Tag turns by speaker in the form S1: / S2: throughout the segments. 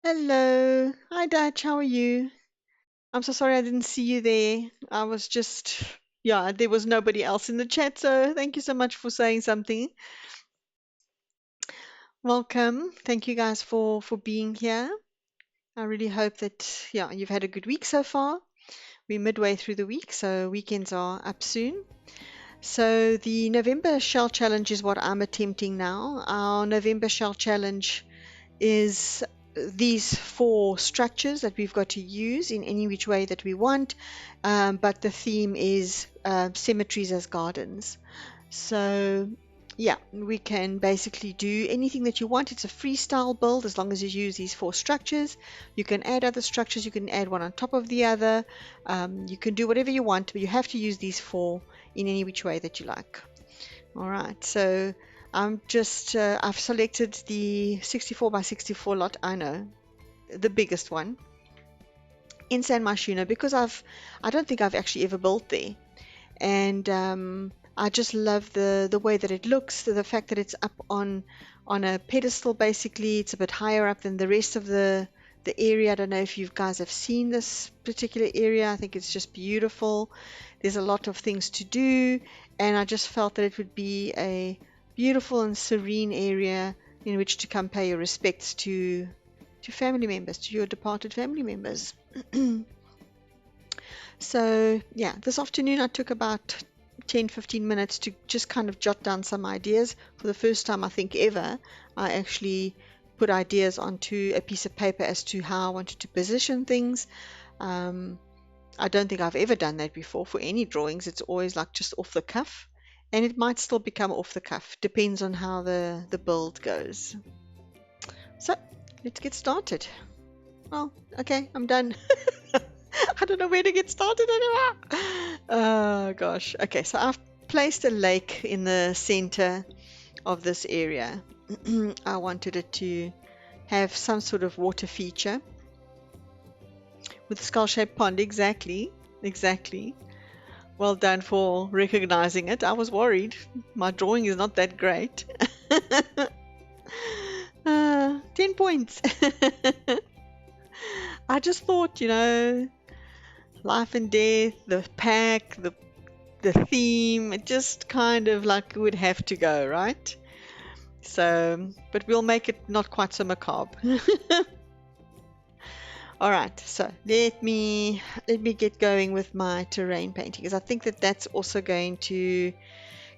S1: Hello. Hi, Dad. How are you? I'm so sorry I didn't see you there. I was just, yeah, there was nobody else in the chat, so thank you so much for saying something. Welcome. Thank you guys for being here. I really hope that, yeah, you've had a good week so far. We're midway through the week, so weekends are up soon. So the November Shell Challenge is what I'm attempting now. Our November Shell Challenge is these four structures that we've got to use in any which way that we want, but the theme is cemeteries as gardens. So yeah, we can basically do anything that you want. It's a freestyle build as long as you use these four structures. You can add other structures, you can add one on top of the other. You can do whatever you want, but you have to use these four in any which way that you like. All right, so I've selected the 64 by 64 lot, I know, the biggest one in San Myshuno because I don't think I've actually ever built there. And I just love the way that it looks, the fact that it's up on a pedestal basically. It's a bit higher up than the rest of the area. I don't know if you guys have seen this particular area. I think it's just beautiful. There's a lot of things to do, and I just felt that it would be a beautiful and serene area in which to come pay your respects to family members, to your departed family members. So, yeah, this afternoon I took about 10-15 minutes to just kind of jot down some ideas. For the first time, I think ever, I actually put ideas onto a piece of paper as to how I wanted to position things. Um, I don't think I've ever done that before for any drawings. It's always like just off the cuff, and it might still become off the cuff, depends on how the build goes. So, let's get started. Well, okay, I'm done. I don't know where to get started anymore. Oh gosh. Okay, so I've placed a lake in the center of this area. I wanted it to have some sort of water feature with a skull-shaped pond. Exactly. Exactly. Well done for recognizing it. I was worried. My drawing is not that great. 10 points. I just thought, life and death, the pack, the theme, it just kind of like would have to go, right? So, but we'll make it not quite so macabre. All right, so let me get going with my terrain painting because I think that that's also going to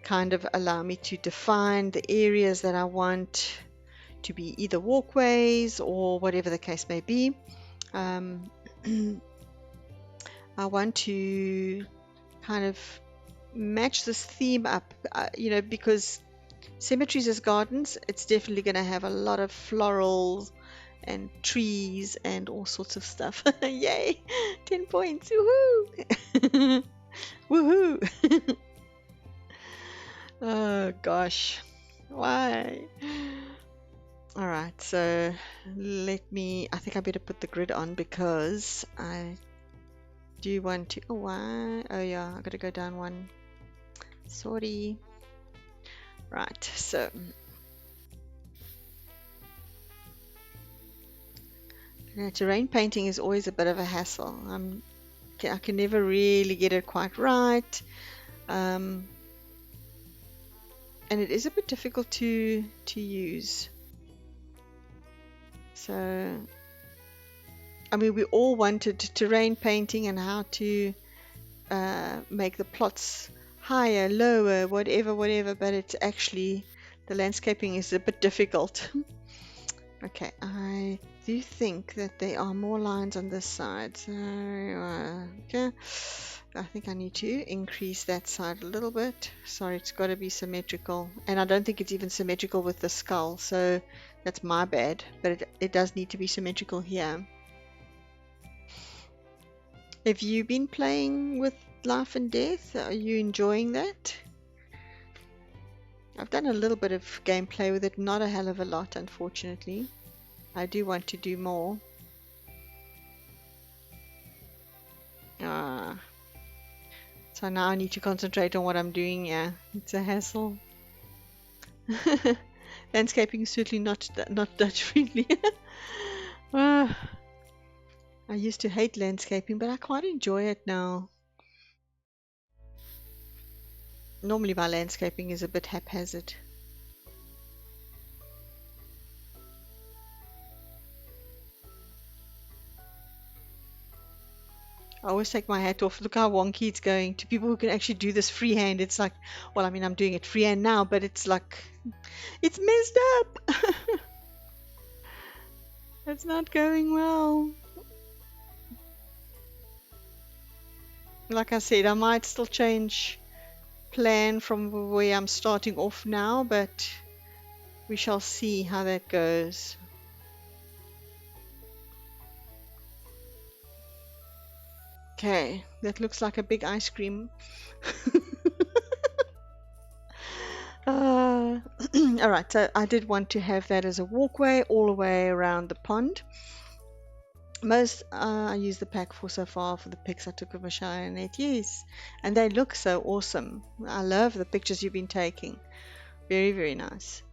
S1: kind of allow me to define the areas that I want to be either walkways or whatever the case may be. Um, I want to kind of match this theme up, because cemeteries as gardens, it's definitely going to have a lot of florals and trees and all sorts of stuff. Yay! 10 points. Woohoo! Woohoo! Oh gosh. Why? All right, so I think I better put the grid on because I do want to. Oh, why? Oh, yeah, I gotta go down one. Sorry. Right, so terrain painting is always a bit of a hassle. I can never really get it quite right, um, and it is a bit difficult to use. So, I mean, we all wanted terrain painting and how to make the plots higher, lower, whatever, but it's actually the landscaping is a bit difficult. Okay, I do think that there are more lines on this side. So, okay, I think I need to increase that side a little bit. Sorry, it's got to be symmetrical. And I don't think it's even symmetrical with the skull, so that's my bad. But it does need to be symmetrical here. Have you been playing with Life and Death? Are you enjoying that? I've done a little bit of gameplay with it, not a hell of a lot, unfortunately. I do want to do more. Ah, so now I need to concentrate on what I'm doing. Yeah, it's a hassle. Landscaping is certainly not Dutch friendly. Uh, I used to hate landscaping, but I quite enjoy it now. Normally, my landscaping is a bit haphazard. I always take my hat off. Look how wonky it's going. To people who can actually do this freehand, it's like, well, I mean, I'm doing it freehand now, but it's like, it's messed up. It's not going well. Like I said, I might still change plan from where I'm starting off now, but we shall see how that goes. Okay, that looks like a big ice cream. All right, so I did want to have that as a walkway all the way around the pond. Most I use the pack for so far for the pics I took of Michelle and Annette, yes, and they look so awesome. I love the pictures you've been taking. Very, very nice.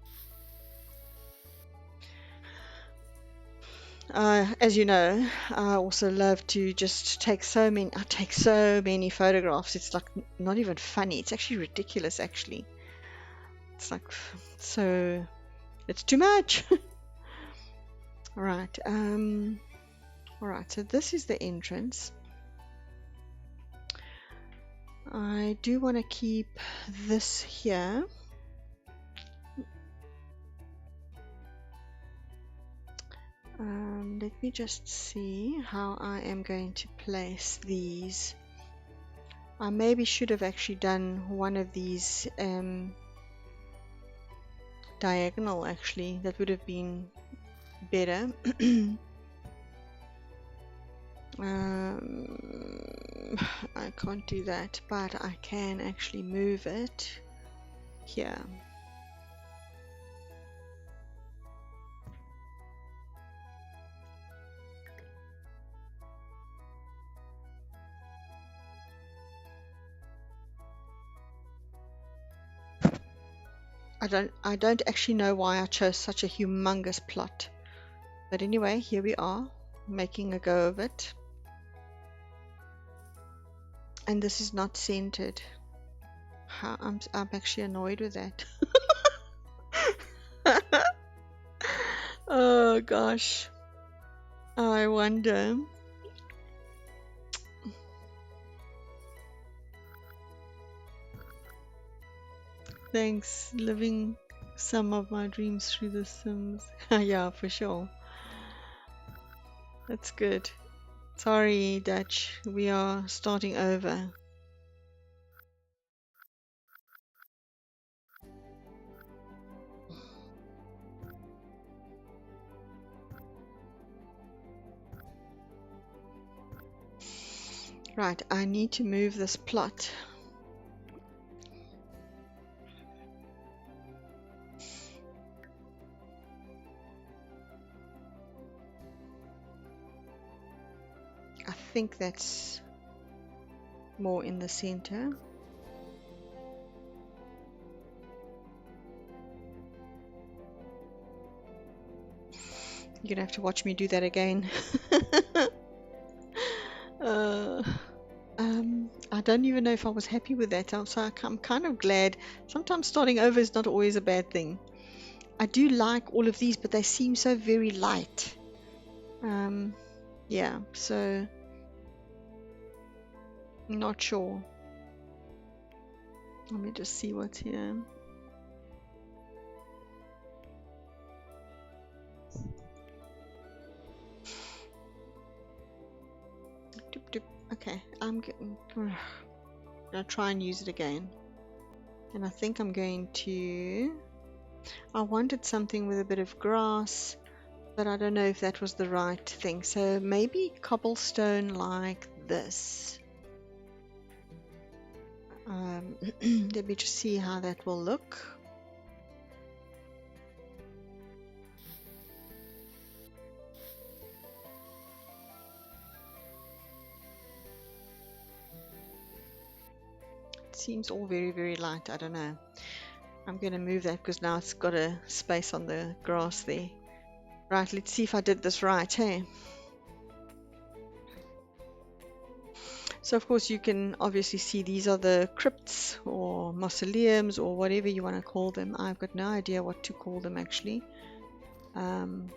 S1: As you know, I also love to just take so many. I take so many photographs. It's like not even funny. It's actually ridiculous. Actually, it's like so. It's too much. Right. All right. So this is the entrance. I do want to keep this here. Let me just see how I am going to place these. I maybe should have actually done one of these diagonal, actually. That would have been better. I can't do that, but I can actually move it here. I don't actually know why I chose such a humongous plot. But anyway, here we are, making a go of it. And this is not centered. I'm actually annoyed with that. Oh gosh. I wonder. Thanks, living some of my dreams through the Sims. Yeah, for sure. That's good. Sorry, Dutch. We are starting over. Right, I need to move this plot. I think that's more in the center. You're gonna have to watch me do that again. uh, I don't even know if I was happy with that. So I'm kind of glad. Sometimes starting over is not always a bad thing. I do like all of these, but they seem so very light. Yeah, so I'm not sure. Let me just see what's here. Okay, I'm gonna try and use it again. And I think I'm going to... I wanted something with a bit of grass, but I don't know if that was the right thing. So maybe cobblestone like this. Let me just see how that will look. It seems all very, very light. I don't know. I'm going to move that because now it's got a space on the grass there. Right, let's see if I did this right, hey? So of course you can obviously see these are the crypts or mausoleums or whatever you want to call them. I've got no idea what to call them actually. Um,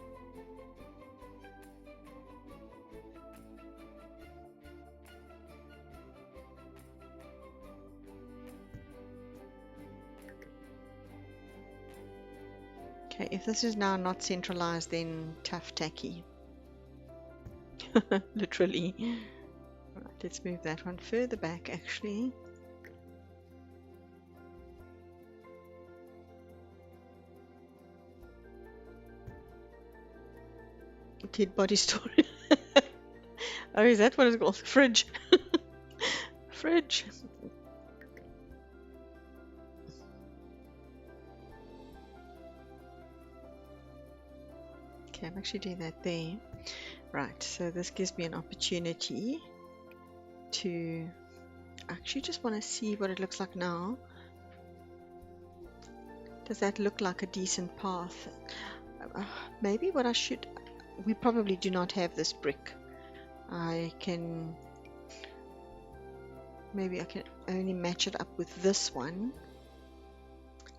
S1: okay, if this is now not centralized, then tough tacky. Literally. Right, let's move that one further back actually. Dead body storage. Oh, is that what it's called? Fridge. Fridge. Okay, I'm actually doing that there. Right, so this gives me an opportunity to actually just want to see what it looks like now. Does that look like a decent path? Maybe what I should... We probably do not have this brick. Maybe I can only match it up with this one.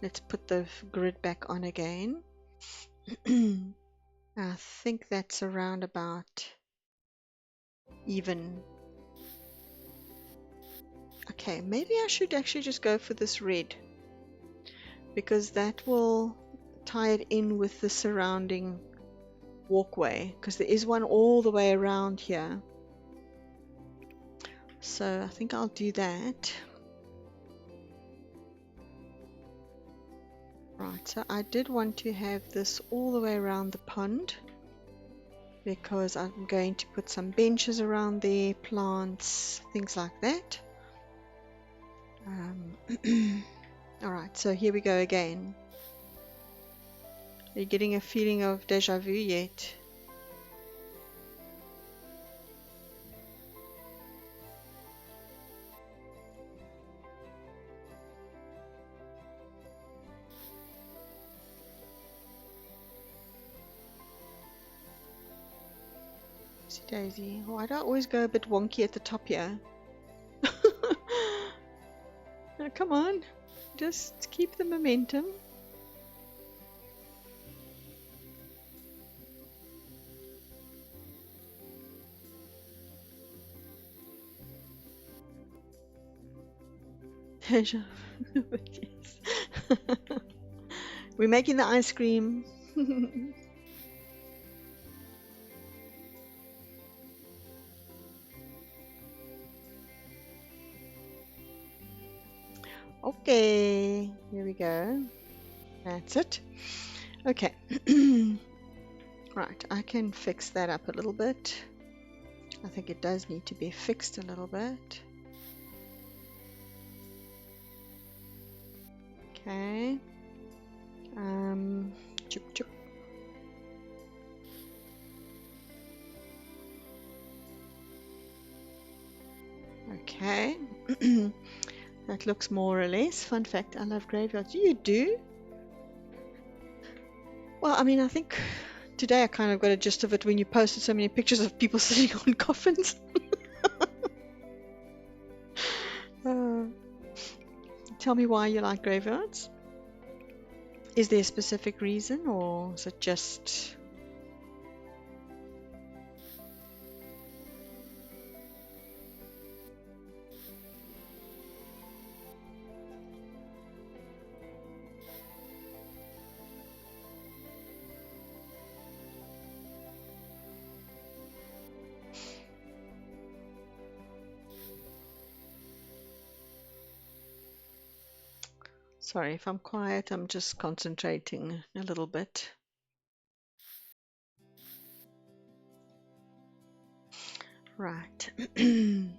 S1: Let's put the grid back on again. I think that's around about even. Okay, maybe I should actually just go for this red, because that will tie it in with the surrounding walkway, because there is one all the way around here. So I think I'll do that. Right, so I did want to have this all the way around the pond, because I'm going to put some benches around there, plants, things like that. Alright, so here we go again. Are you getting a feeling of deja vu yet? See Daisy, why do I always go a bit wonky at the top here? Oh, come on, just keep the momentum. Deja vu, yes. We're making the ice cream. Okay, here we go. That's it. Okay. Right, I can fix that up a little bit. I think it does need to be fixed a little bit. Okay. Chup chup. Okay. That looks more or less. Fun fact, I love graveyards. You do? Well, I mean, I think today I kind of got a gist of it when you posted so many pictures of people sitting on coffins. uh, Tell me why you like graveyards. Is there a specific reason, or is it just... Sorry, if I'm quiet, I'm just concentrating a little bit. Right. I'm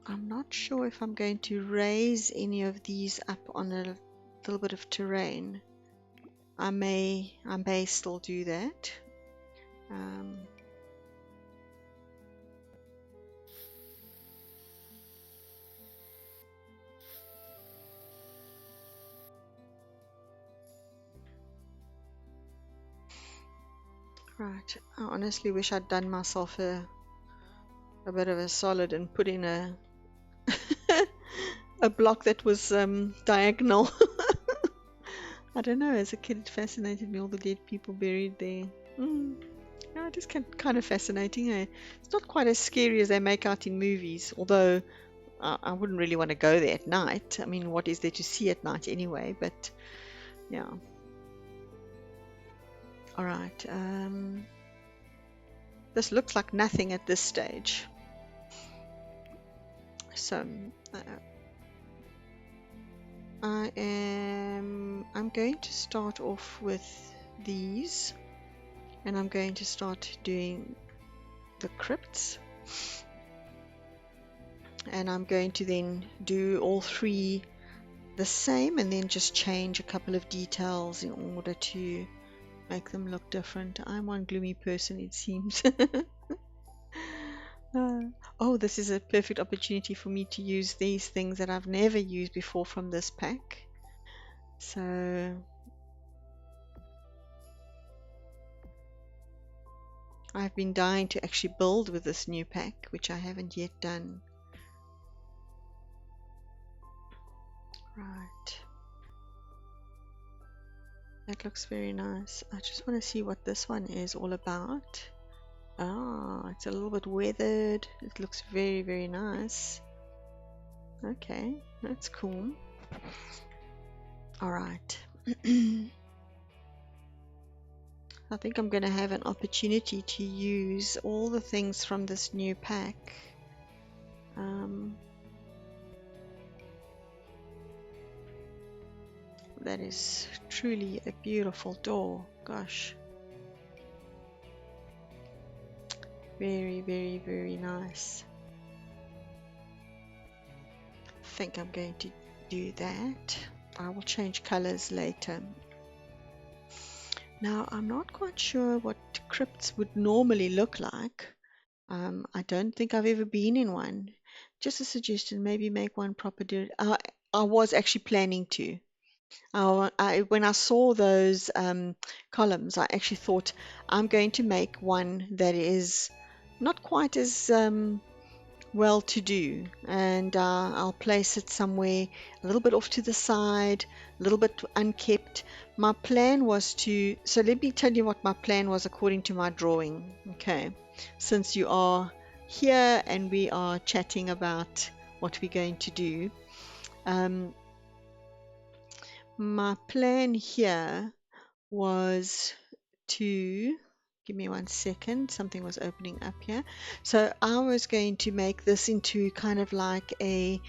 S1: not sure if I'm going to raise any of these up on a little bit of terrain. I may still do that. Right. I honestly wish I'd done myself a bit of a solid and put in a block that was diagonal. I don't know. As a kid, it fascinated me, all the dead people buried there. Mm. Yeah, it is kind of fascinating. Eh? It's not quite as scary as they make out in movies, although I wouldn't really want to go there at night. I mean, what is there to see at night anyway? But yeah. All right. This looks like nothing at this stage. So I'm going to start off with these, and I'm going to start doing the crypts, and I'm going to then do all three the same and then just change a couple of details in order to make them look different. I'm one gloomy person, it seems. Oh, this is a perfect opportunity for me to use these things that I've never used before from this pack. So I've been dying to actually build with this new pack, which I haven't yet done. Right. That looks very nice. I just want to see what this one is all about. Ah, it's a little bit weathered. It looks very, very nice. Okay, that's cool. All right. I think I'm going to have an opportunity to use all the things from this new pack. That is truly a beautiful door. Gosh. Very, very, very nice. I think I'm going to do that. I will change colors later. Now, I'm not quite sure what crypts would normally look like. I don't think I've ever been in one. Just a suggestion, maybe make one proper. I was actually planning to. When I saw those columns, I actually thought I'm going to make one that is not quite as well to do, and I'll place it somewhere a little bit off to the side, a little bit unkept. My plan was to, so let me tell you what my plan was according to my drawing. Okay, since you are here and we are chatting about what we're going to do, my plan here was to, give me 1 second, something was opening up here. So I was going to make this into kind of like a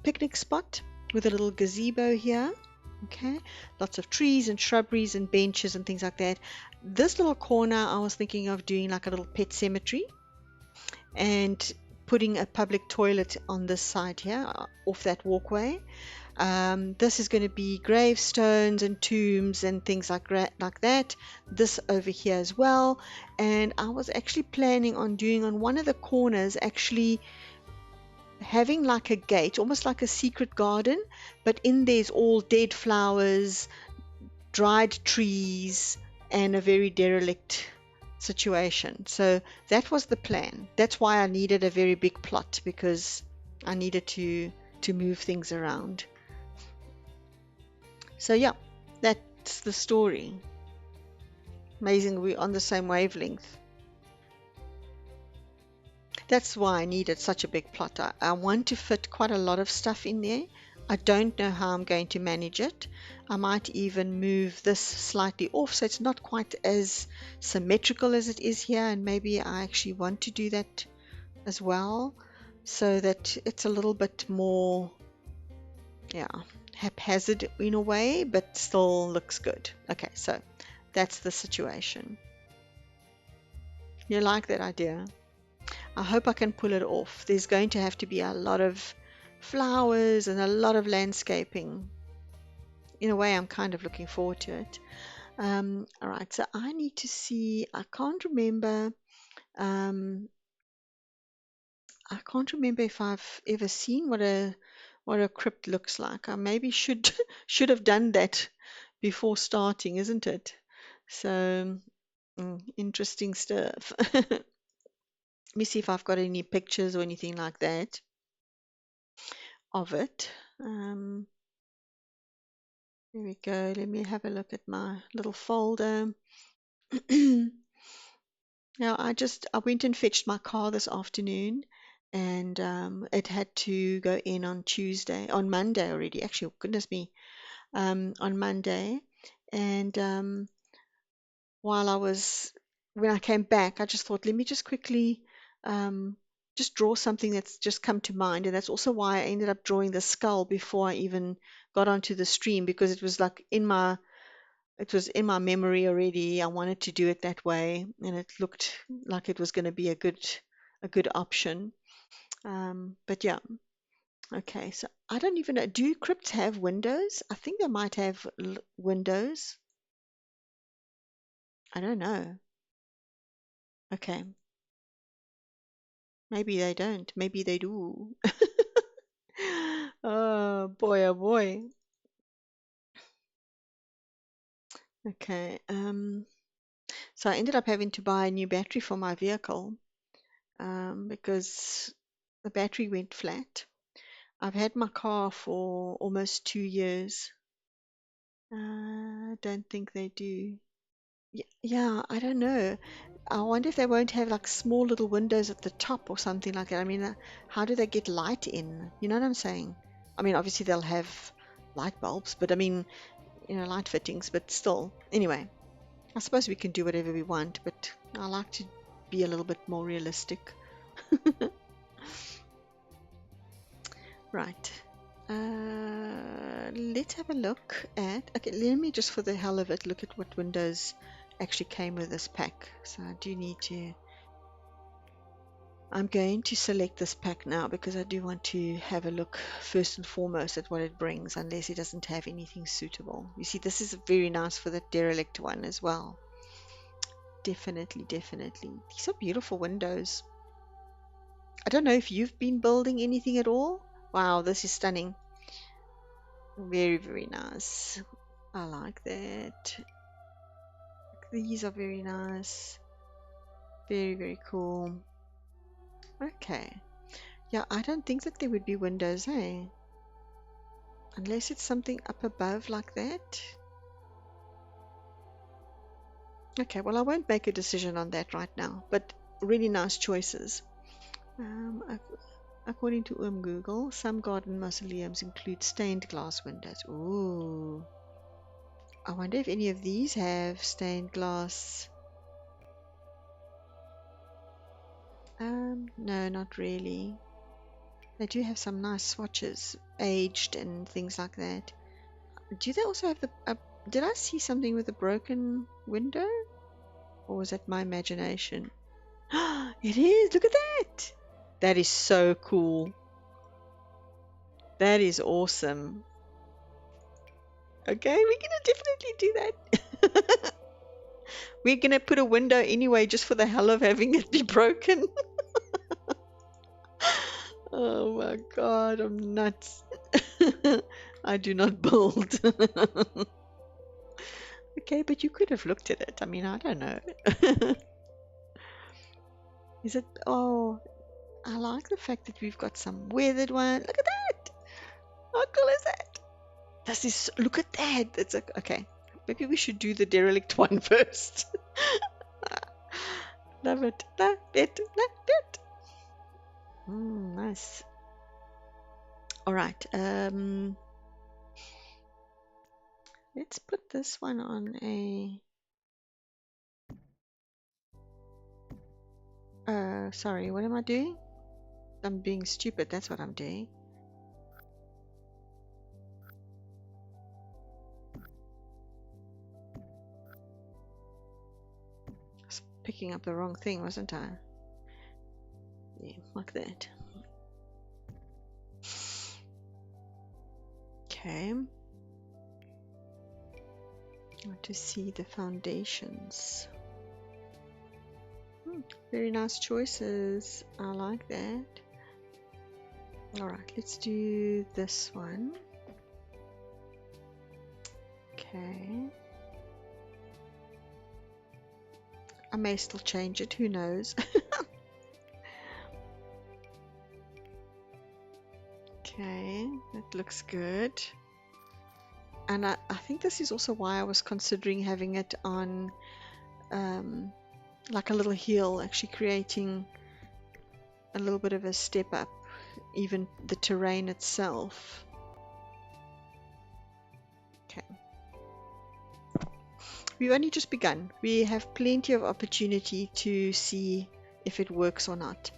S1: picnic spot with a little gazebo here. Okay, lots of trees and shrubberies and benches and things like that. This little corner I was thinking of doing like a little pet cemetery and putting a public toilet on this side here off that walkway. This is going to be gravestones and tombs and things like that. This over here as well. And I was actually planning on doing on one of the corners, actually having like a gate, almost like a secret garden, but in there's all dead flowers, dried trees, and a very derelict situation. So that was the plan. That's why I needed a very big plot, because I needed to move things around. So yeah, that's the story. Amazing, we're on the same wavelength. That's why I needed such a big plot. I want to fit quite a lot of stuff in there. I don't know how I'm going to manage it. I might even move this slightly off so it's not quite as symmetrical as it is here, and maybe I actually want to do that as well, so that it's a little bit more, yeah, haphazard in a way, but still looks good. Okay, so that's the situation. You like that idea? I hope I can pull it off. There's going to have to be a lot of flowers and a lot of landscaping. In a way, I'm kind of looking forward to it. All right, so I need to see, um, I can't remember if I've ever seen what a crypt looks like. I maybe should should have done that before starting, isn't it? So Interesting stuff. Let me see if I've got any pictures or anything like that of it. Here we go. Let me have a look at my little folder. Now, I went and fetched my car this afternoon, and it had to go in on Monday already. Actually, goodness me, on Monday. And while I was, when I came back, I just thought, let me just quickly um, just draw something that's just come to mind. And that's also why I ended up drawing the skull before I even got onto the stream, because it was like it was in my memory already. I wanted to do it that way, and it looked like it was going to be a good option. But yeah, okay. So I don't even know. Do crypts have windows? I think they might have windows. I don't know. Okay, maybe they don't. Maybe they do. Oh boy, oh boy. Okay. So I ended up having to buy a new battery for my vehicle because the battery went flat. I've had my car for almost 2 years. I don't think they do. Yeah, I don't know. I wonder if they won't have like small little windows at the top or something like that. I mean, how do they get light in? You know what I'm saying? I mean, obviously they'll have light bulbs, but I mean, light fittings, but still. Anyway, I suppose we can do whatever we want, but I like to be a little bit more realistic. Right. Let's have a look at. Okay, let me just for the hell of it look at what windows actually came with this pack. So I do need to. I'm going to select this pack now because I do want to have a look first and foremost at what it brings, unless it doesn't have anything suitable. You see, this is very nice for the derelict one as well. Definitely, definitely. These are beautiful windows. I don't know if you've been building anything at all. Wow, this is stunning. Very, very nice. I like that. These are very nice. Very, very cool. Okay. Yeah, I don't think that there would be windows, eh? Unless it's something up above like that. Okay, well, I won't make a decision on that right now, but really nice choices. According to Google, some garden mausoleums include stained glass windows. Ooh. I wonder if any of these have stained glass. No, not really. They do have some nice swatches, aged and things like that. Do they also have did I see something with a broken window? Or was that my imagination? It is! Look at that! That is so cool. That is awesome. Okay, we're gonna definitely do that. We're gonna put a window anyway just for the hell of having it be broken. Oh my god, I'm nuts. I do not build. Okay, but you could have looked at it. I mean, I don't know. Is it? Oh, I like the fact that we've got some weathered one. Look at that. How cool is that? This is, look at that. It's okay. Maybe we should do the derelict one first. Love it. Love it. Love it. Nice. All right. Let's put this one on a. Sorry. What am I doing? I'm being stupid. That's what I'm doing. I was picking up the wrong thing, wasn't I? Yeah, like that. Okay. I want to see the foundations. Very nice choices. I like that. Alright, let's do this one. Okay. may still change it, who knows. Okay, that looks good. And I think this is also why I was considering having it on like a little hill, actually creating a little bit of a step up, even the terrain itself. Okay. We've only just begun. We have plenty of opportunity to see if it works or not.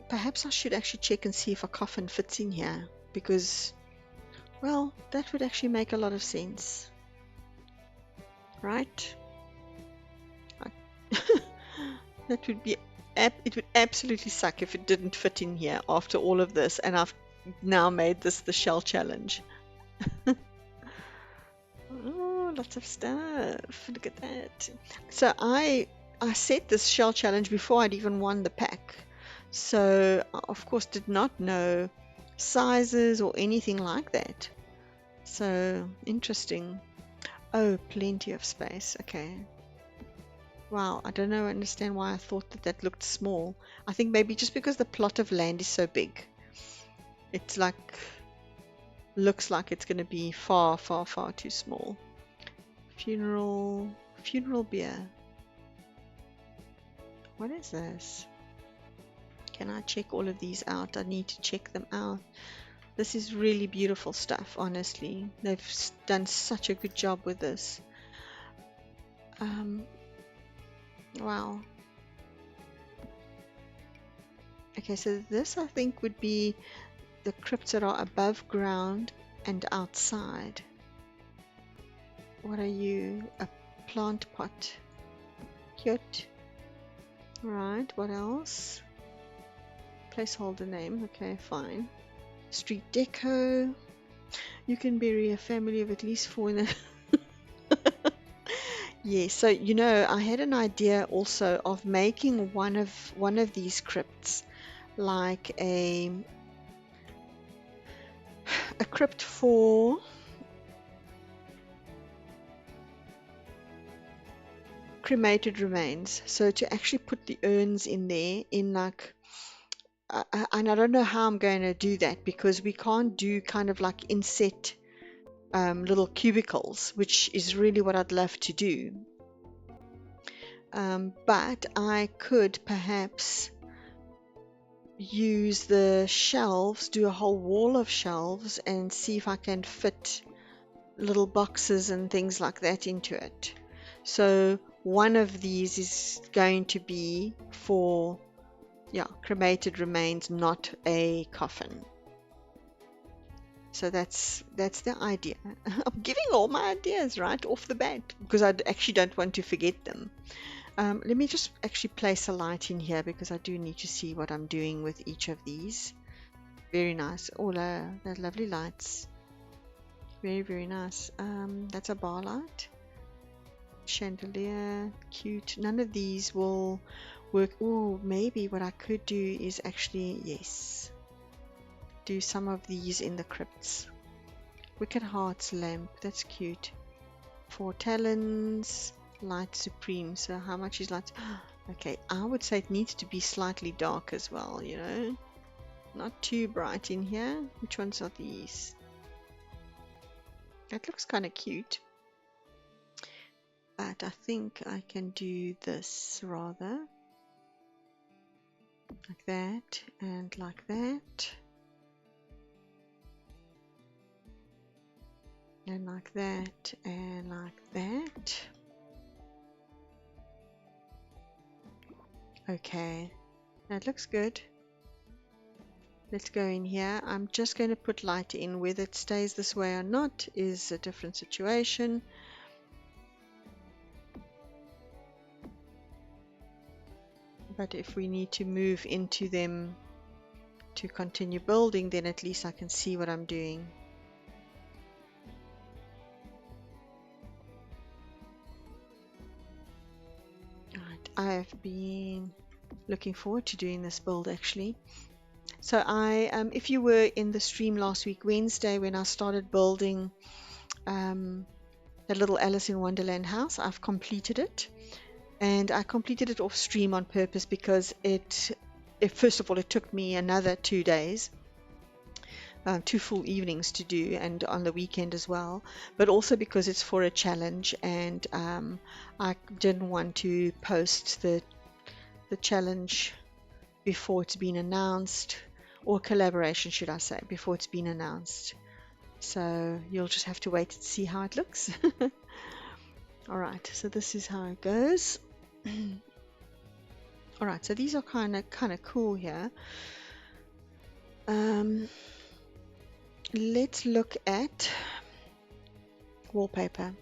S1: Perhaps I should actually check and see if a coffin fits in here, because, well, that would actually make a lot of sense, right? That would be, it would absolutely suck if it didn't fit in here after all of this, and I've now made this the shell challenge. Oh, lots of stuff. Look at that. So I set this shell challenge before I'd even won the pack. So I, of course, did not know sizes or anything like that. So interesting. Oh, plenty of space. Okay. Wow, I don't know, understand why I thought that that looked small. I think maybe just because the plot of land is so big. It's like, looks like it's going to be far, far, far too small. Funeral beer. What is this? Can I check all of these out? I need to check them out. This is really beautiful stuff, honestly. They've done such a good job with this. Wow. Okay, so this I think would be the crypts that are above ground and outside. What are you? A plant pot. Cute. Right, what else? Placeholder name. Okay, fine. Street deco. You can bury a family of at least 4 in a... Yes, so you know, I had an idea also of making one of these crypts like a crypt for cremated remains. So to actually put the urns in there in like, and I don't know how I'm going to do that, because we can't do kind of like inset little cubicles, which is really what I'd love to do. But I could perhaps use the shelves, do a whole wall of shelves, and see if I can fit little boxes and things like that into it. So one of these is going to be for, yeah, cremated remains, not a coffin. So that's the idea. I'm giving all my ideas right off the bat because I actually don't want to forget them. Let me just actually place a light in here, because I do need to see what I'm doing with each of these. Very nice. Oh, those lovely lights. Very, very nice. That's a bar light. Chandelier. Cute. None of these will work. Oh, maybe what I could do is actually, yes, do some of these in the crypts. Wicked Hearts lamp. That's cute. 4 talons. Light supreme. So how much is light? Okay, I would say it needs to be slightly dark as well, you know, not too bright in here. Which ones are these? That looks kind of cute, but I think I can do this rather like that and like that and like that and like that. Okay, that looks good. Let's go in here. I'm just going to put light in. Whether it stays this way or not is a different situation. But if we need to move into them to continue building, then at least I can see what I'm doing. Right, I've been looking forward to doing this build actually. So if you were in the stream last week Wednesday when I started building that little Alice in Wonderland house. I've completed it, and I completed it off stream on purpose because first of all, it took me another 2 days, 2 full evenings to do, and on the weekend as well, but also because it's for a challenge, and I didn't want to post the challenge before it's been announced, or collaboration, should I say, before it's been announced. So you'll just have to wait to see how it looks. All right, so this is how it goes. All right, so these are kind of cool here. Let's look at wallpaper.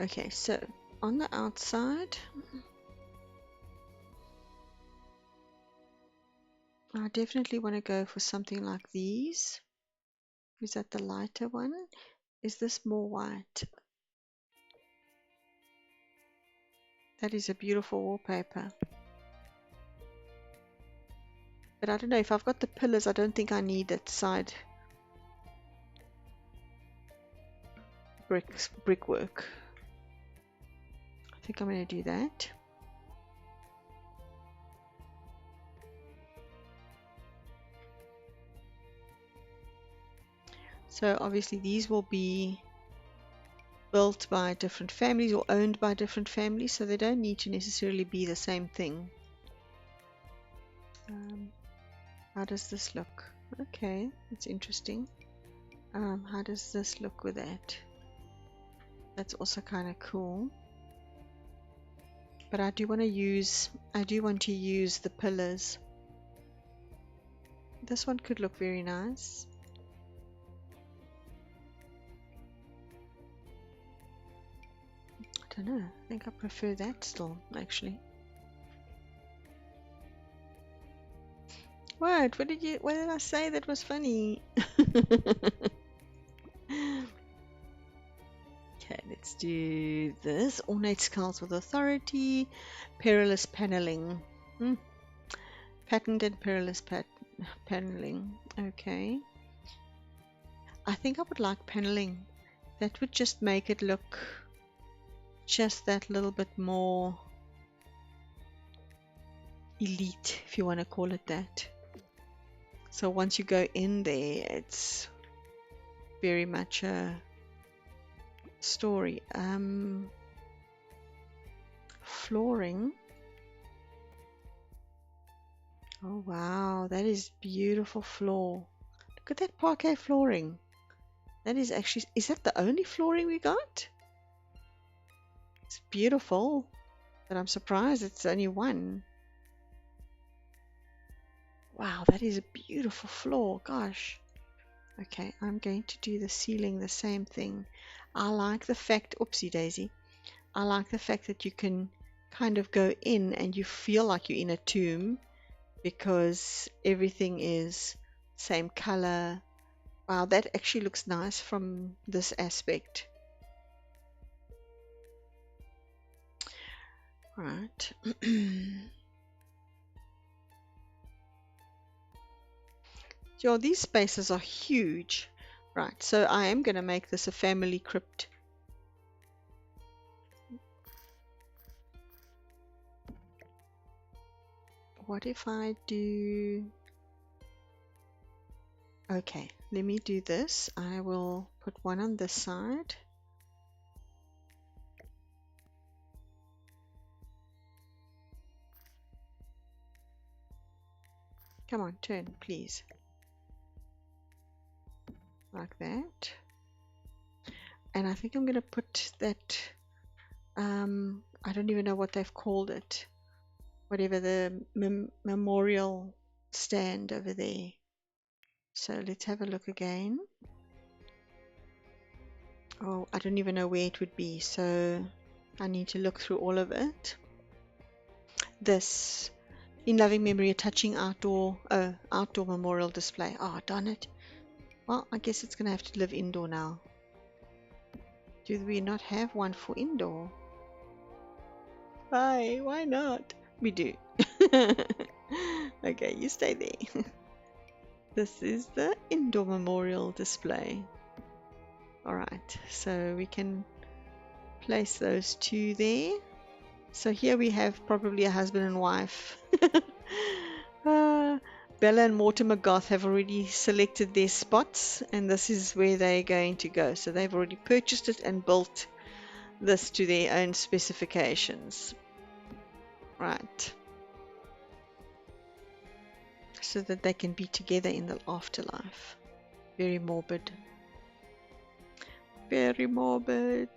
S1: Okay, so on the outside, I definitely want to go for something like these. Is that the lighter one? Is this more white? That is a beautiful wallpaper. But I don't know, if I've got the pillars, I don't think I need that side brickwork. I think I'm going to do that. So obviously these will be built by different families or owned by different families, so they don't need to necessarily be the same thing. How does this look? Okay, it's interesting. How does this look with that? That's also kind of cool. But I do want to use the pillars. This one could look very nice. I don't know. I think I prefer that still, actually. What? What did I say that was funny? Okay, let's do this. Ornate skulls with authority. Perilous paneling. Patterned and perilous paneling. Okay. I think I would like paneling. That would just make it look just that little bit more elite, if you want to call it that. So once you go in there, it's very much a story. Flooring. Oh wow, that is beautiful floor. Look at that parquet flooring. That is actually, is that the only flooring we got? It's beautiful, but I'm surprised it's only one. Wow, that is a beautiful floor, gosh. Okay, I'm going to do the ceiling the same thing. I like the fact, oopsie daisy, I like the fact that you can kind of go in and you feel like you're in a tomb because everything is same color. Wow, that actually looks nice from this aspect. Right. So these spaces are huge. Right, so I am going to make this a family crypt. What if I do... Okay, let me do this. I will put one on this side. Come on, turn, please. Like that. And I think I'm going to put that, I don't even know what they've called it. Whatever, the memorial stand over there. So let's have a look again. Oh, I don't even know where it would be, so I need to look through all of it. This, in loving memory, a touching outdoor memorial display. Oh, darn it. Well, I guess it's going to have to live indoor now. Do we not have one for indoor? Why not? We do. Okay, you stay there. This is the indoor memorial display. Alright, so we can place those two there. So here we have probably a husband and wife. uh, Bella and Mortimer Goth have already selected their spots, and this is where they're going to go. So they've already purchased it and built this to their own specifications. Right. So that they can be together in the afterlife. Very morbid. Very morbid.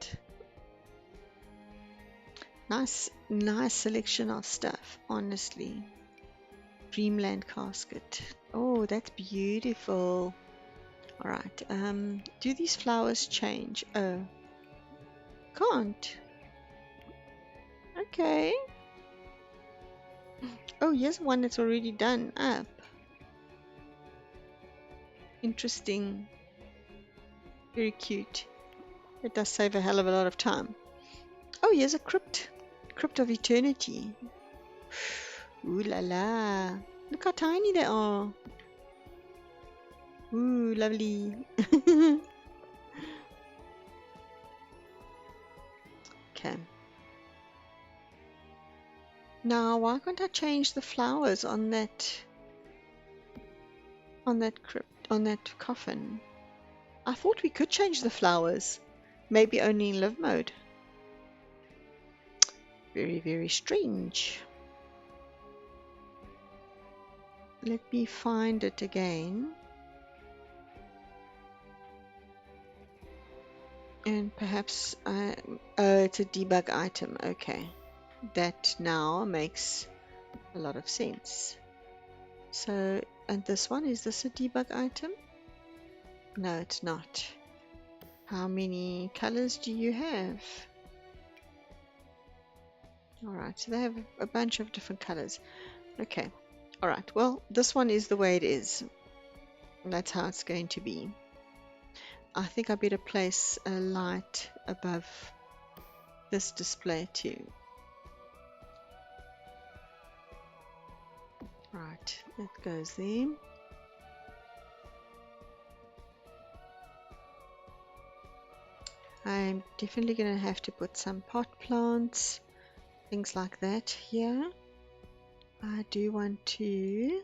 S1: Nice selection of stuff, honestly. Dreamland casket. Oh, that's beautiful. Alright, do these flowers change? Oh, can't. Okay. Oh, here's one that's already done up. Interesting. Very cute. It does save a hell of a lot of time. Oh, here's a crypt. Crypt of Eternity. Ooh la la. Look how tiny they are. Ooh, lovely. Okay. Now, why can't I change the flowers on that crypt, on that coffin? I thought we could change the flowers. Maybe only in live mode. Very, very strange. Let me find it again. And perhaps, oh, it's a debug item. Okay. That now makes a lot of sense. So, and this one, is this a debug item? No, it's not. How many colors do you have? Alright, so they have a bunch of different colors. Okay. Alright, well, this one is the way it is. And that's how it's going to be. I think I better place a light above this display too. Right, that goes there. I'm definitely going to have to put some pot plants, things like that here. I do want to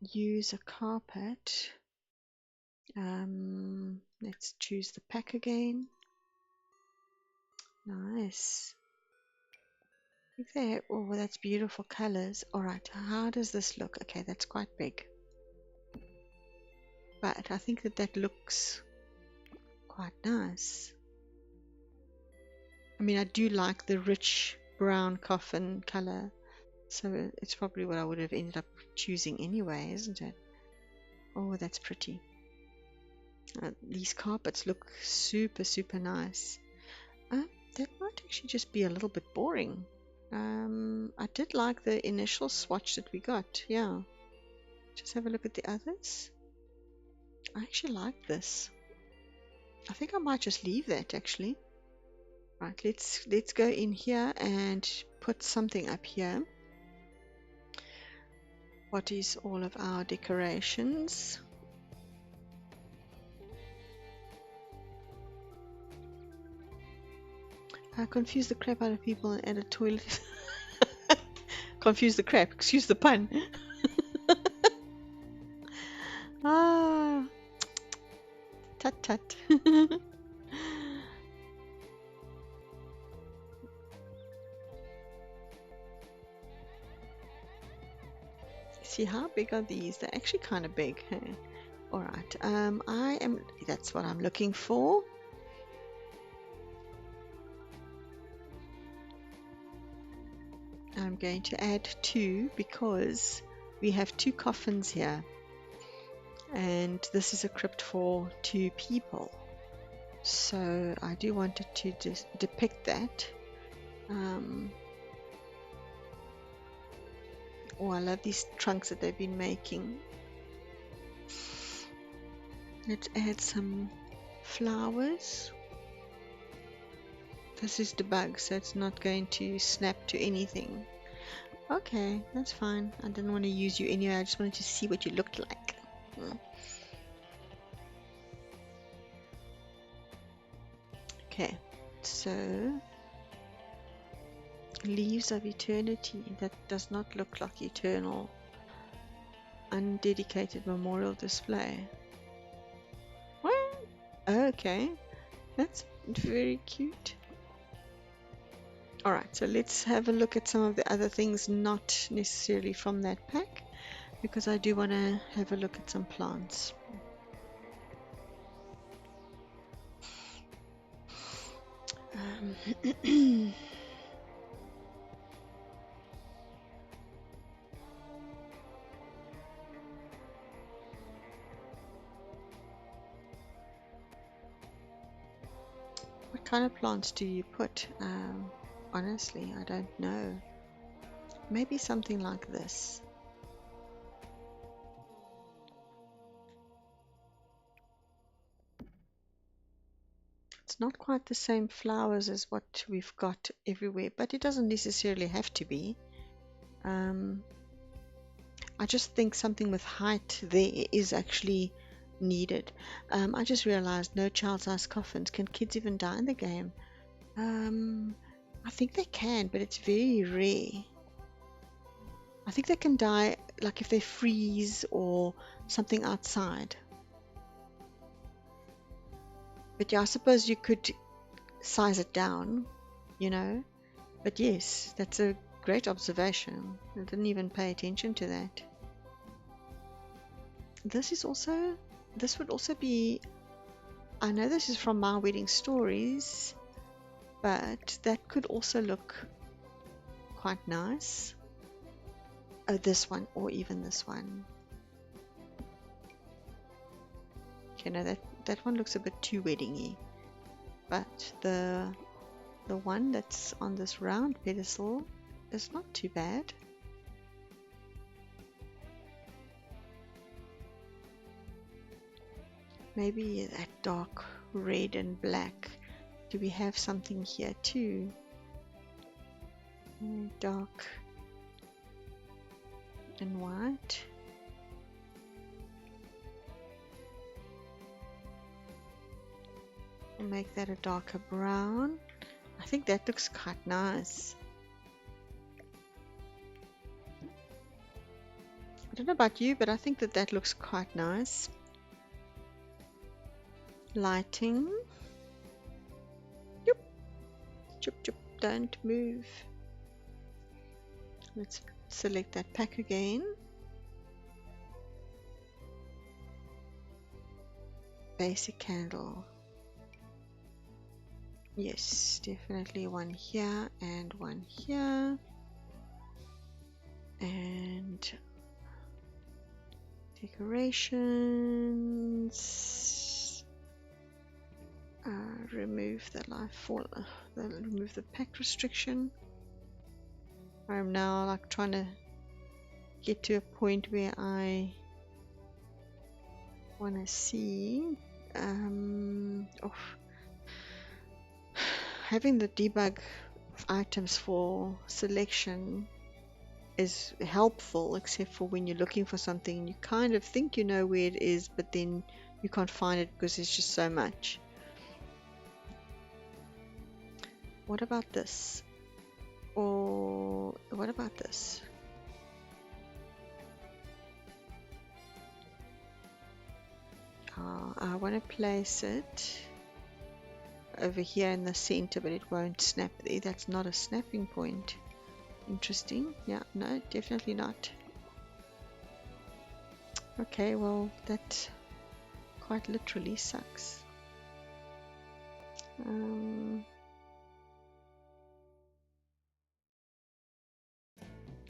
S1: use a carpet. Let's choose the pack again. Nice. There. Oh, that's beautiful colors. Alright, how does this look? Okay, that's quite big. But I think that looks quite nice. I mean, I do like the rich brown coffin color. So it's probably what I would have ended up choosing anyway, isn't it? Oh, that's pretty. These carpets look super, super nice. That might actually just be a little bit boring. I did like the initial swatch that we got. Yeah. Just have a look at the others. I actually like this. I think I might just leave that actually. Right, let's go in here and put something up here. What is all of our decorations? I confuse the crap out of people and add a toilet. Confuse the crap, excuse the pun. Ah, tut tut. See, how big are these? They're actually kind of big. Hey? Alright, that's what I'm looking for. I'm going to add 2 because we have 2 coffins here. And this is a crypt for 2 people. So I do want it to just depict that. Oh, I love these trunks that they've been making. Let's add some flowers. This is debug, so it's not going to snap to anything. Okay, that's fine. I didn't want to use you anyway. I just wanted to see what you looked like. Mm. Okay, so Leaves of Eternity. That does not look like eternal. Undedicated memorial display. What? Okay, that's very cute. Alright, so let's have a look at some of the other things not necessarily from that pack, because I do want to have a look at some plants. What kind of plants do you put? Honestly, I don't know. Maybe something like this. It's not quite the same flowers as what we've got everywhere, but it doesn't necessarily have to be. I just think something with height there is actually needed. I just realized no child-sized coffins. Can kids even die in the game? I think they can, but it's very rare. I think they can die like if they freeze or something outside. But yeah, I suppose you could size it down, you know. But yes, that's a great observation. I didn't even pay attention to that. This would also be, I know this is from My Wedding Stories, but that could also look quite nice. Oh, this one, or even this one. Okay, no, that one looks a bit too wedding-y. But the one that's on this round pedestal is not too bad. Maybe that dark red and black. Do we have something here too? Dark and white. We'll make that a darker brown. I think that looks quite nice. I don't know about you, but I think that looks quite nice. Lighting. Yep. Chup chup, don't move. Let's select that pack again. Basic candle. Yes, definitely one here and one here. And decorations. Remove the life fall. Remove the pack restriction. I'm now like trying to get to a point where I want to see having the debug items for selection is helpful, except for when you're looking for something and you kind of think you know where it is, but then you can't find it because there's just so much. What about this? Or what about this? I want to place it over here in the center, but it won't snap there. That's not a snapping point. Interesting. Yeah, no, definitely not. Okay, well, that quite literally sucks.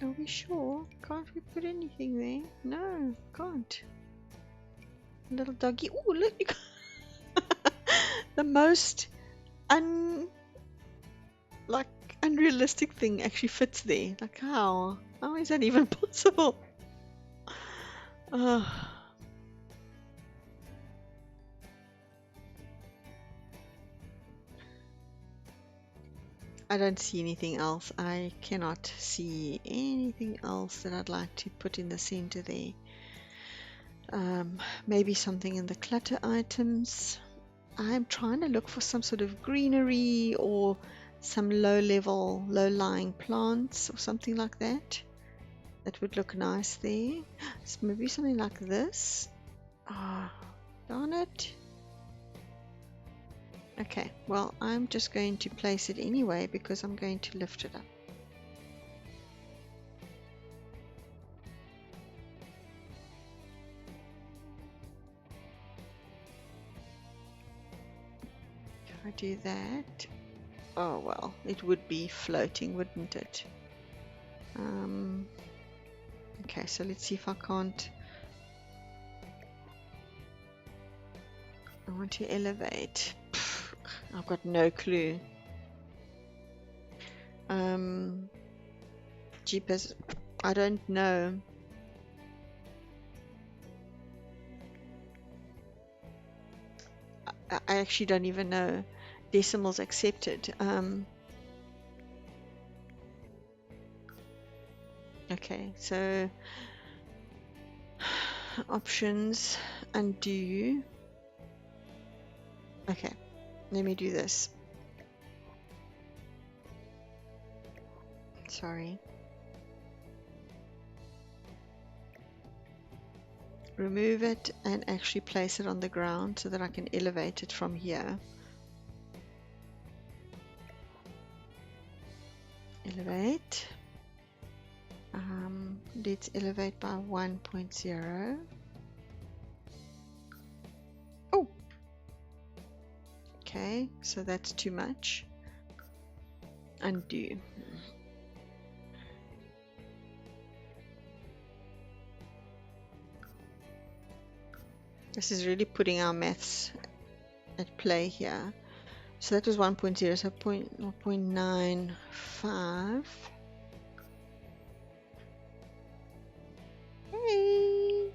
S1: Are we sure? Can't we put anything there? No, can't. Little doggy. Oh, look! You the most unrealistic thing actually fits there. Like how? How is that even possible? I don't see anything else. I cannot see anything else that I'd like to put in the center there. Maybe something in the clutter items. I'm trying to look for some sort of greenery or some low-level, low-lying plants or something like that. That would look nice there. So maybe something like this. Ah, darn it. Okay, well, I'm just going to place it anyway because I'm going to lift it up. If I do that, oh well, it would be floating, wouldn't it? Okay, so let's see if I can't. I want to elevate. I've got no clue. Jeepers, I don't know. I actually don't even know. Decimals accepted. Okay, so options, undo. Okay, let me do this. Sorry. Remove it and actually place it on the ground so that I can elevate it from here. Elevate. Let's elevate by 1.0. Oh! Okay, so that's too much. Undo. This is really putting our maths at play here. So that was 1.0, so 0.95. Hey,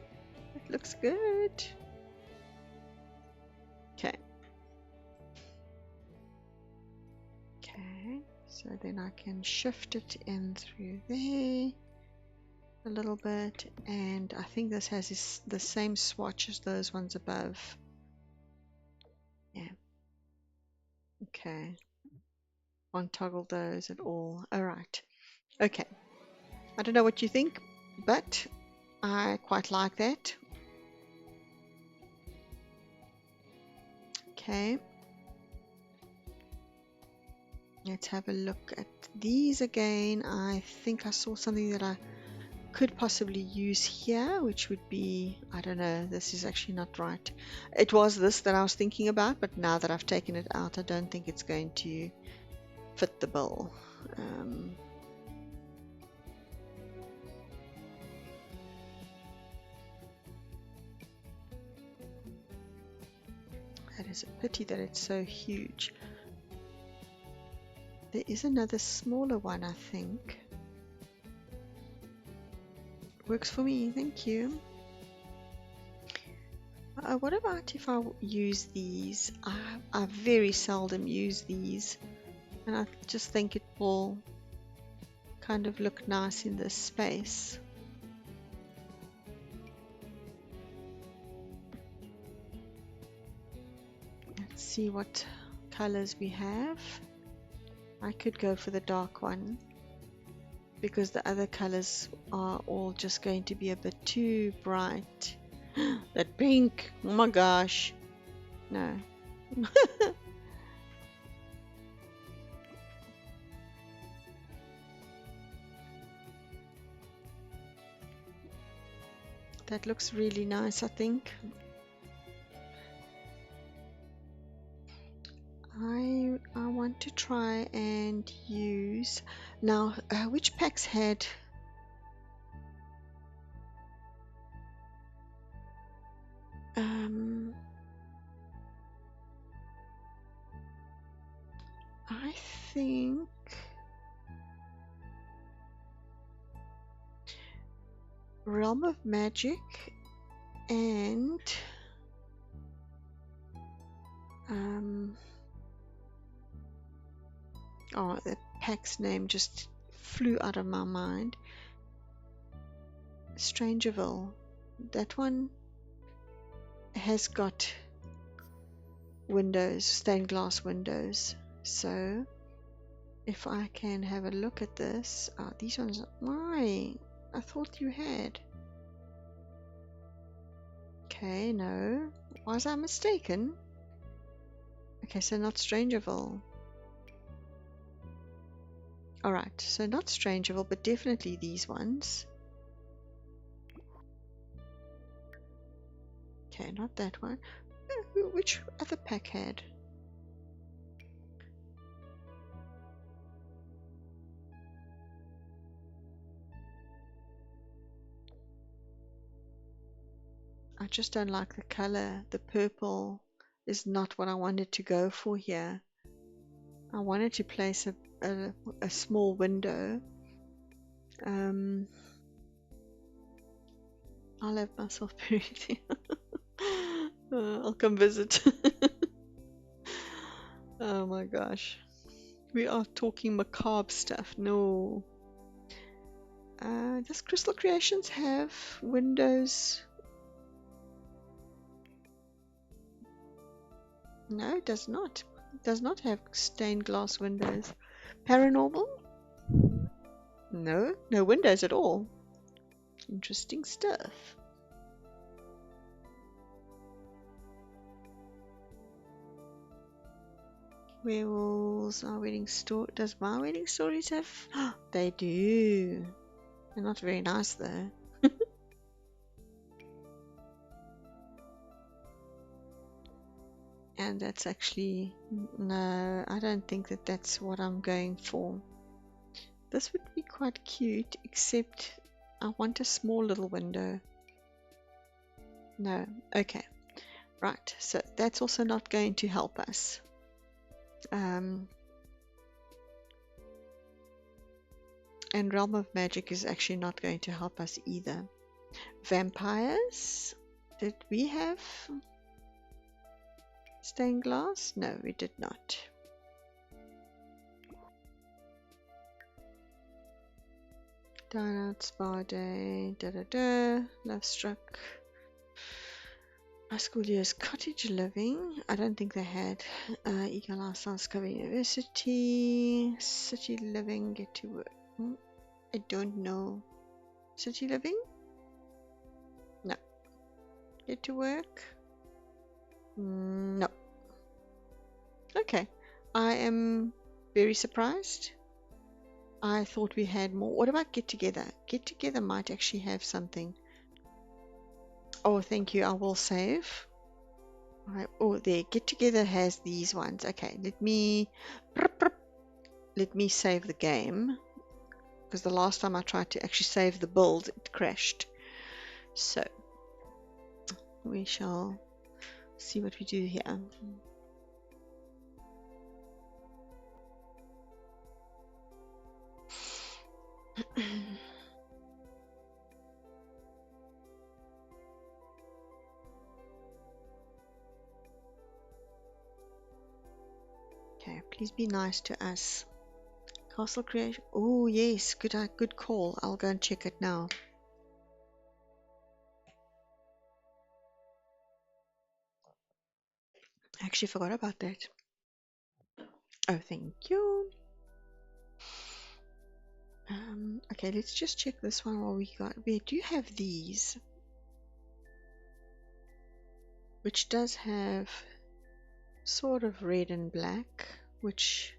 S1: it looks good. Okay. Okay, so then I can shift it in through there a little bit, and I think this has the same swatch as those ones above. Yeah. Okay. Won't toggle those at all. Alright. Okay. I don't know what you think, but I quite like that. Okay. Let's have a look at these again. I think I saw something that I could possibly use here, which would be, I don't know, this is actually not right. It was this that I was thinking about, but now that I've taken it out, I don't think it's going to fit the bill. That is a pity that it's so huge. There is another smaller one, I think. Works for me, thank you. What about if I use these? I very seldom use these, and I just think it will kind of look nice in this space. Let's see what colors we have. I could go for the dark one because the other colors are all just going to be a bit too bright. That pink, oh my gosh, no. That looks really nice, I think. I want to try and use now. Which packs had? I think Realm of Magic and Oh, the pack's name just flew out of my mind. Strangerville. That one has got windows, stained glass windows. So if I can have a look at this, these ones, why? I thought you had. Okay, no. Was I mistaken? Okay, so not Strangerville. Alright, so not Strangerville, but definitely these ones. Okay, not that one. Which other pack had? I just don't like the color. The purple is not what I wanted to go for here. I wanted to place a small window. I'll have myself buried here. I'll come visit. Oh my gosh. We are talking macabre stuff. No. Does Crystal Creations have windows? No, it does not. It does not have stained glass windows. Paranormal? No, no windows at all. Interesting stuff. Werewolves, Our Wedding Story. Does My Wedding Stories have? They do. They're not very nice though. And that's actually, no, I don't think that that's what I'm going for. This would be quite cute, except I want a small little window. No, okay. Right, so that's also not going to help us. And Realm of Magic is actually not going to help us either. Vampires? Did we have stained glass? No, we did not. Dine Out, Spa Day, Love Struck. High School Years, Cottage Living. I don't think they had. Eagle Lifestyle, Discovery University, City Living, Get to Work. I don't know. City Living? No. Get to Work? No. Okay. I am very surprised. I thought we had more. What about Get Together? Get Together might actually have something. Oh, thank you. I will save. Right. Oh, there. Get Together has these ones. Okay, let me save the game, because the last time I tried to actually save the build, it crashed. So we shall see what we do here. Okay, please be nice to us. Castle creation. Oh yes, good call. I'll go and check it now. I actually forgot about that. Oh, thank you. Okay, let's just check this one while we do have these, which does have sort of red and black, which,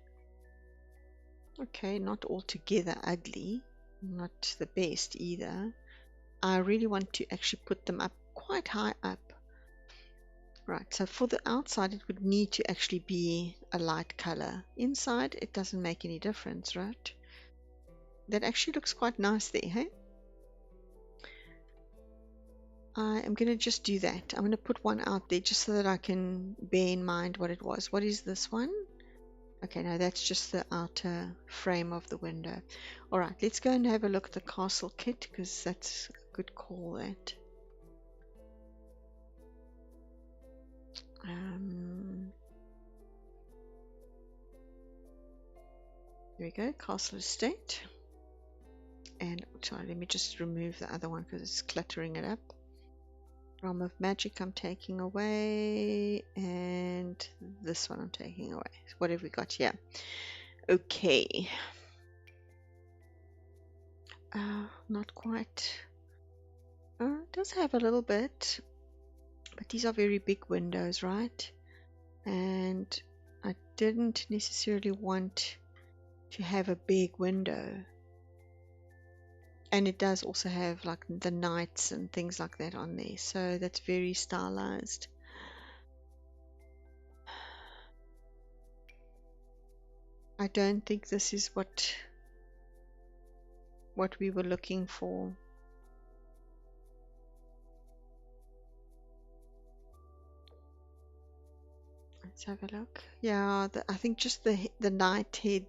S1: okay, not altogether ugly, not the best either. I really want to actually put them up quite high up. Right, so for the outside it would need to actually be a light color. Inside it doesn't make any difference, right? That actually looks quite nice there, hey? I am going to just do that. I'm going to put one out there just so that I can bear in mind what it was. What is this one? Okay, no, that's just the outer frame of the window. Alright, let's go and have a look at the castle kit, because that's a good call, that. There we go, Castle Estate. And sorry, let me just remove the other one because it's cluttering it up. Realm of Magic I'm taking away, and this one I'm taking away. What have we got here? Okay. Not quite. It does have a little bit, but these are very big windows, right? And I didn't necessarily want to have a big window. And it does also have like the knights and things like that on there, so that's very stylized. I don't think this is what we were looking for. Let's have a look. Yeah, I think just the knight heads,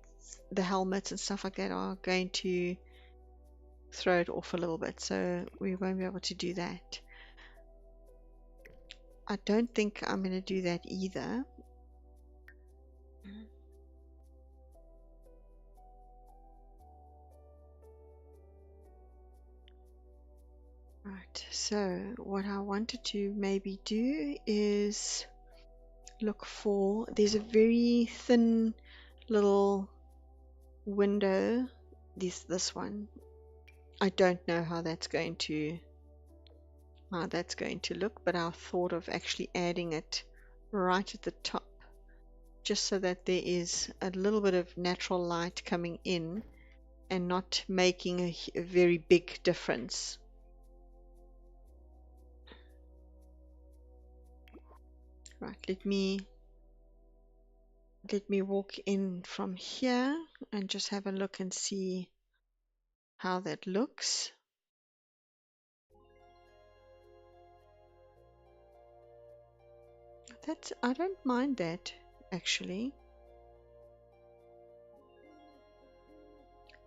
S1: the helmets and stuff like that are going to throw it off a little bit, so we won't be able to do that. I don't think I'm going to do that either. Right, so what I wanted to maybe do is look for, there's a very thin little window, this one. I don't know how that's going to look, but I thought of actually adding it right at the top, just so that there is a little bit of natural light coming in and not making a very big difference. Right, let me walk in from here and just have a look and see how that looks. I don't mind that, actually.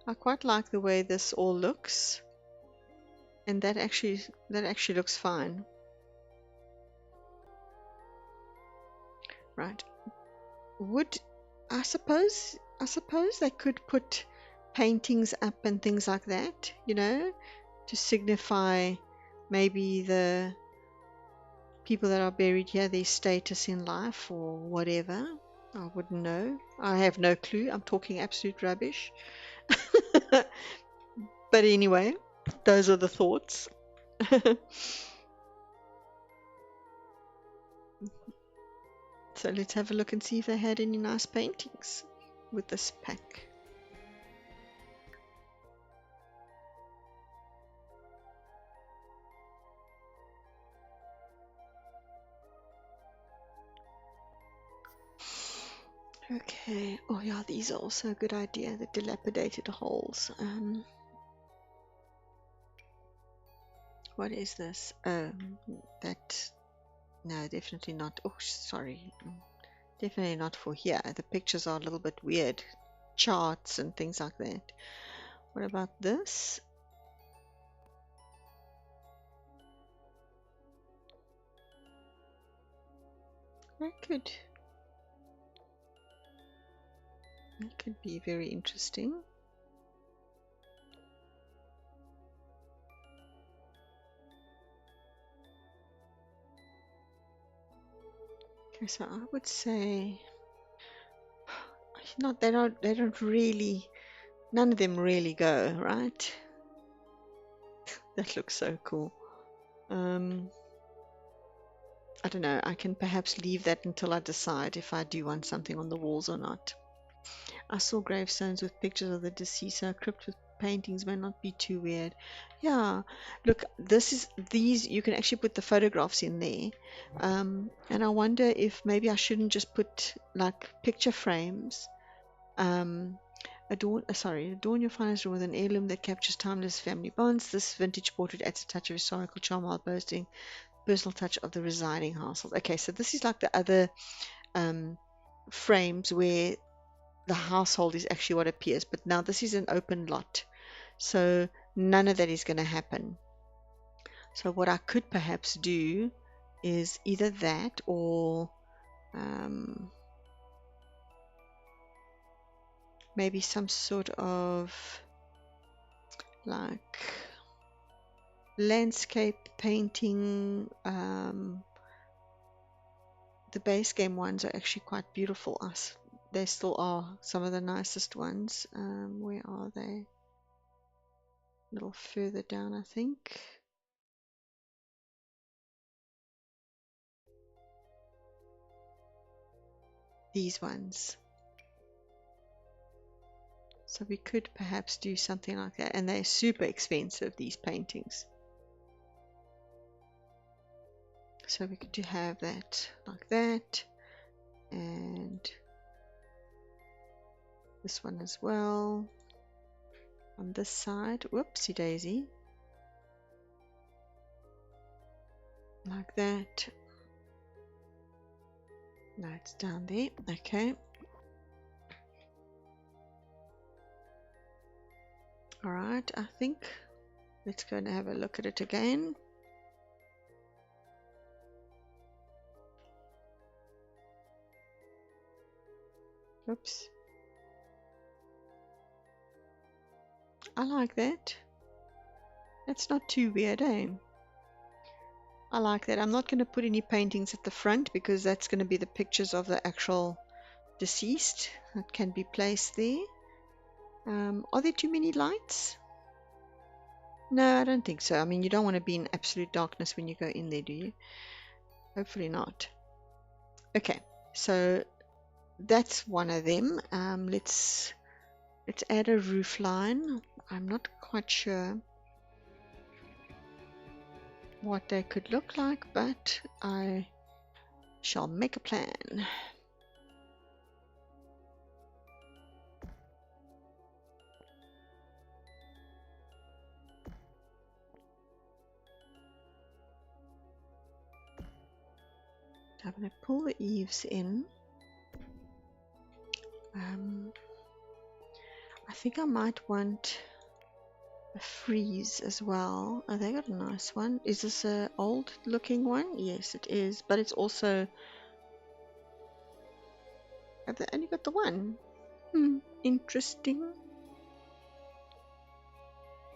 S1: I quite like the way this all looks, and that actually looks fine. Right. I suppose they could put paintings up and things like that, to signify maybe the people that are buried here, their status in life or whatever. I wouldn't know. I have no clue. I'm talking absolute rubbish. But anyway, those are the thoughts. So let's have a look and see if they had any nice paintings with this pack. Okay. Oh yeah, these are also a good idea. The dilapidated holes. What is this? That. No, definitely not. Oh, sorry. Definitely not for here. The pictures are a little bit weird. Charts and things like that. What about this? That could be very interesting. Okay, so I would say they don't really, none of them really go, right? That looks so cool. I don't know, I can perhaps leave that until I decide if I do want something on the walls or not. I saw gravestones with pictures of the deceased, so a crypt with paintings may not be too weird. Yeah, look, these you can actually put the photographs in there, and I wonder if maybe I shouldn't just put like picture frames. Adorn your finest room with an heirloom that captures timeless family bonds. This vintage portrait adds a touch of historical charm while boasting personal touch of the residing household. Okay, so this is like the other frames where the household is actually what appears, but now this is an open lot, so none of that is going to happen. So what I could perhaps do is either that or maybe some sort of like landscape painting. The base game ones are actually quite beautiful. They still are some of the nicest ones. Where are they? A little further down, I think. These ones. So we could perhaps do something like that. And they're super expensive, these paintings. So we could have that like that. And this one as well. On this side. Whoopsie daisy. Like that. No, it's down there. Okay. Alright, I think let's go and have a look at it again. Oops. I like that. That's not too weird, eh? I like that. I'm not going to put any paintings at the front because that's going to be the pictures of the actual deceased that can be placed there. Are there too many lights? No, I don't think so. I mean, you don't want to be in absolute darkness when you go in there, do you? Hopefully not. Okay, so that's one of them. Let's add a roof line. I'm not quite sure what they could look like, but I shall make a plan. I'm going to pull the eaves in. I think I might want a frieze as well. Oh, they got a nice one. Is this a old looking one? Yes, it is. But it's also... Have they only got the one? Interesting.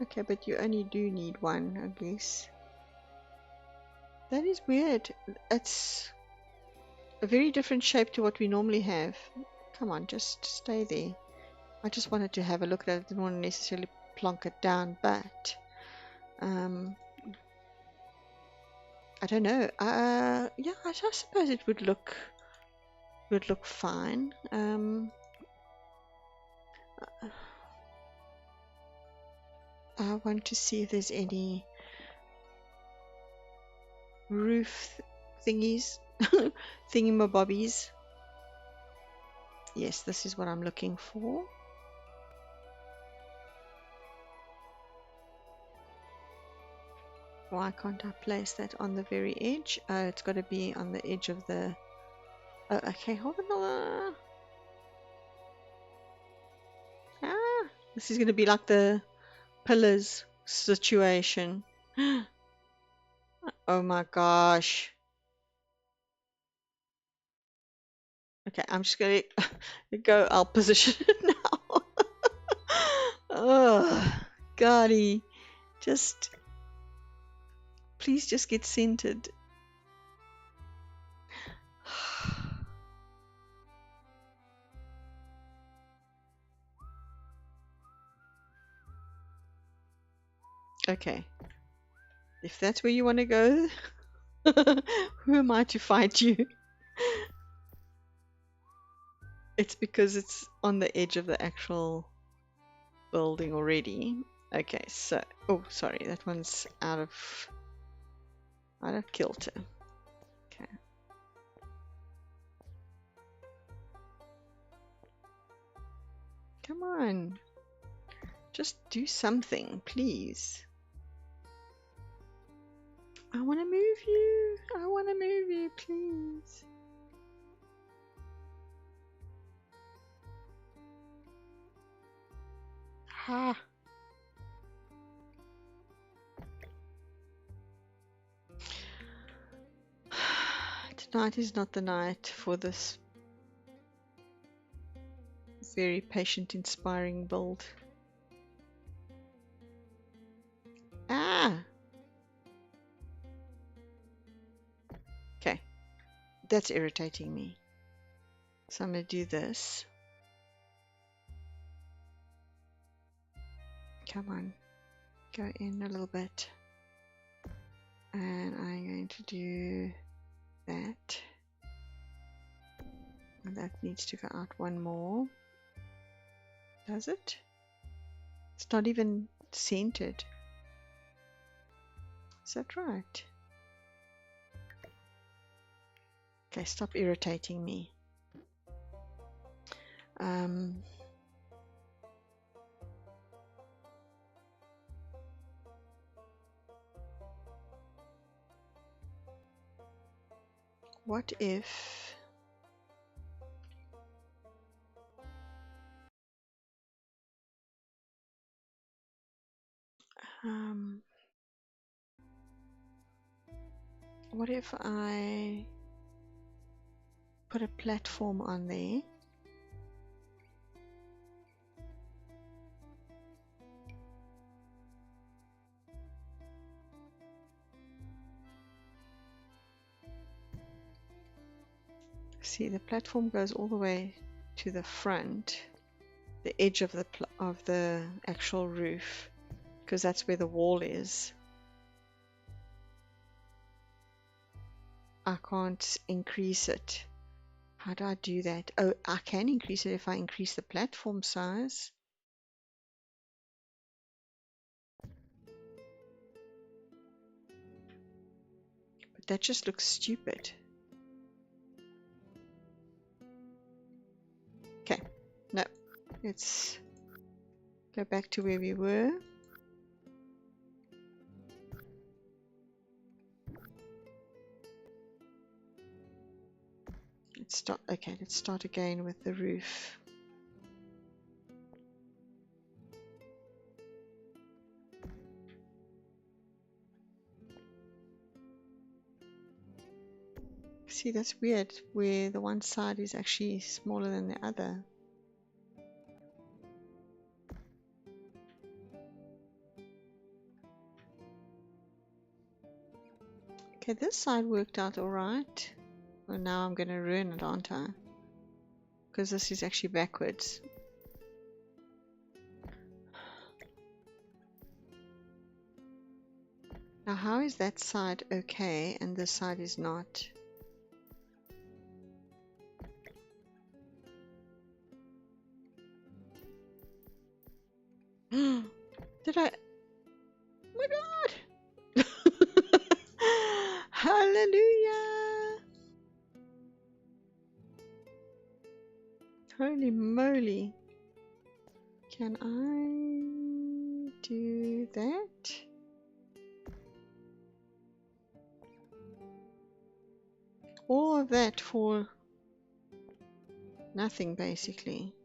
S1: Okay, but you only do need one, I guess. That is weird. It's a very different shape to what we normally have. Come on, just stay there. I just wanted to have a look at it. I didn't want to necessarily plonk it down, but I don't know. Yeah, I suppose it would look fine. I want to see if there's any roof thingies, thingamabobbies. Yes, this is what I'm looking for. Why can't I place that on the very edge? Oh, it's got to be on the edge of the... Oh, okay, hold on. This is going to be like the pillars situation. Oh my gosh. Okay, I'm just going to go. I'll position it now. Oh, golly. Please just get centered. Okay. If that's where you want to go, who am I to fight you? It's because it's on the edge of the actual building already. Okay, so... Oh, sorry, that one's out of kilter. Okay. Come on. Just do something, please. I want to move you. I want to move you, please. Ha. Tonight is not the night for this Very patient, inspiring build. Ah! Okay, that's irritating me. So I'm going to do this. Come on, go in a little bit. And I'm going to do that. And that needs to go out one more. Does it? It's not even centered. Is that right? Okay, stop irritating me. What if what if I put a platform on there? See, the platform goes all the way to the front, the edge of the actual roof, because that's where the wall is. I can't increase it. How do I do that? Oh, I can increase it if I increase the platform size. But that just looks stupid. Okay, no, let's go back to where we were. Let's start again with the roof. See, that's weird, where the one side is actually smaller than the other. Okay, this side worked out alright. Well, now I'm going to ruin it, aren't I? Because this is actually backwards. Now, how is that side okay and this side is not? Did I? Oh my God! Hallelujah! Holy moly! Can I do that? All of that for nothing, basically.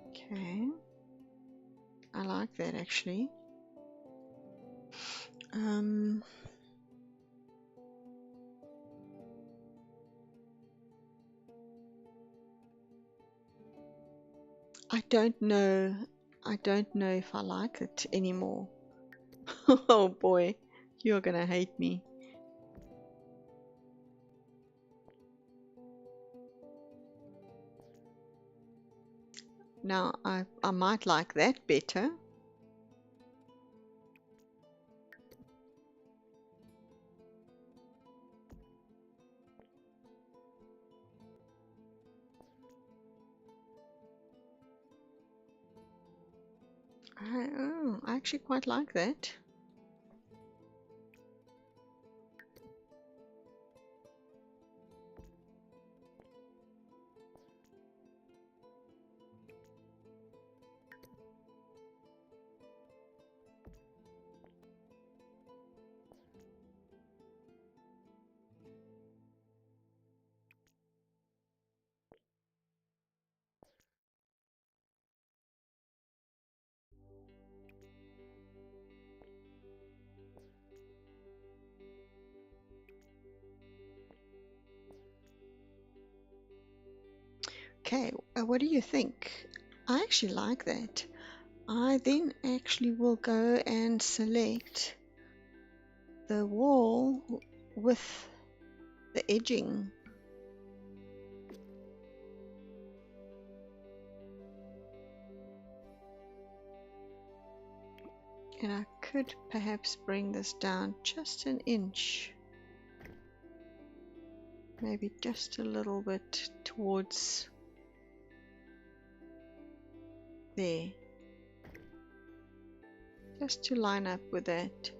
S1: Okay, I like that actually. I don't know. I don't know if I like it anymore. Oh boy, you're gonna hate me. Now, I might like that better. I actually quite like that. Okay, what do you think? I actually like that. I then actually will go and select the wall with the edging. And I could perhaps bring this down just an inch. Maybe just a little bit towards there. Just to line up with that.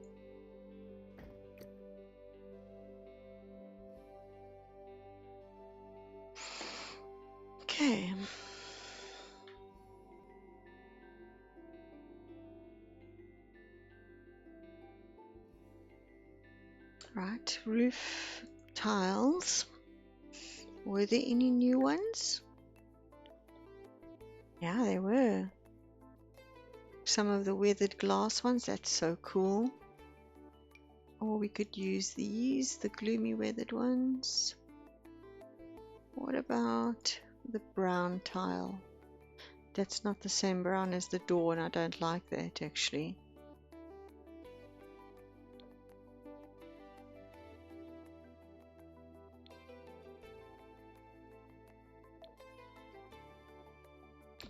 S1: Okay. Right, roof tiles. Were there any new ones? Yeah, there were. Some of the weathered glass ones, that's so cool. Or we could use these, the gloomy weathered ones. What about the brown tile? That's not the same brown as the door, and I don't like that actually.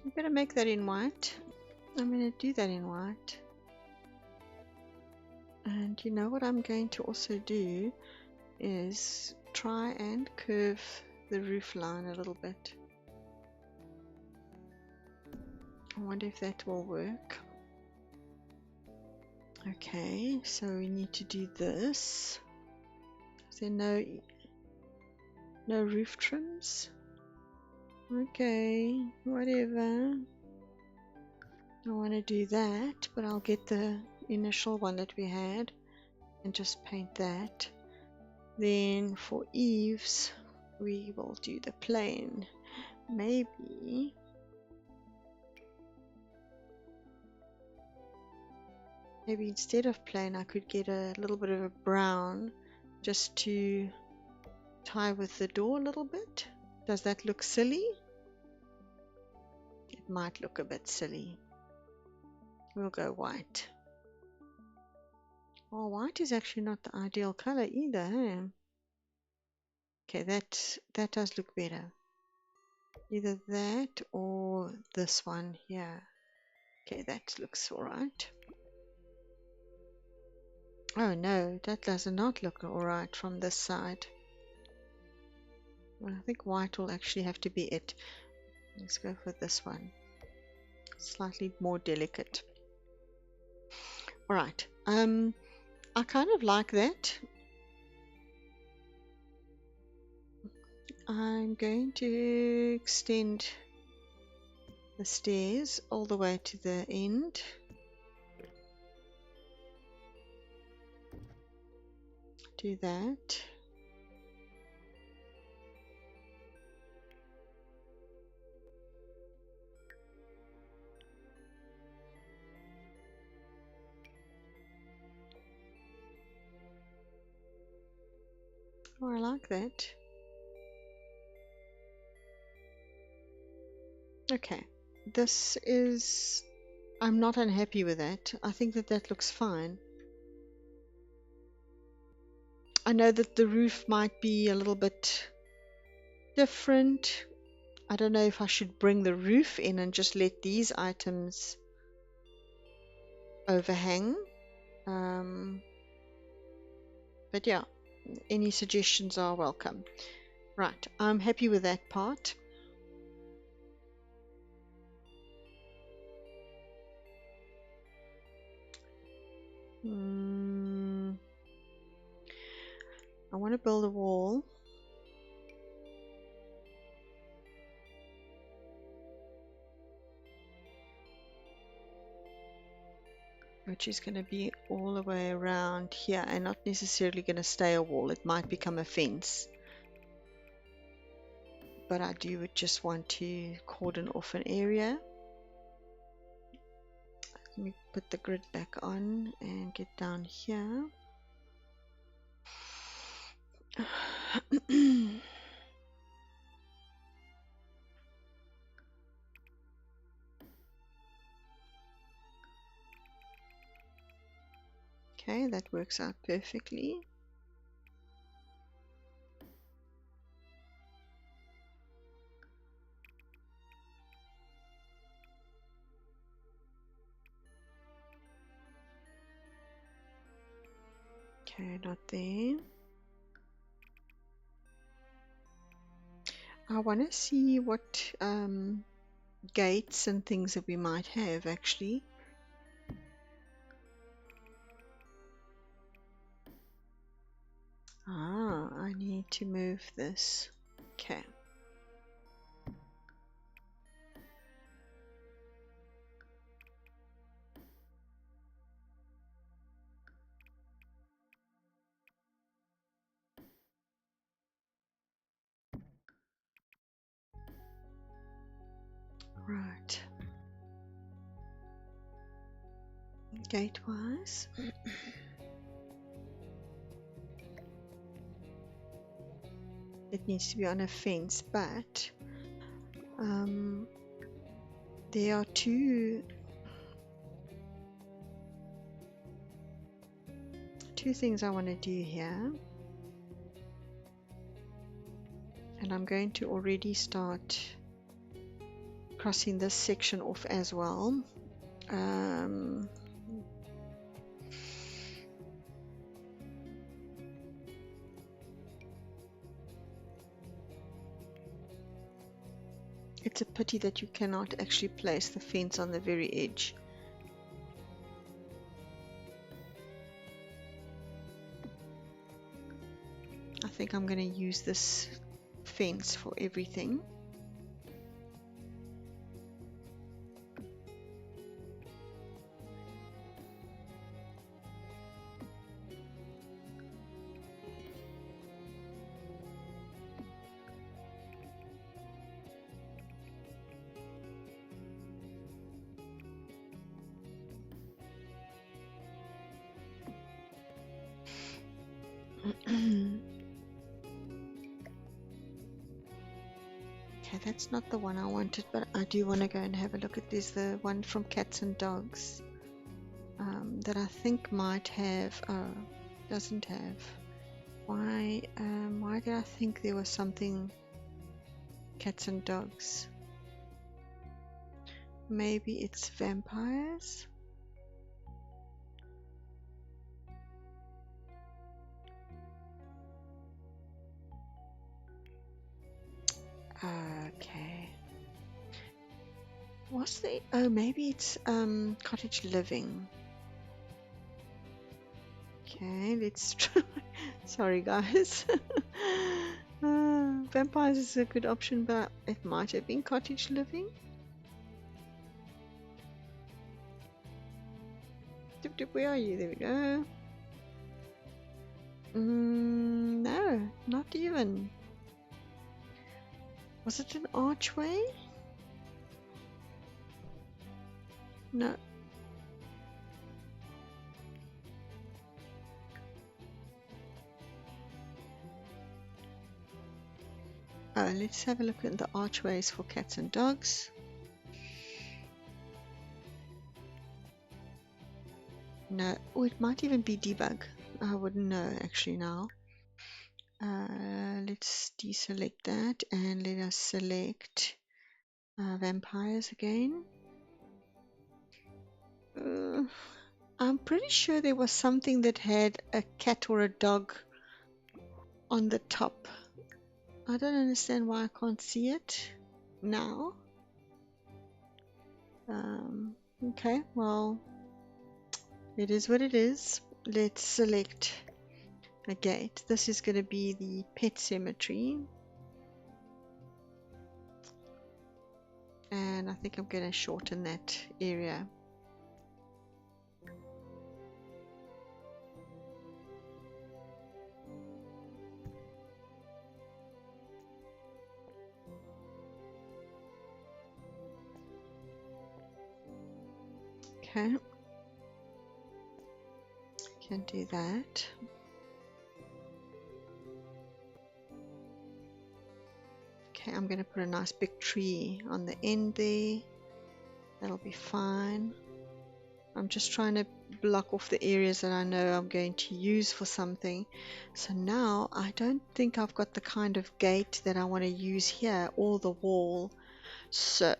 S1: I'm gonna make that in white. I'm gonna do that in white. And you know what I'm going to also do is try and curve the roof line a little bit. I wonder if that will work. Okay, so we need to do this. Is there no roof trims? Okay, whatever. I want to do that, but I'll get the initial one that we had and just paint that. Then for eaves, we will do the plain. Maybe instead of plain, I could get a little bit of a brown just to tie with the door a little bit. Does that look silly? It might look a bit silly. We'll go white. Oh, white is actually not the ideal color either, eh? Okay, that does look better. Either that or this one here. Okay, that looks alright. Oh no, that does not look alright from this side. Well, I think white will actually have to be it. Let's go for this one. Slightly more delicate. Alright, I kind of like that. I'm going to extend the stairs all the way to the end. Do that. Oh, I like that. Okay, this is... I'm not unhappy with that. I think that looks fine. I know that the roof might be a little bit different. I don't know if I should bring the roof in and just let these items overhang. But yeah, any suggestions are welcome. Right, I'm happy with that part. I want to build a wall. Which is going to be all the way around here and not necessarily going to stay a wall. It might become a fence. But I do just want to cordon off an area. Let me put the grid back on and get down here. that works out perfectly. Okay, not there. I want to see what gates and things that we might have actually. I need to move this. Okay. Right. Gate-wise. It needs to be on a fence, but there are two things I want to do here, and I'm going to already start crossing this section off as well. It's a pity that you cannot actually place the fence on the very edge. I think I'm going to use this fence for everything. Okay, that's not the one I wanted, but I do want to go and have a look at this. The one from Cats and Dogs that I think might have. Oh, doesn't have. Why did I think there was something Cats and Dogs? Maybe it's vampires? Okay. What's the... Oh, maybe it's cottage living. Okay, let's try. Sorry, guys. Vampires is a good option, but it might have been cottage living. Dip, dip, where are you? There we go. No, not even. Was it an archway? No. Oh, let's have a look at the archways for Cats and Dogs. No. Oh, it might even be debug. I wouldn't know actually now. Let's deselect that and let us select vampires again. I'm pretty sure there was something that had a cat or a dog on the top. I don't understand why I can't see it now. Okay, well, it is what it is. Let's select a gate. This is going to be the pet cemetery. And I think I'm going to shorten that area. Okay. Can do that. Okay, I'm going to put a nice big tree on the end there. That'll be fine. I'm just trying to block off the areas that I know I'm going to use for something. So now I don't think I've got the kind of gate that I want to use here or the wall. So,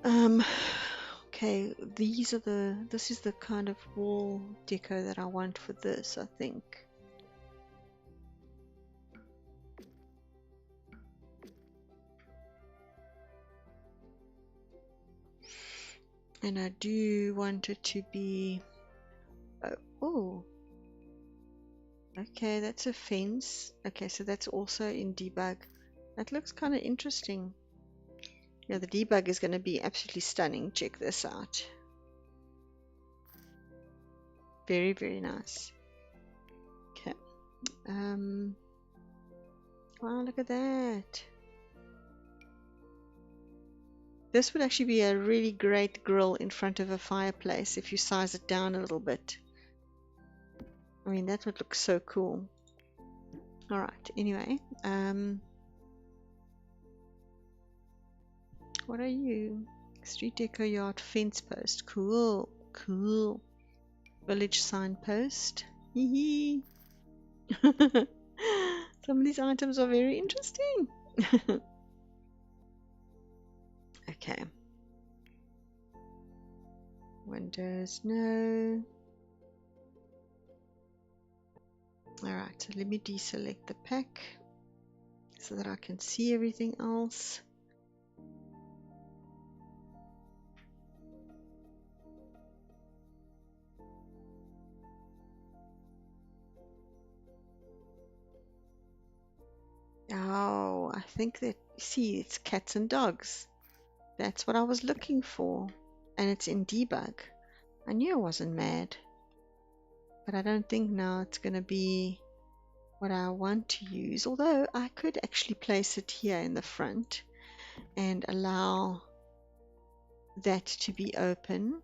S1: okay, this is the kind of wall deco that I want for this, I think. And I do want it to be, oh, okay, that's a fence. Okay, so that's also in debug. That looks kind of interesting. Yeah, the debug is going to be absolutely stunning. Check this out. Very, very nice. Okay. Wow, look at that. This would actually be a really great grill in front of a fireplace if you size it down a little bit. I mean, that would look so cool. Alright, anyway. What are you? Street deco yard fence post. Cool. Cool. Village signpost. Hee Some of these items are very interesting. Okay. Windows, no. Alright, so let me deselect the pack so that I can see everything else. Oh, I think that, see, it's cats and dogs. That's what I was looking for. And it's in debug. I knew I wasn't mad. But I don't think now it's going to be what I want to use. Although I could actually place it here in the front and allow that to be open.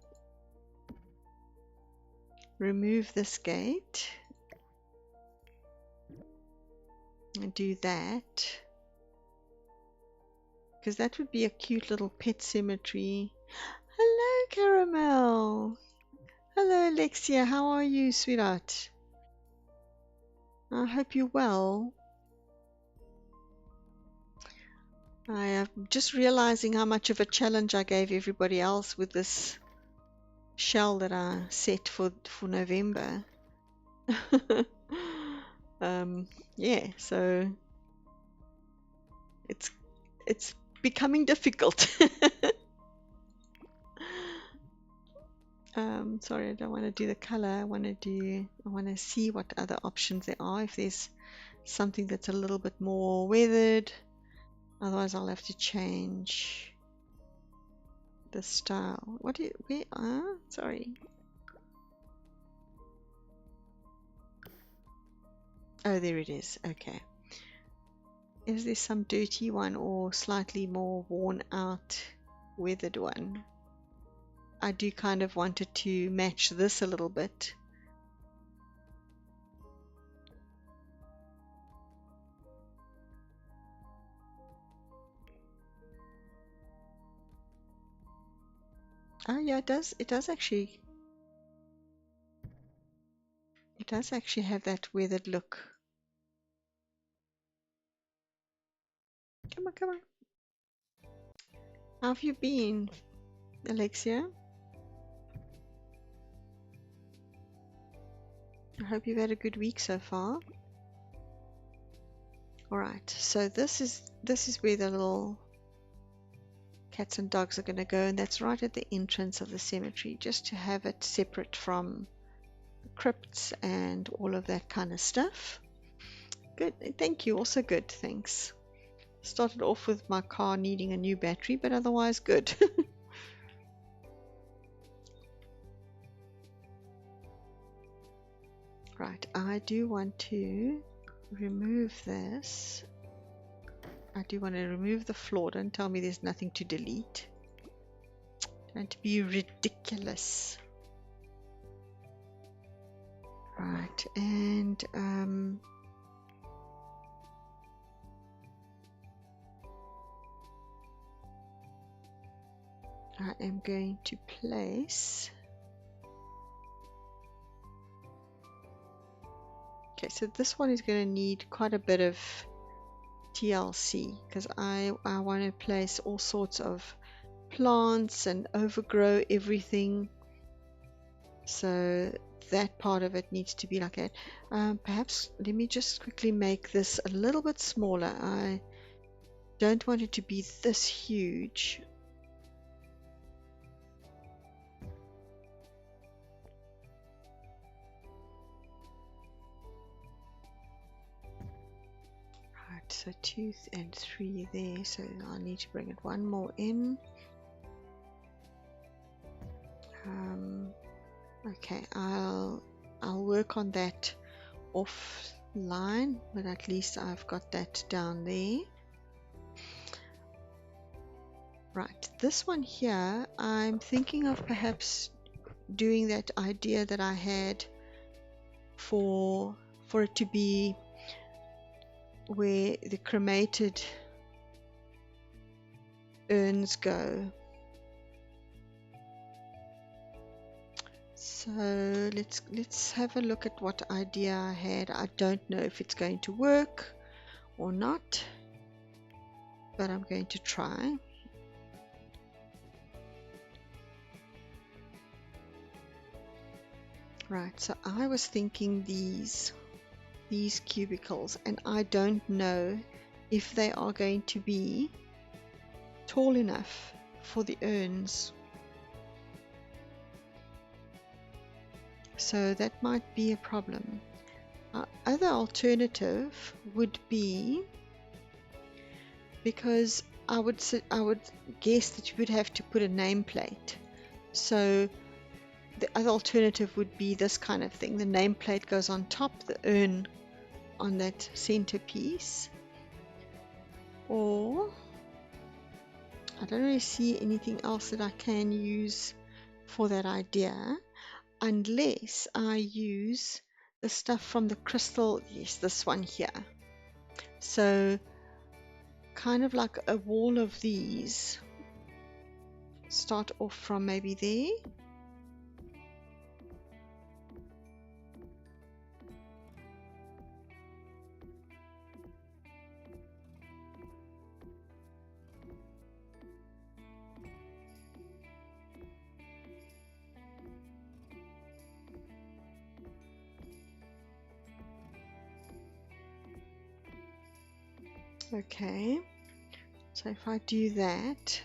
S1: Remove this gate. And do that. Because that would be a cute little pet cemetery. Hello, Caramel. Hello, Alexia. How are you, sweetheart? I hope you're well. I am just realizing how much of a challenge I gave everybody else with this shell that I set for November. Yeah, so it's becoming difficult. Sorry, I don't want to do the color. I want to see what other options there are. If there's something that's a little bit more weathered, otherwise I'll have to change the style. Where are? Sorry. Oh, there it is. Okay. Is there some dirty one or slightly more worn out, weathered one? I do kind of want it to match this a little bit. Oh yeah, it does. It does actually have that weathered look. Come on, come on. How have you been, Alexia? I hope you've had a good week so far. Alright, so this is where the little cats and dogs are going to go, and that's right at the entrance of the cemetery, just to have it separate from the crypts and all of that kind of stuff. Good, thank you. Also good, thanks. Started off with my car needing a new battery, but otherwise good. Right, I do want to remove this. I do want to remove the floor. Don't tell me there's nothing to delete. Don't be ridiculous. Right, and I am going to place. Okay, so this one is going to need quite a bit of TLC because I want to place all sorts of plants and overgrow everything. So that part of it needs to be like that. Perhaps let me just quickly make this a little bit smaller. I don't want it to be this huge. Right, so 2 and 3 there, so I'll need to bring it one more in. Okay, I'll work on that offline, but at least I've got that down there. Right, this one here, I'm thinking of perhaps doing that idea that I had for it to be where the cremated urns go. So let's have a look at what idea I had. I don't know if it's going to work or not, but I'm going to try. Right, so I was thinking these cubicles, and I don't know if they are going to be tall enough for the urns. So that might be a problem. Our other alternative would be, because I would guess that you would have to put a nameplate. So the other alternative would be this kind of thing. The nameplate goes on top, the urn on that centerpiece. Or I don't really see anything else that I can use for that idea, unless I use the stuff from the crystal. Yes, this one here. So kind of like a wall of these. Start off from maybe there. Okay, so if I do that,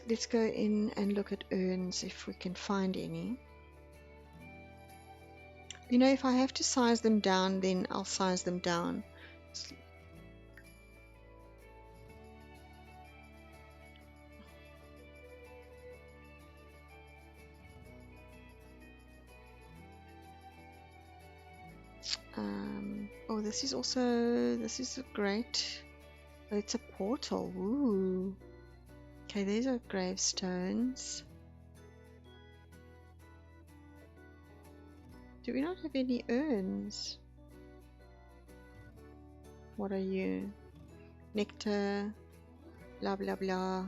S1: let's go in and look at urns if we can find any. You know, if I have to size them down, then I'll size them down. Oh, this is a great. Oh, it's a portal. Ooh. Okay, these are gravestones. Do we not have any urns? What are you? Nectar. Blah blah blah.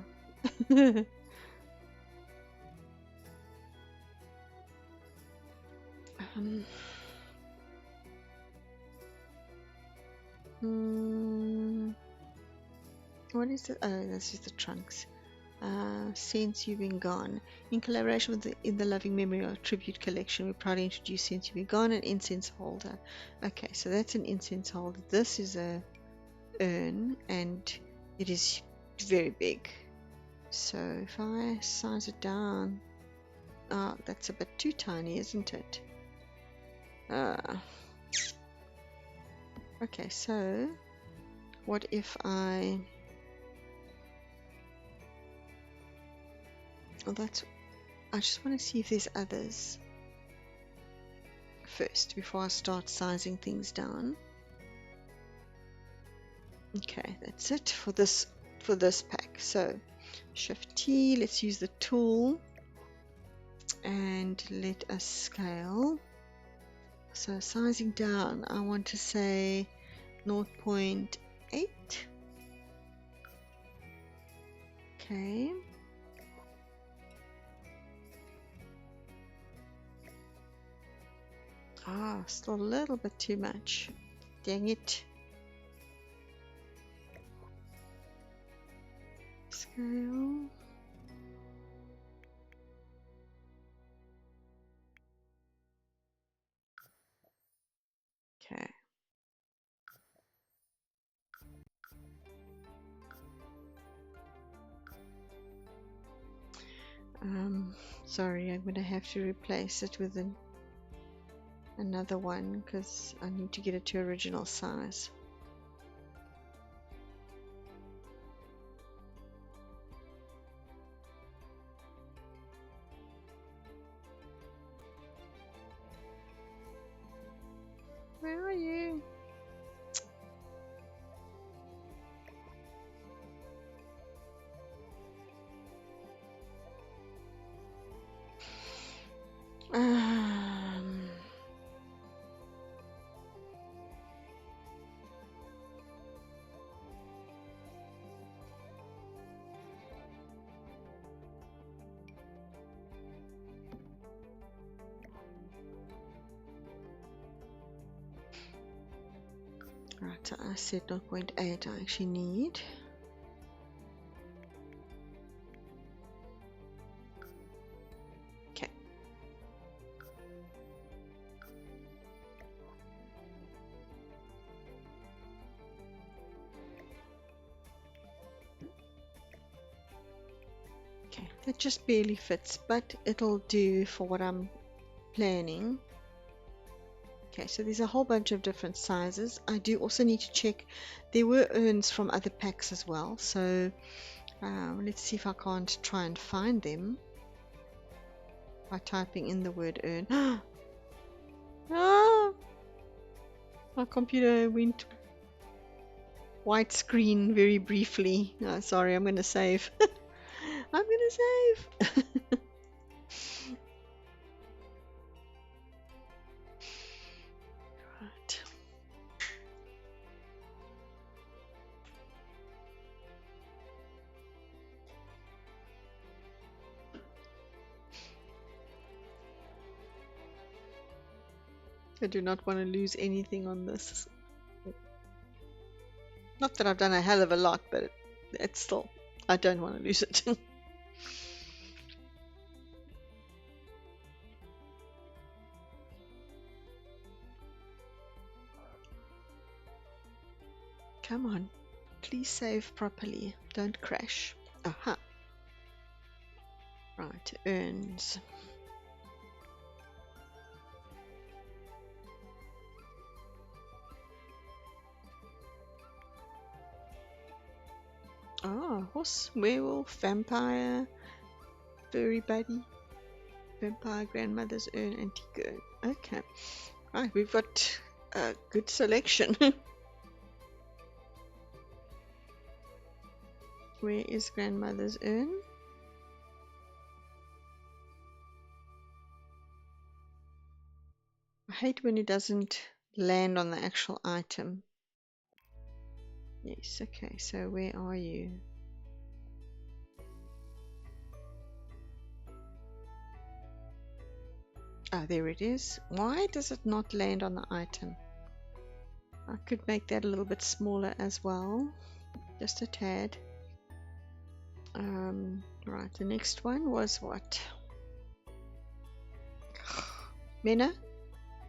S1: What is it? Oh, this is the trunks. Since You've Been Gone. In collaboration with In the Loving Memory of Tribute Collection, we proudly introduce Since You've Been Gone, an incense holder. Okay, so that's an incense holder. This is a urn, and it is very big. So if I size it down, that's a bit too tiny, isn't it? Okay, so what if I... Oh, I just want to see if there's others first before I start sizing things down. Okay, that's it for this pack. So Shift T, let's use the tool and let us scale. So sizing down, I want to say 0.8. Okay. Ah, still a little bit too much. Dang it. Scale. Okay. Sorry, I'm gonna have to replace it with another one because I need to get it to original size. Where are you? Um, right, so I said 0.8 I actually need. Okay. Okay, that just barely fits, but it'll do for what I'm planning. Okay, so there's a whole bunch of different sizes. I do also need to check. There were urns from other packs as well, so let's see if I can't try and find them by typing in the word urn. Ah, my computer went white screen very briefly. Oh, sorry, I'm going to save. I'm going to save. Right. I do not want to lose anything on this. Not that I've done a hell of a lot, but it's still, I don't want to lose it. Come on, please save properly. Don't crash. Aha. Right, urns. Oh, horse, werewolf, vampire, furry buddy, vampire, grandmother's urn, antique urn. Okay. Right, we've got a good selection. Where is grandmother's urn? I hate when it doesn't land on the actual item. Yes, okay, so where are you? Ah, there it is. Why does it not land on the item? I could make that a little bit smaller as well. Just a tad. Right, the next one was what? Mena,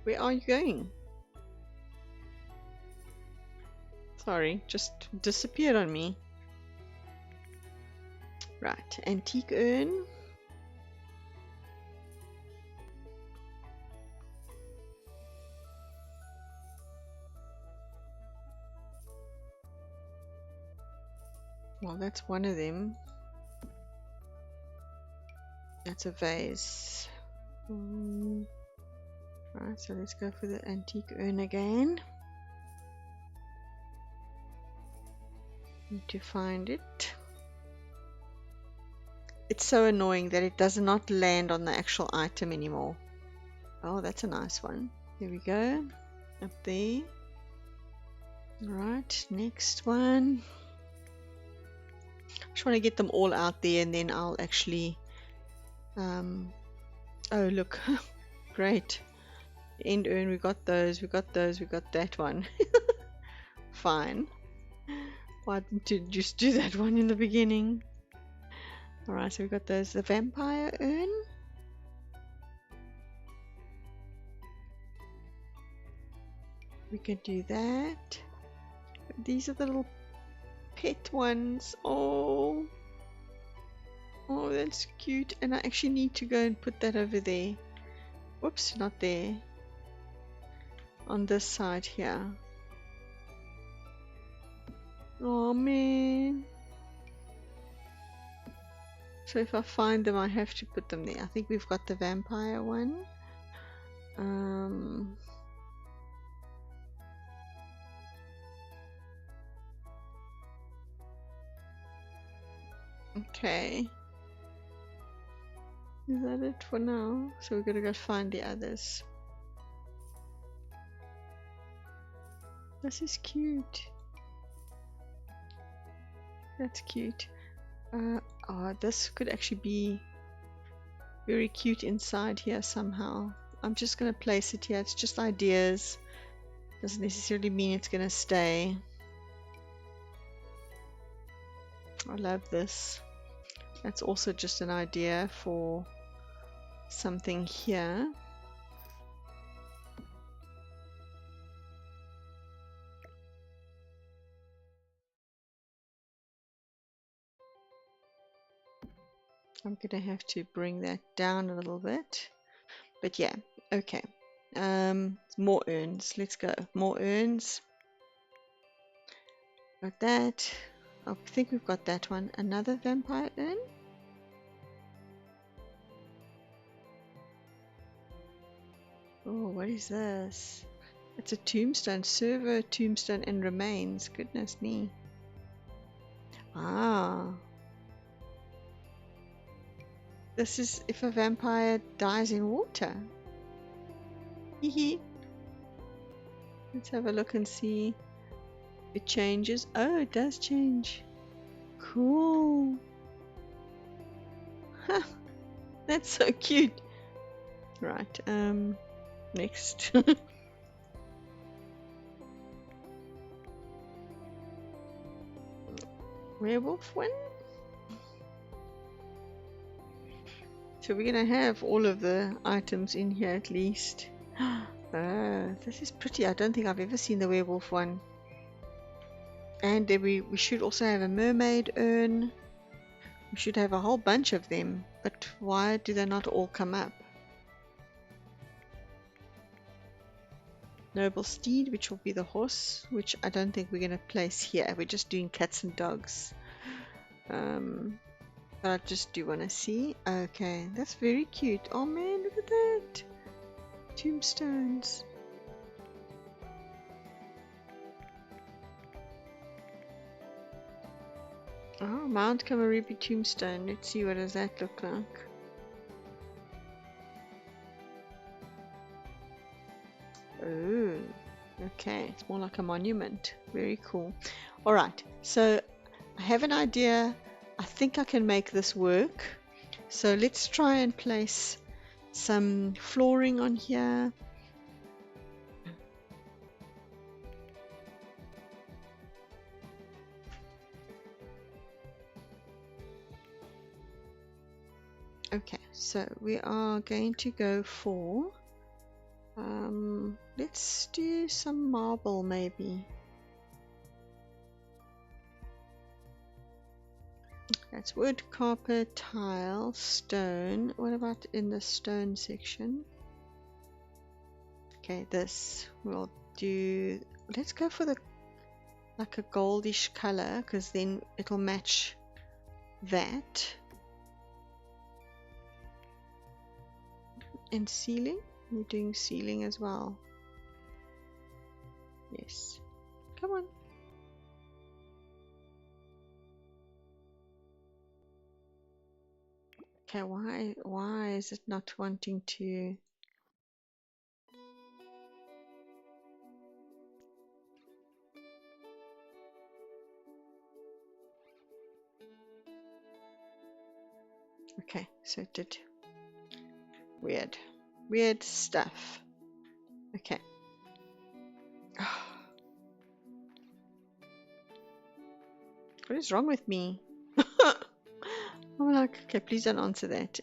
S1: where are you going? Sorry, just disappeared on me. Right, antique urn. Well, that's one of them. That's a vase. Right, so let's go for the antique urn again. Need to find it. It's so annoying that it does not land on the actual item anymore. Oh, that's a nice one. There we go. Up there. Alright, next one. Just want to get them all out there, and then I'll actually oh look, great. End urn, we got those, we got those, we got that one. Fine. Why didn't you just do that one in the beginning? Alright, so we got those. The vampire urn. We can do that. These are the little pet ones. Oh, oh, that's cute. And I actually need to go and put that over there. Whoops, not there. On this side here. Oh man. So if I find them, I have to put them there. I think we've got the vampire one. Okay. Is that it for now? So we're gonna go find the others. This is cute. That's cute. Oh, this could actually be very cute inside here somehow. I'm just gonna place it here. It's just ideas. Doesn't necessarily mean it's gonna stay. I love this. That's also just an idea for something here. I'm gonna have to bring that down a little bit. But yeah, okay. More urns. Let's go. More urns. Got that. I think we've got that one. Another vampire urn. Oh, what is this? It's a tombstone. Server, tombstone, and remains. Goodness me. Ah. This is if a vampire dies in water. Hehe. Let's have a look and see. It changes. Oh, it does change. Cool. Huh. That's so cute. Right. Next. Werewolf one. So we're gonna have all of the items in here at least. This is pretty. I don't think I've ever seen the werewolf one. And then we should also have a mermaid urn. We should have a whole bunch of them. But why do they not all come up? Noble steed, which will be the horse, which I don't think we're going to place here. We're just doing cats and dogs. But I just do want to see. Okay, that's very cute. Oh man, look at that. Tombstones. Oh, Mount Kamarupi tombstone. Let's see, what does that look like? Oh, okay. It's more like a monument. Very cool. All right. So I have an idea. I think I can make this work. So let's try and place some flooring on here. Okay, so we are going to go for let's do some marble maybe. That's wood, carpet, tile, stone. What about in the stone section? Okay, this we'll do. Let's go for the like a goldish color, because then it'll match that. And ceiling, we're doing ceiling as well. Yes, come on. Okay, why is it not wanting to? Okay, so it did weird stuff. Okay. What is wrong with me? I'm like, okay, please don't answer that.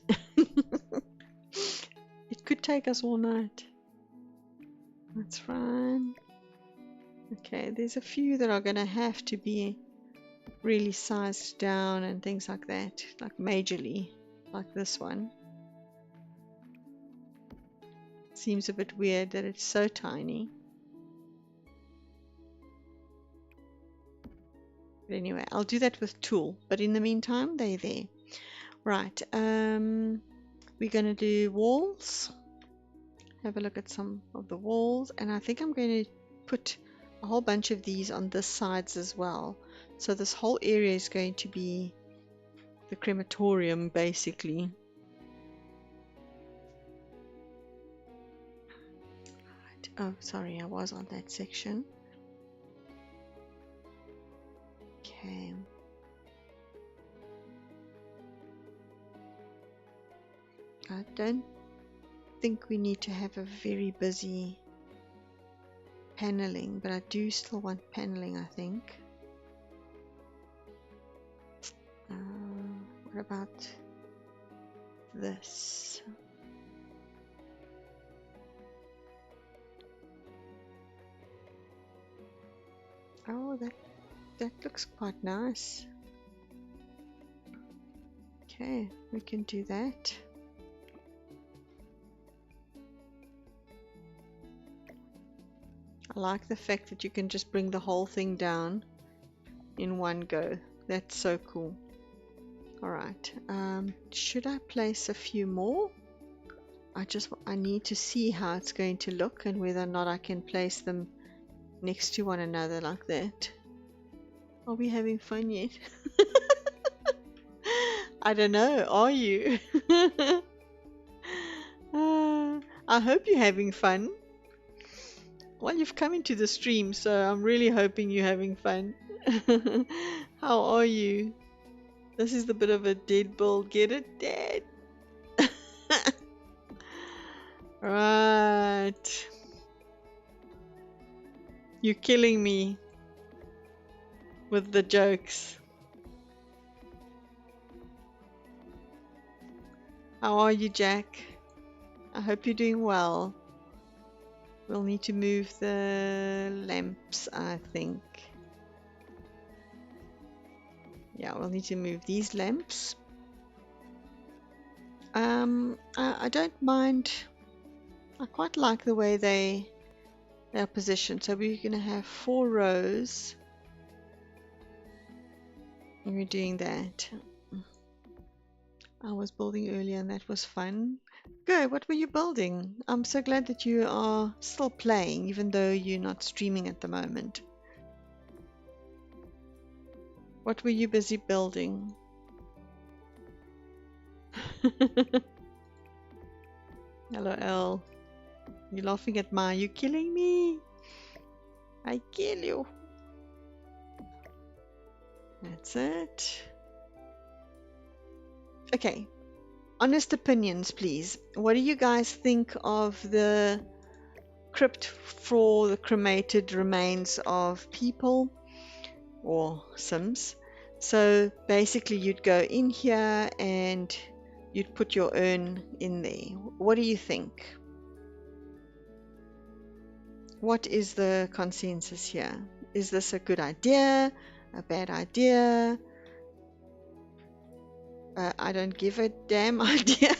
S1: It could take us all night. That's fine. Okay, there's a few that are going to have to be really sized down and things like that, like majorly, like this one. Seems a bit weird that it's so tiny. But anyway, I'll do that with tool, but in the meantime, they're there. Right, we're going to do walls. Have a look at some of the walls, and I think I'm going to put a whole bunch of these on this sides as well. So this whole area is going to be the crematorium, basically. Right. Oh, sorry, I was on that section. Okay. I don't think we need to have a very busy paneling, but I do still want paneling, I think. What about this? Oh, that looks quite nice. Okay, we can do that. I like the fact that you can just bring the whole thing down in one go. That's so cool. Alright, should I place a few more? I need to see how it's going to look and whether or not I can place them next to one another like that. Are we having fun yet? I don't know, are you? I hope you're having fun. Well, you've come into the stream, so I'm really hoping you're having fun. How are you? This is the bit of a dead build. Get it, Dad? Right. You're killing me with the jokes. How are you, Jack? I hope you're doing well. We'll need to move the lamps, I think. Yeah, we'll need to move these lamps. I don't mind. I quite like the way they are positioned. So we're going to have 4 rows. And we're doing that. I was building earlier and that was fun. Go, what were you building? I'm so glad that you are still playing, even though you're not streaming at the moment. What were you busy building? LOL. You're laughing at my, you're killing me. I kill you. That's it. Okay. Honest opinions, please. What do you guys think of the crypt for the cremated remains of people or Sims? So basically you'd go in here and you'd put your urn in there. What do you think? What is the consensus here? Is this a good idea? A bad idea? I don't give a damn idea.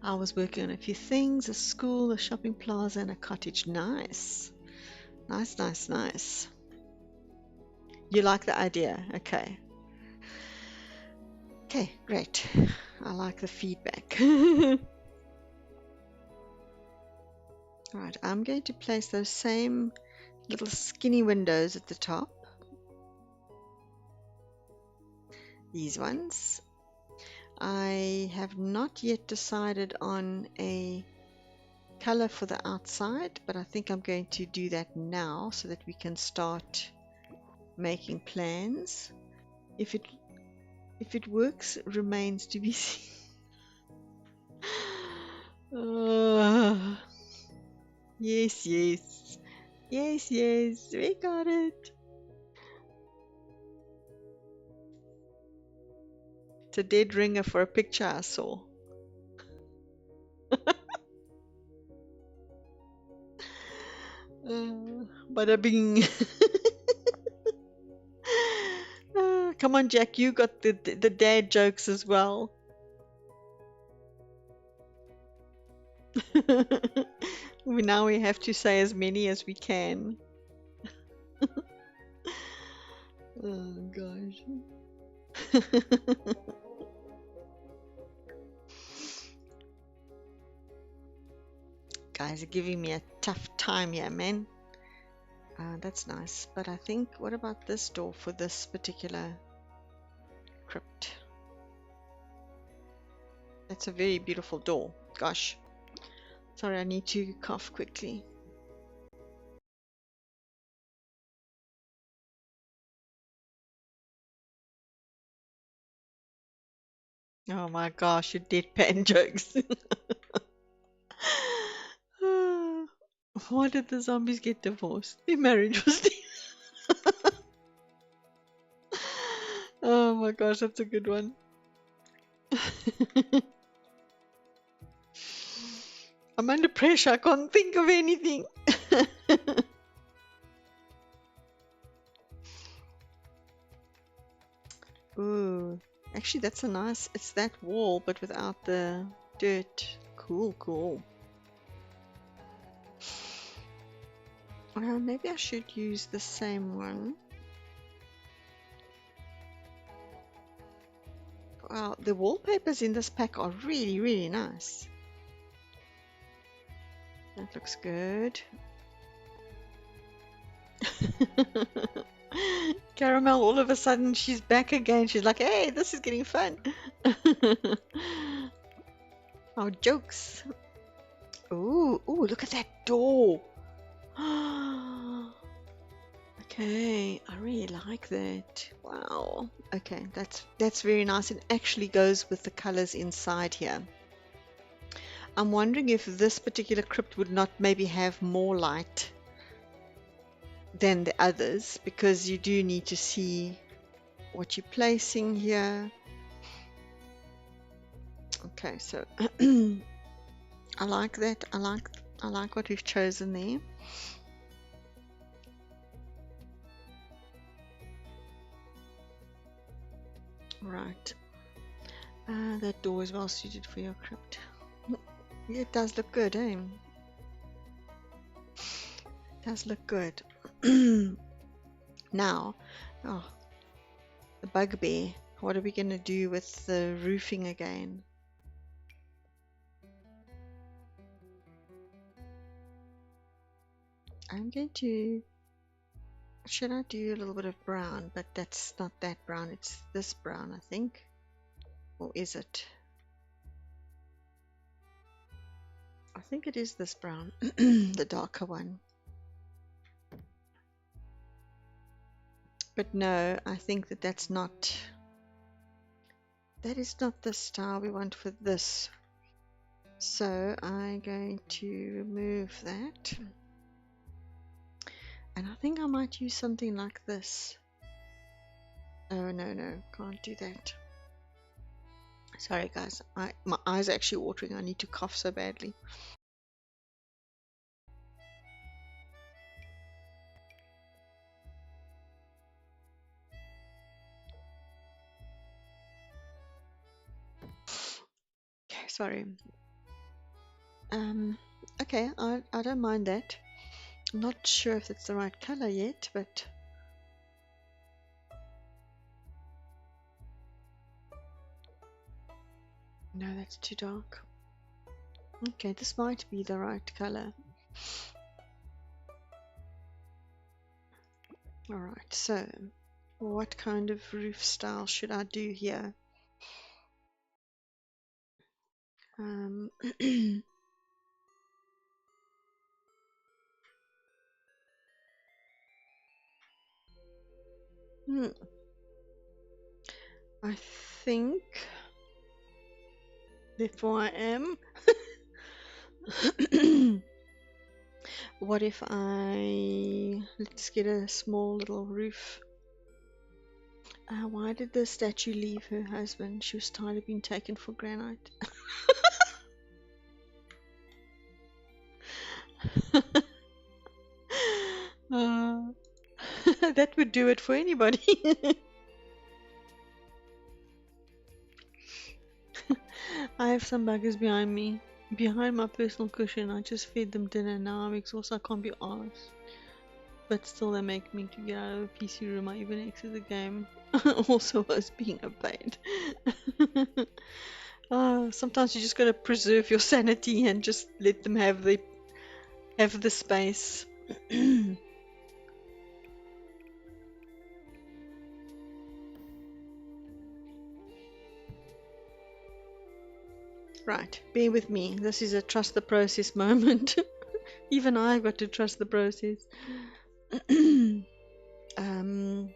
S1: I was working on a few things, a school, a shopping plaza, and a cottage. Nice. Nice, nice, nice. You like the idea? Okay. Okay, great. I like the feedback. Alright, I'm going to place those same little skinny windows at the top. These ones. I have not yet decided on a color for the outside, but I think I'm going to do that now so that we can start making plans. If it works remains to be seen. Uh, yes, yes. Yes, yes, we got it. It's a dead ringer for a picture I saw. Bada bing. Come on, Jack, you got the dad jokes as well. Now we have to say as many as we can. Oh gosh. Guys are giving me a tough time here, man. That's nice. But I think, what about this door for this particular crypt? That's a very beautiful door. Gosh. Sorry, I need to cough quickly. Oh my gosh, your deadpan jokes. Why did the zombies get divorced? Their marriage was Oh my gosh, that's a good one. I'm under pressure, I can't think of anything. Ooh, actually that's a nice, it's that wall but without the dirt. Cool, cool. Well, maybe I should use the same one. Wow, the wallpapers in this pack are really, really nice. That looks good. Caramel, all of a sudden, she's back again. She's like, hey, this is getting fun. Oh, jokes. Ooh, ooh, look at that door. Okay, I really like that. Wow. Okay, that's very nice. It actually goes with the colors inside here. I'm wondering if this particular crypt would not maybe have more light than the others, because you do need to see what you're placing here. Okay, so I like that. I like what we've chosen there. Right. That door is well suited for your crypt. Yeah, it does look good, eh? It does look good. Now, oh, the bugbear. What are we going to do with the roofing again? I'm going to... Should I do a little bit of brown? But that's not that brown. It's this brown, I think. Or is it? I think it is this brown. The darker one. But no, I think that that's not... That is not the style we want for this. So I'm going to remove that. And I think I might use something like this. Oh, no, can't do that. Sorry guys, my eyes are actually watering. I need to cough so badly. Okay, sorry. Okay, I don't mind that. I'm not sure if it's the right color yet, but no, that's too dark. Okay, this might be the right color. Alright, so what kind of roof style should I do here? Hmm. I think, therefore I am. What if let's get a small little roof. Why did the statue leave her husband? She was tired of being taken for granite. uh, that would do it for anybody. I have some buggers behind me. Behind my personal cushion. I just fed them dinner. Now I'm exhausted. I can't be arsed. But still, they make me to get out of the PC room. I even exit the game. Also, as being a pain. Sometimes you just gotta preserve your sanity and just let them have the space. Right, bear with me. This is a trust the process moment. Even I've got to trust the process. um,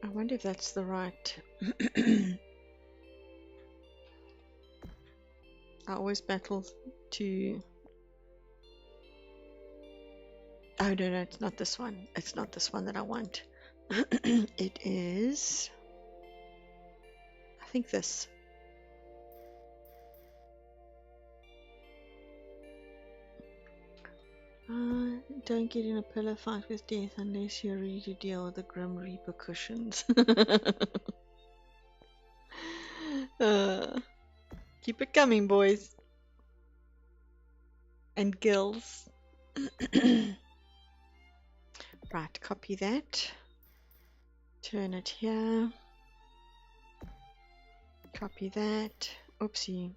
S1: I wonder if that's the right. I always battle to. Oh no, no, it's not this one. It's not this one that I want. It is. I think this. Don't get in a pillow fight with death unless you're ready to deal with the grim repercussions. uh, keep it coming, boys and girls. Right, copy that. Turn it here. Copy that. Oopsie.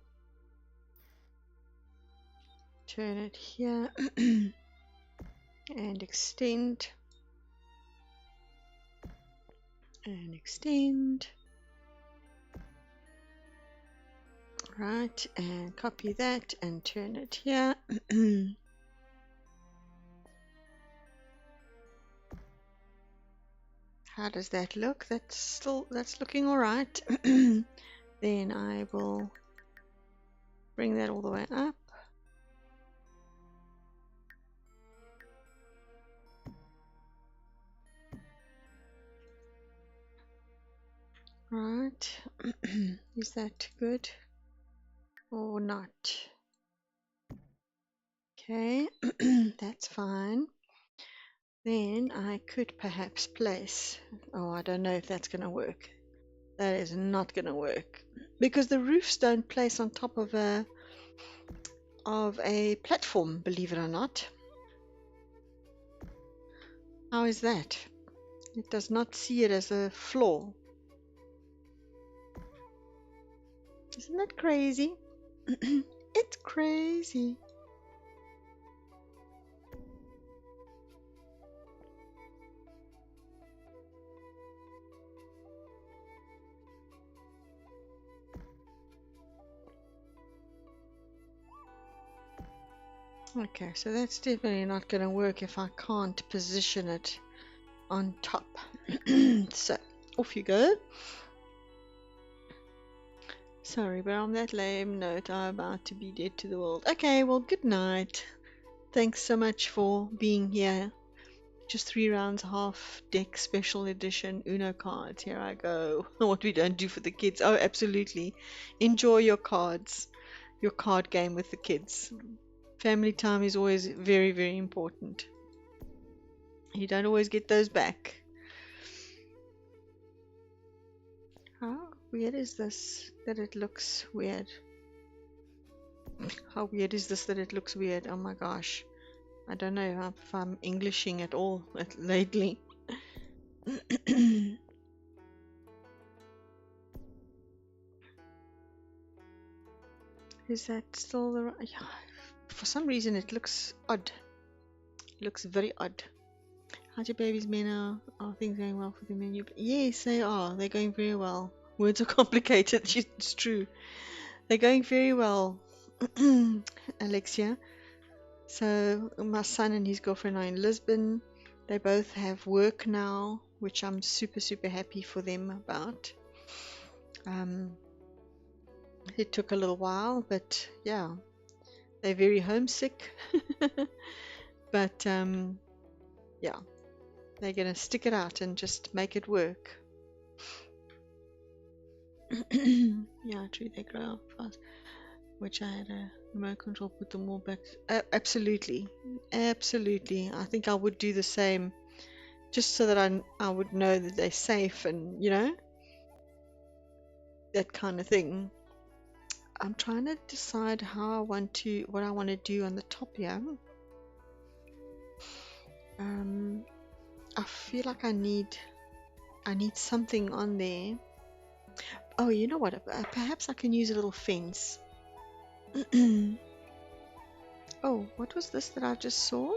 S1: Turn it here. And extend. And extend. Right, and copy that and turn it here. How does that look? That's looking all right. Then I will bring that all the way up. Right. Is that good or not? Okay, that's fine. Then I could perhaps place, oh, I don't know if that's going to work. That is not going to work because the roofs don't place on top of a platform, believe it or not. How is that? It does not see it as a floor. Isn't that crazy? It's crazy. Okay, so that's definitely not going to work if I can't position it on top. So, off you go. Sorry, but on that lame note, I'm about to be dead to the world. Okay, well, good night. Thanks so much for being here. Just 3 rounds, half deck special edition Uno cards. Here I go. What we don't do for the kids. Oh, absolutely. Enjoy your cards, your card game with the kids. Family time is always very, very important. You don't always get those back. How weird is this that it looks weird? How weird is this that it looks weird? Oh my gosh. I don't know if I'm Englishing at all lately. Is that still the right? Yeah. For some reason it looks odd. It looks very odd. How's your baby's men now? Are things going well for the menu? Yes, they are. They're going very well. Words are complicated. It's true. They're going very well, Alexia. So my son and his girlfriend are in Lisbon. They both have work now, which I'm super, super happy for them about. Um, it took a little while, but yeah, they're very homesick. But yeah, they're gonna stick it out and just make it work. Yeah, true. They grow up fast. Which I had a remote control, put them all back. Absolutely, absolutely. I think I would do the same, just so that I would know that they're safe and that kind of thing. I'm trying to decide what I want to do on the top here. I feel like I need something on there. Oh, you know what? Perhaps I can use a little fence. Oh, what was this that I just saw?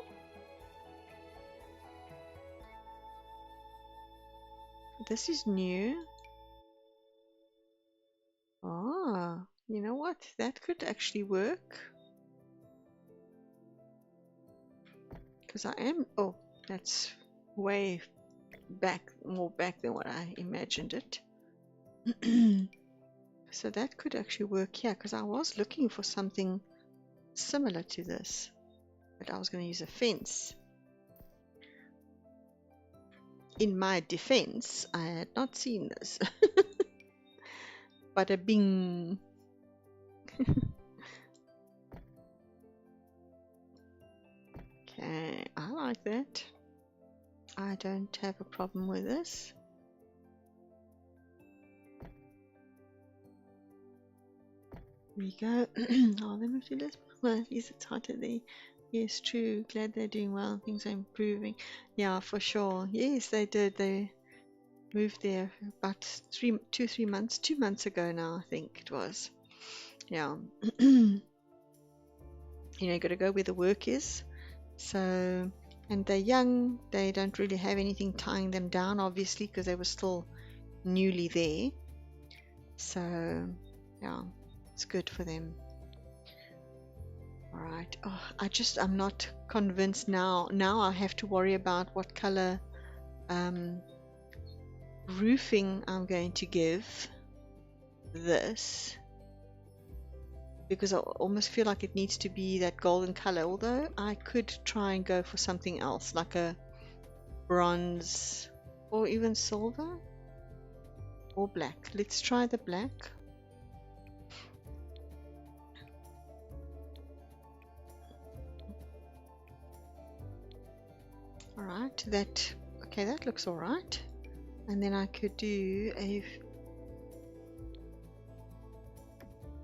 S1: This is new. Ah, you know what? That could actually work. Because I am. Oh, that's way back, more back than what I imagined it. So that could actually work here, because I was looking for something similar to this, but I was going to use a fence. In my defense, I had not seen this. Bada bing. Okay, I like that. I don't have a problem with this. There we go. Oh, they moved to Lisbon. Well, at least it's hotter there. Yes, true. Glad they're doing well. Things are improving. Yeah, for sure. Yes, they did. They moved there about 3 months, 2 months ago now, I think it was. Yeah. You got to go where the work is. So, and they're young. They don't really have anything tying them down, obviously, because they were still newly there. So, yeah, it's good for them. All right. Oh, I'm not convinced now. Now I have to worry about what color roofing I'm going to give this, because I almost feel like it needs to be that golden color, although I could try and go for something else like a bronze or even silver or black. Let's try the black. All right, that looks all right. And then I could do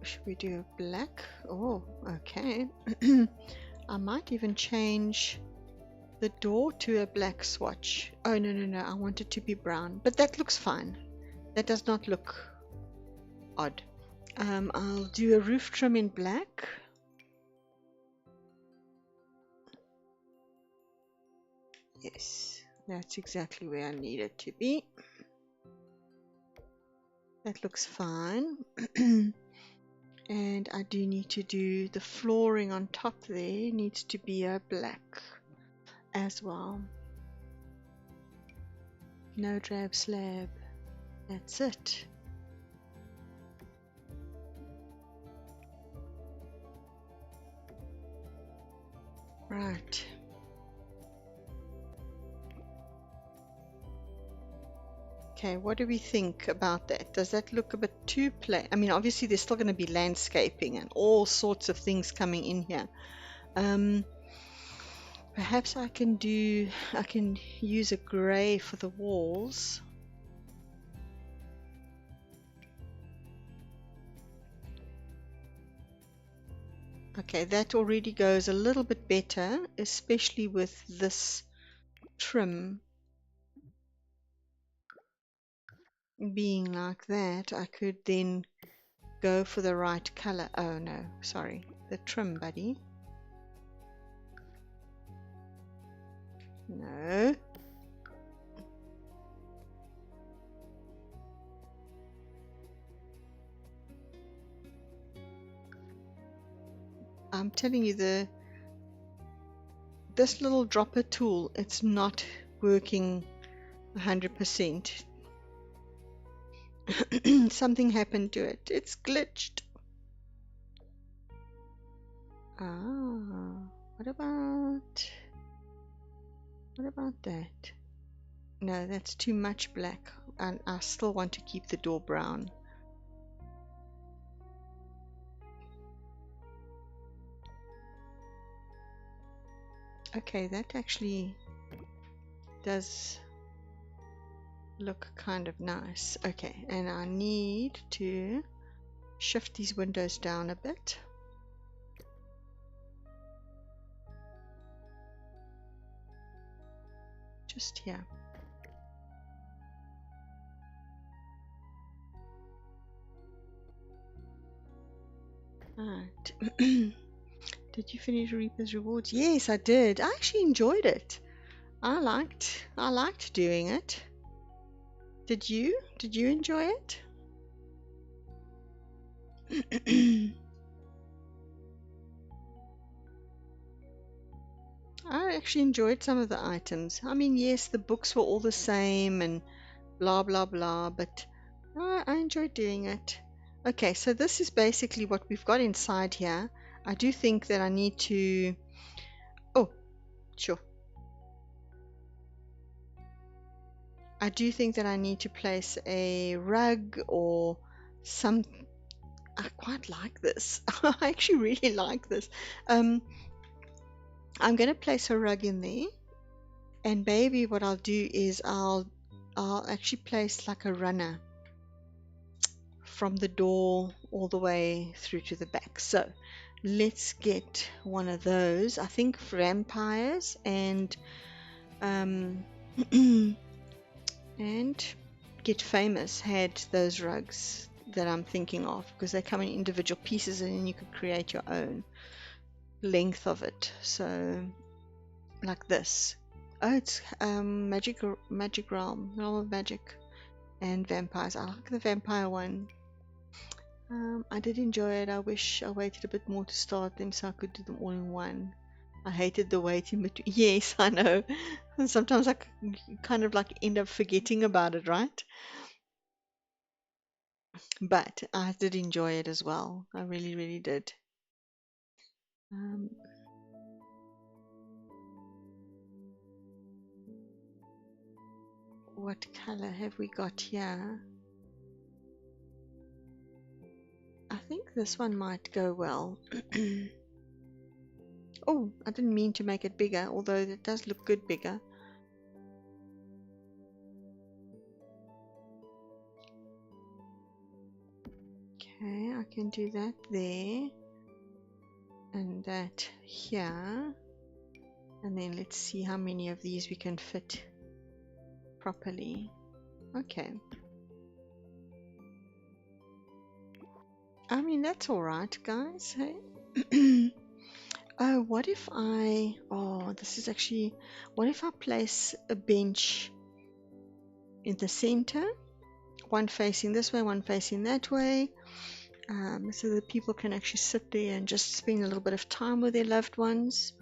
S1: should we do a black? Oh, okay. I might even change the door to a black swatch. Oh, no, I want it to be brown, but that looks fine. That does not look odd. I'll do a roof trim in black. Yes, that's exactly where I need it to be. That looks fine. And I do need to do the flooring on top there, needs to be a black as well. No drab slab. That's it. Right. Okay, what do we think about that? Does that look a bit too plain? I mean, obviously there's still going to be landscaping and all sorts of things coming in here. Perhaps I can use a grey for the walls. Okay, that already goes a little bit better, especially with this trim being like that. I could then go for the right color. Oh no, sorry, the trim, buddy. No. I'm telling you, this little dropper tool, it's not working 100%. Something happened to it. It's glitched. Ah, what about that? No, that's too much black, and I still want to keep the door brown. Okay, that actually does look kind of nice. Okay, and I need to shift these windows down a bit. Just here. Right. Did you finish Reaper's Rewards? Yes, I did. I actually enjoyed it. I liked doing it. Did you? Did you enjoy it? I actually enjoyed some of the items. I mean, yes, the books were all the same and blah blah blah, but I enjoyed doing it. Okay, so this is basically what we've got inside here. I do think that I need to... Oh, sure. I do think that I need to place a rug or some... I quite like this. I actually really like this. I'm going to place a rug in there, and maybe what I'll do is I'll actually place like a runner from the door all the way through to the back. So let's get one of those. I think vampires and and Get Famous had those rugs that I'm thinking of, because they come in individual pieces and then you could create your own length of it. So like this. Oh, it's magic realm of magic and vampires. I like the vampire one. I did enjoy it. I wish I waited a bit more to start them so I could do them all in one. I hated the waiting between. Yes, I know. Sometimes I kind of like end up forgetting about it, right? But I did enjoy it as well. I really, really did. Um, what color have we got here? I think this one might go well. Oh, I didn't mean to make it bigger, although it does look good bigger. Okay, I can do that there. And that here. And then let's see how many of these we can fit properly. Okay. I mean, that's all right, guys. Hey? Oh, what if I... Oh, this is actually... What if I place a bench in the center? One facing this way, one facing that way. So that people can actually sit there and just spend a little bit of time with their loved ones.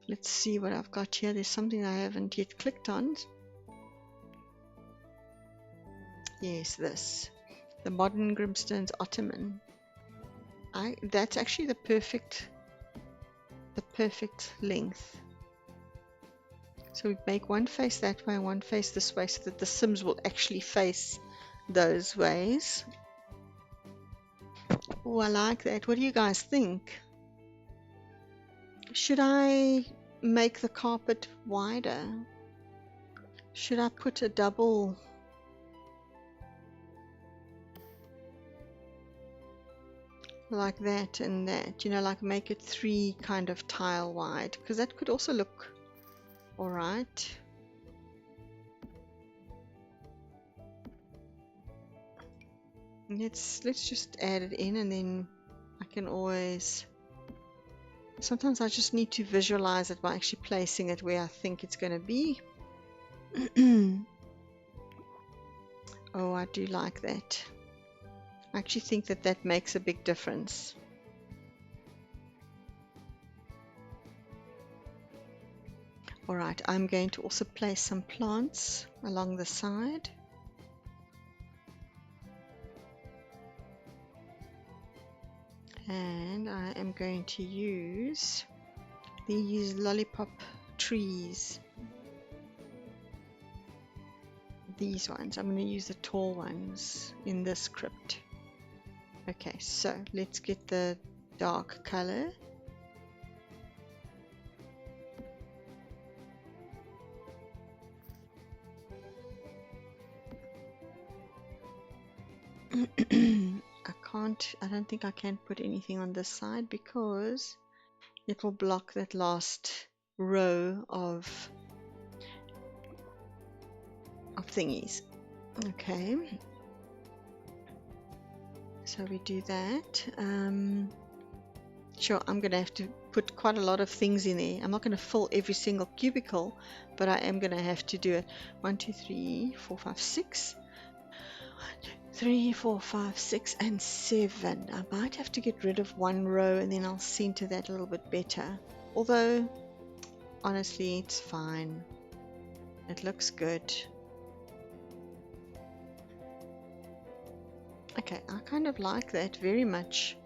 S1: Let's see what I've got here. There's something I haven't yet clicked on. Yes, this. The Modern Grimstone's Ottoman. That's actually the perfect length. So we make one face that way and one face this way so that the Sims will actually face those ways. Oh, I like that. What do you guys think? Should I make the carpet wider? Should I put a double... like that and that, you know, like make it 3 kind of tile wide, because that could also look all right. Let's just add it in, and then I can always... Sometimes I just need to visualize it by actually placing it where I think it's going to be. Oh, I do like that. I actually think that that makes a big difference. Alright, I'm going to also place some plants along the side. And I am going to use these lollipop trees. These ones. I'm going to use the tall ones in this crypt. Okay, so let's get the dark color. I don't think I can put anything on this side because it will block that last row of thingies. Okay, so we do that. Sure, I'm going to have to put quite a lot of things in there. I'm not going to fill every single cubicle, but I am going to have to do it. 1, 2, 3, 4, 5, 6. 3, 4, 5, 6, and 7. I might have to get rid of one row and then I'll center that a little bit better. Although, honestly, it's fine. It looks good. Okay, I kind of like that very much.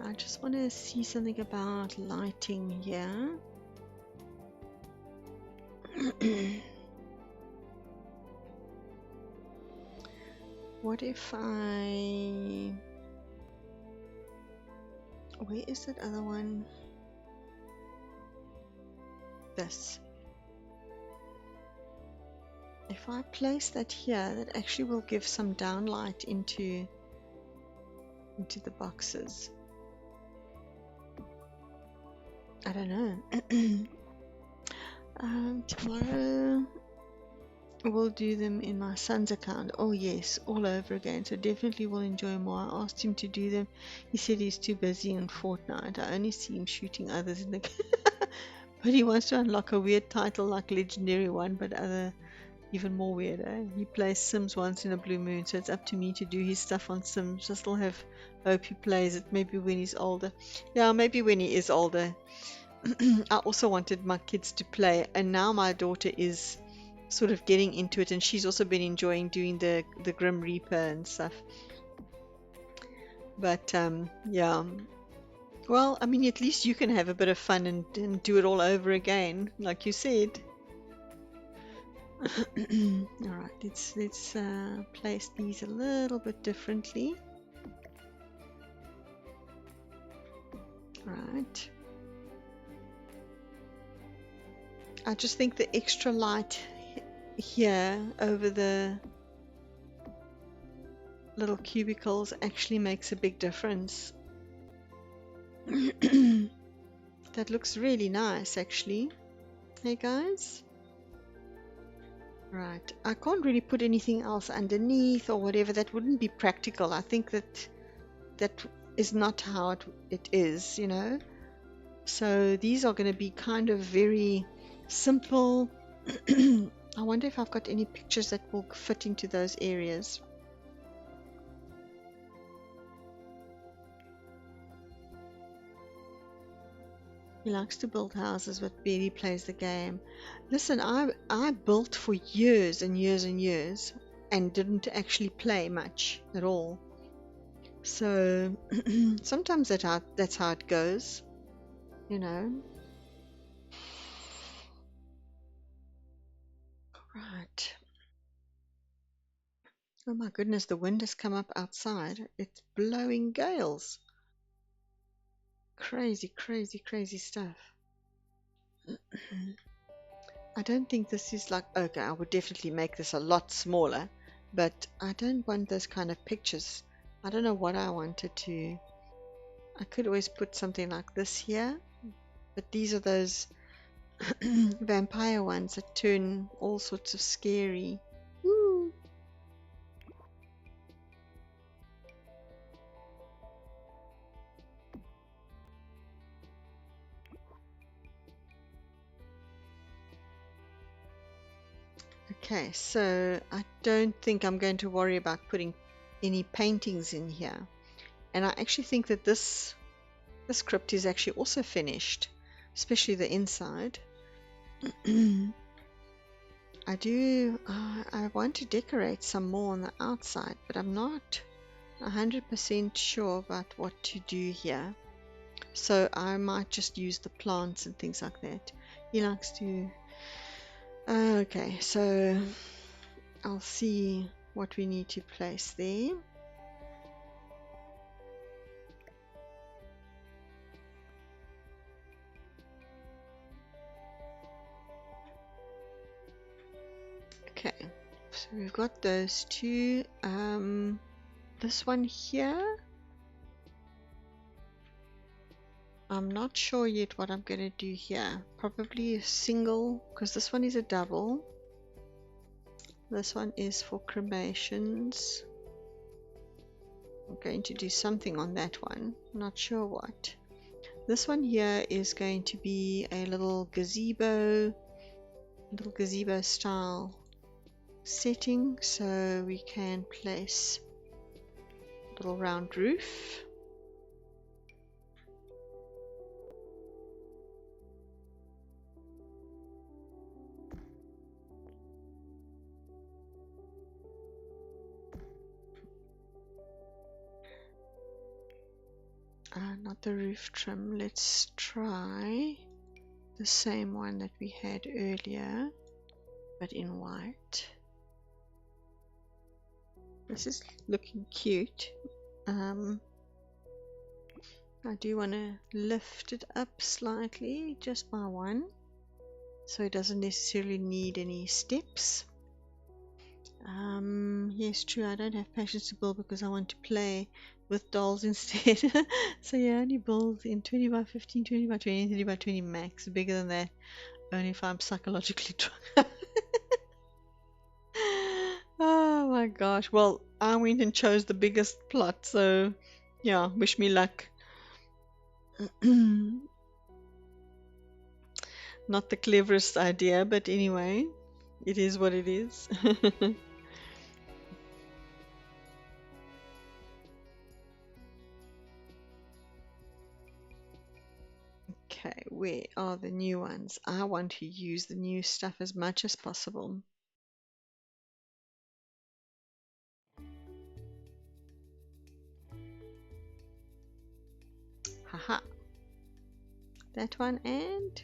S1: I just want to see something about lighting here. What if I... Where is that other one? This. If I place that here, that actually will give some downlight into the boxes. I don't know. Tomorrow we'll do them in my son's account. Oh yes, all over again. So definitely will enjoy more. I asked him to do them. He said he's too busy in Fortnite. I only see him shooting others in the but he wants to unlock a weird title like Legendary one, but other even more weird. He plays Sims once in a blue moon, so it's up to me to do his stuff on Sims. I still have hope he plays it maybe when he's older. Yeah, maybe when he is older. I also wanted my kids to play, and now my daughter is sort of getting into it, and she's also been enjoying doing the Grim Reaper and stuff. But yeah, well, I mean, at least you can have a bit of fun and do it all over again, like you said. All right, let's place these a little bit differently. Right. I just think the extra light here over the little cubicles actually makes a big difference. That looks really nice, actually. Hey guys. Right, I can't really put anything else underneath or whatever. That wouldn't be practical. I think that is not how it is, you know. So these are going to be kind of very simple. I wonder if I've got any pictures that will fit into those areas. He likes to build houses, but barely plays the game. Listen, I built for years and years and years and didn't actually play much at all. So sometimes that's how it goes, you know. Right. Oh my goodness, the wind has come up outside. It's blowing gales. Crazy, crazy, crazy stuff. I don't think this is like, okay, I would definitely make this a lot smaller, but I don't want those kind of pictures. I don't know what I wanted to. I could always put something like this here, but these are those vampire ones that turn all sorts of scary. Woo. Okay, so I don't think I'm going to worry about putting any paintings in here. And I actually think that this script is actually also finished, especially the inside. I want to decorate some more on the outside, but I'm not 100% sure about what to do here. So I might just use the plants and things like that. He likes to... Okay, so I'll see what we need to place there. Okay, so we've got those two. This one here, I'm not sure yet what I'm going to do here. Probably a single, because this one is a double. This one is for cremations. I'm going to do something on that one. Not sure what. This one here is going to be a little gazebo style setting, so we can place a little round roof. Not the roof trim. Let's try the same one that we had earlier, but in white. This is looking cute. I do want to lift it up slightly, just by one, so it doesn't necessarily need any steps. Yes, true, I don't have patience to build because I want to play with dolls instead. So yeah, only build in 20 by 15, 20 by 20, 30 by 20 max. Bigger than that, only if I'm psychologically trying. Oh my gosh. Well, I went and chose the biggest plot, so yeah, wish me luck. Not the cleverest idea, but anyway, it is what it is. Okay, where are the new ones? I want to use the new stuff as much as possible. Haha. That one, and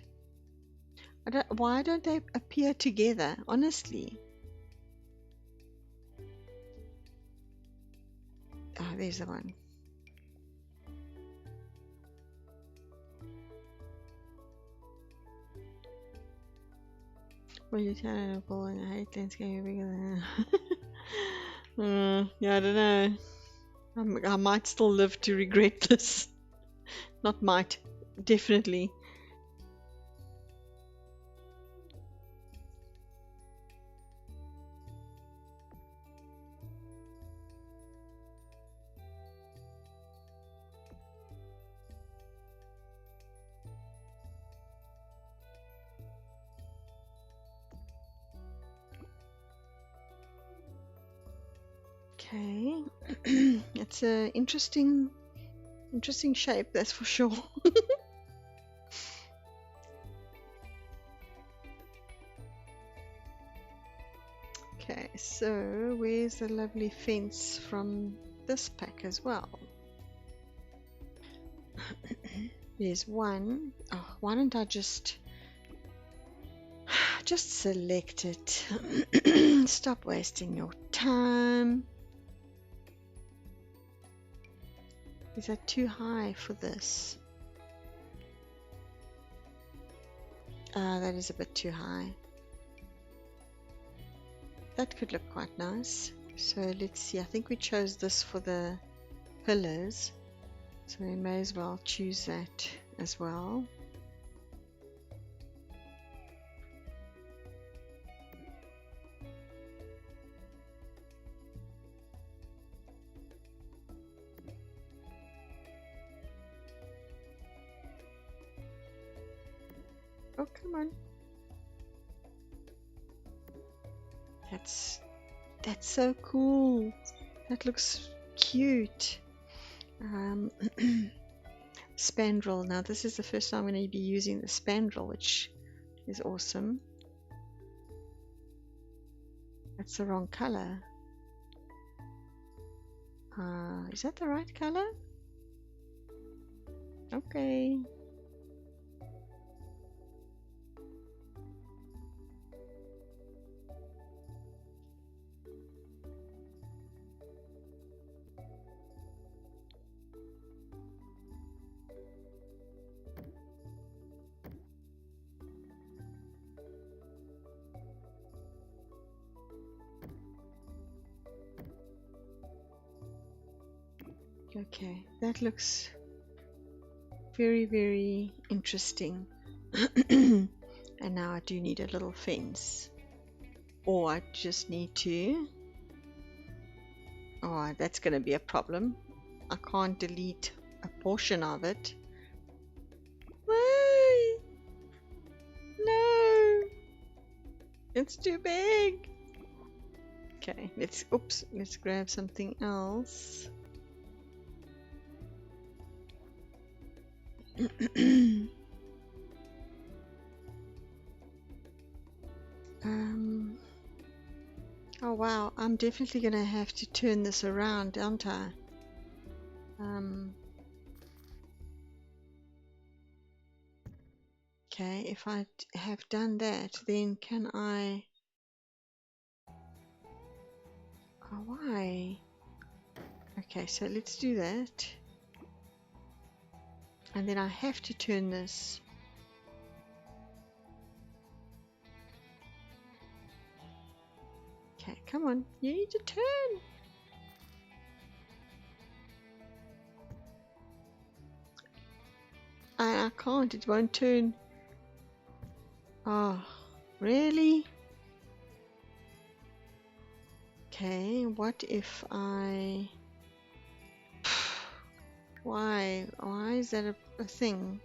S1: why don't they appear together, honestly? Ah, there's the one. Well, you turn a ball and I hate landscape bigger than... yeah, I don't know. I might still live to regret this. Not might, definitely. Okay, it's a interesting shape, that's for sure. Okay, so where's the lovely fence from this pack as well? There's one. Oh, why don't I just select it? Stop wasting your time. Is that too high for this? That is a bit too high. That could look quite nice. So let's see, I think we chose this for the pillars, so we may as well choose that as well. Oh, come on. That's so cool. That looks cute. Spandrel. Now this is the first time I'm going to be using the spandrel, which is awesome. That's the wrong color. Is that the right color? Okay. Okay, that looks very, very interesting. And now I do need a little fence. Or I just need to... Oh, that's going to be a problem. I can't delete a portion of it. Why? No! It's too big! Okay, let's grab something else. Oh wow, I'm definitely gonna have to turn this around, aren't I? Okay, if I have done that, then can I... Oh, why? Okay, so let's do that. And then I have to turn this. Okay, come on, you need to turn. I can't, it won't turn. Oh, really? Okay, what if I... Why is that a thing?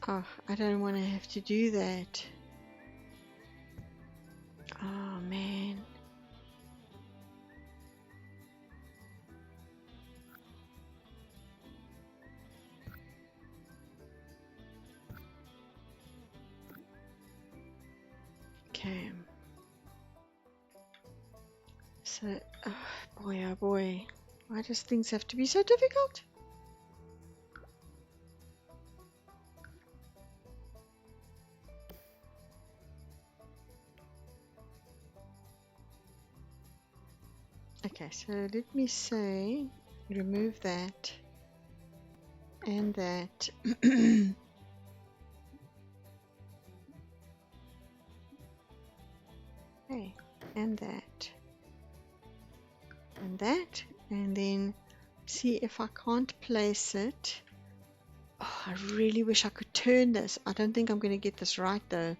S1: Oh, I don't want to have to do that. Oh man. Okay. So, oh boy. Why does things have to be so difficult? Okay, so let me say, remove that and that. Okay, and that. And that, and then see if I can't place it. Oh, I really wish I could turn this. I don't think I'm going to get this right though.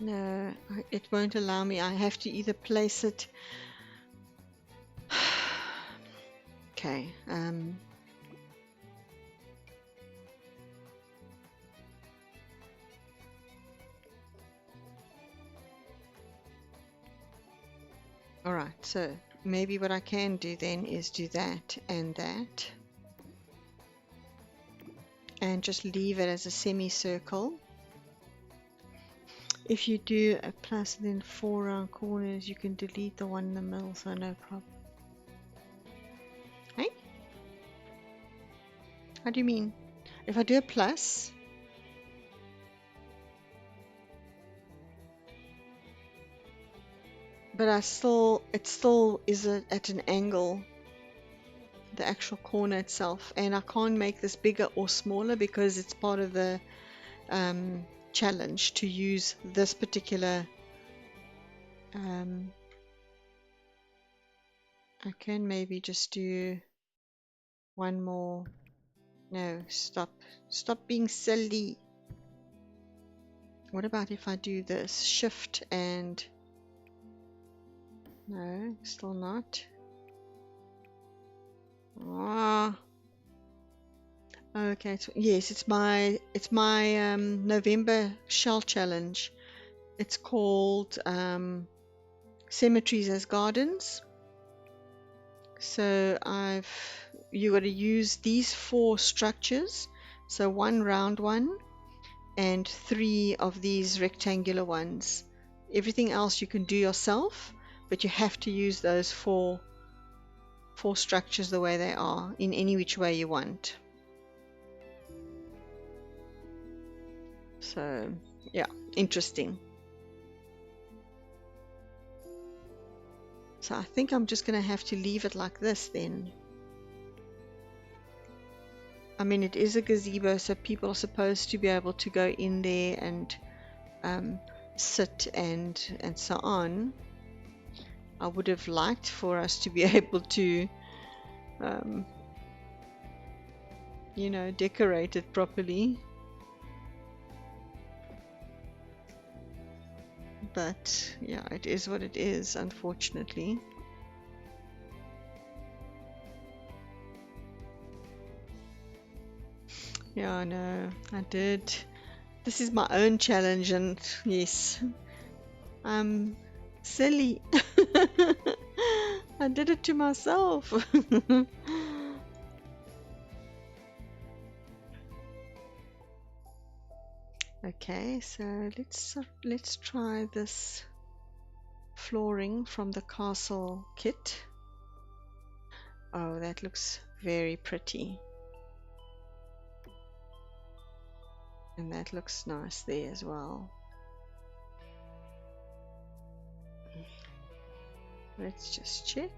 S1: No, it won't allow me. I have to either place it. Okay. All right. So maybe what I can do then is do that, and just leave it as a semicircle. If you do a plus and then 4 round corners, you can delete the one in the middle, so no problem. Hey? How do you mean? If I do a plus, but it still is at an angle, the actual corner itself, and I can't make this bigger or smaller because it's part of the challenge to use this particular. I can maybe just do one more. No, stop being silly. What about if I do this shift and No, still not. Ah, okay. Yes, it's my November shell challenge. It's called Cemeteries as Gardens. So you got to use these 4 structures. So one round one and 3 of these rectangular ones. Everything else you can do yourself, but you have to use those four structures the way they are in any which way you want. So yeah, interesting. So I think I'm just going to have to leave it like this then. I mean, it is a gazebo, so people are supposed to be able to go in there and sit and so on. I would have liked for us to be able to, um, decorate it properly. But yeah, it is what it is, unfortunately. Yeah, I know. I did. This is my own challenge, and yes, I'm silly. I did it to myself. Okay, so let's try this flooring from the castle kit. Oh, that looks very pretty. And that looks nice there as well. Let's just check.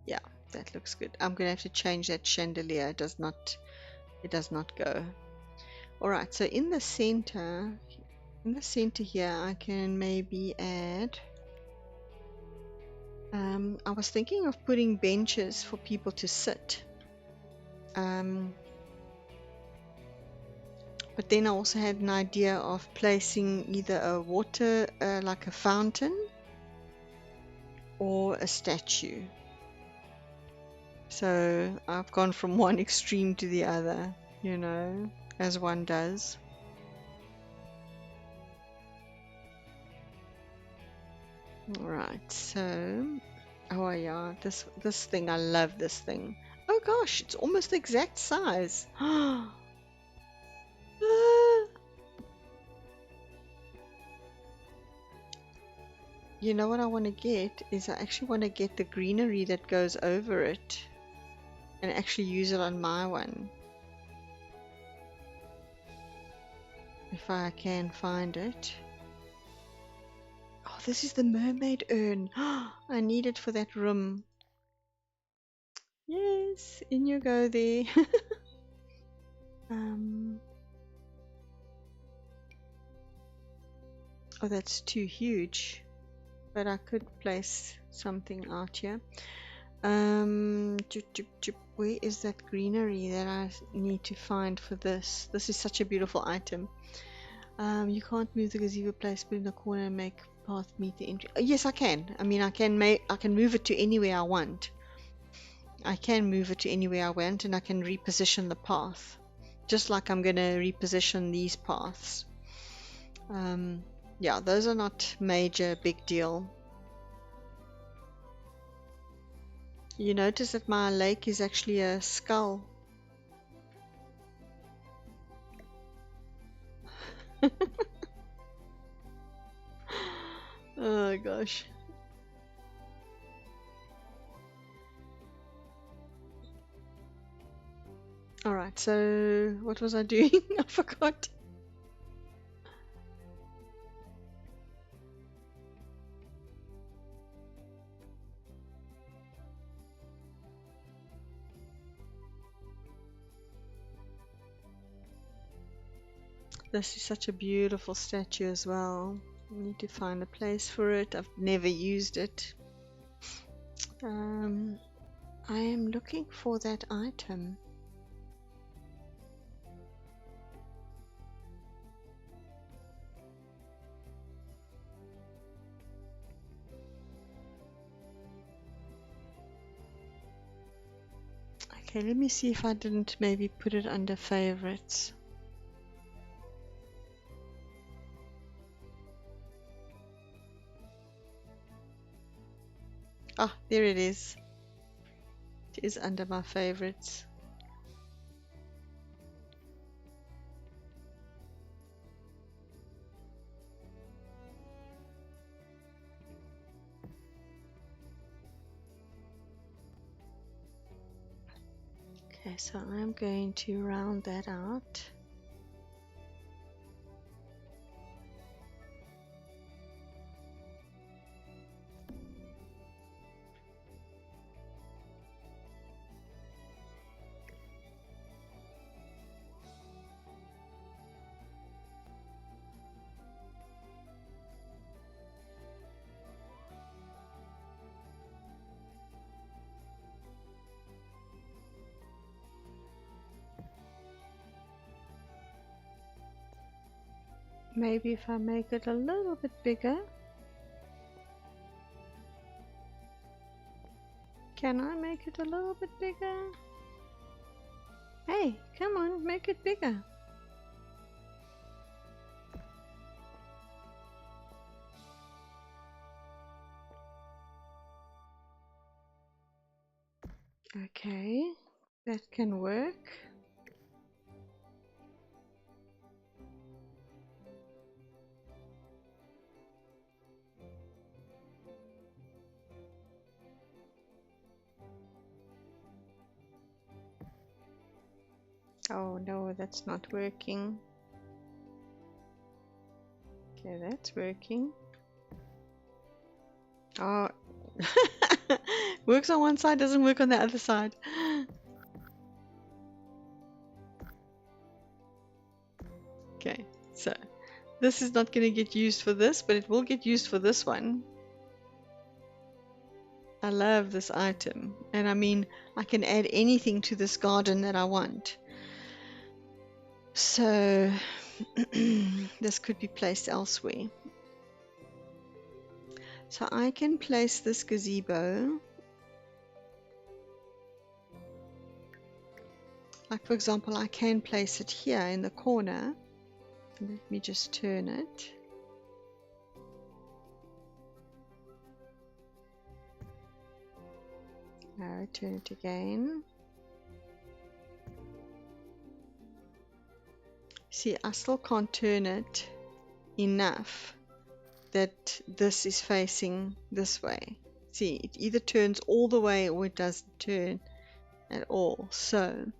S1: Yeah, that looks good. I'm gonna have to change that chandelier. It does not go. Alright, so in the center here I can maybe add I was thinking of putting benches for people to sit. But then I also had an idea of placing either a water, like a fountain, or a statue. So I've gone from one extreme to the other, as one does. Alright, so, oh yeah, this thing, I love this thing. Oh gosh, it's almost the exact size. You know what I want to get is I actually want to get the greenery that goes over it and actually use it on my one. If I can find it. Oh, this is the mermaid urn. I need it for that room. Yes, in you go there. Oh, that's too huge. But I could place something out here. Where is that greenery that I need to find for this? This is such a beautiful item. You can't move the gazebo place, put in the corner and make path meet the entry. Yes, I can. I mean, I can move it to anywhere I want. I can move it to anywhere I want, and I can reposition the path, just like I'm going to reposition these paths. Yeah, those are not major, big deal. You notice that my lake is actually a skull. Oh gosh. Alright, so what was I doing? I forgot. This is such a beautiful statue as well. I need to find a place for it. I've never used it. I am looking for that item. Okay, let me see if I didn't maybe put it under favorites. Ah, there it is. It is under my favorites. Okay, so I'm going to round that out. Maybe if I make it a little bit bigger. Can I make it a little bit bigger? Hey, come on, make it bigger. Okay, that can work. Oh no, that's not working. Okay, that's working. Oh, works on one side, doesn't work on the other side. Okay, so this is not going to get used for this, but it will get used for this one. I love this item, and I mean, I can add anything to this garden that I want. So this could be placed elsewhere. So I can place this gazebo, like for example, I can place it here in the corner. Let me just turn it. No, turn it again. See, I still can't turn it enough that this is facing this way. See, it either turns all the way or it doesn't turn at all. So,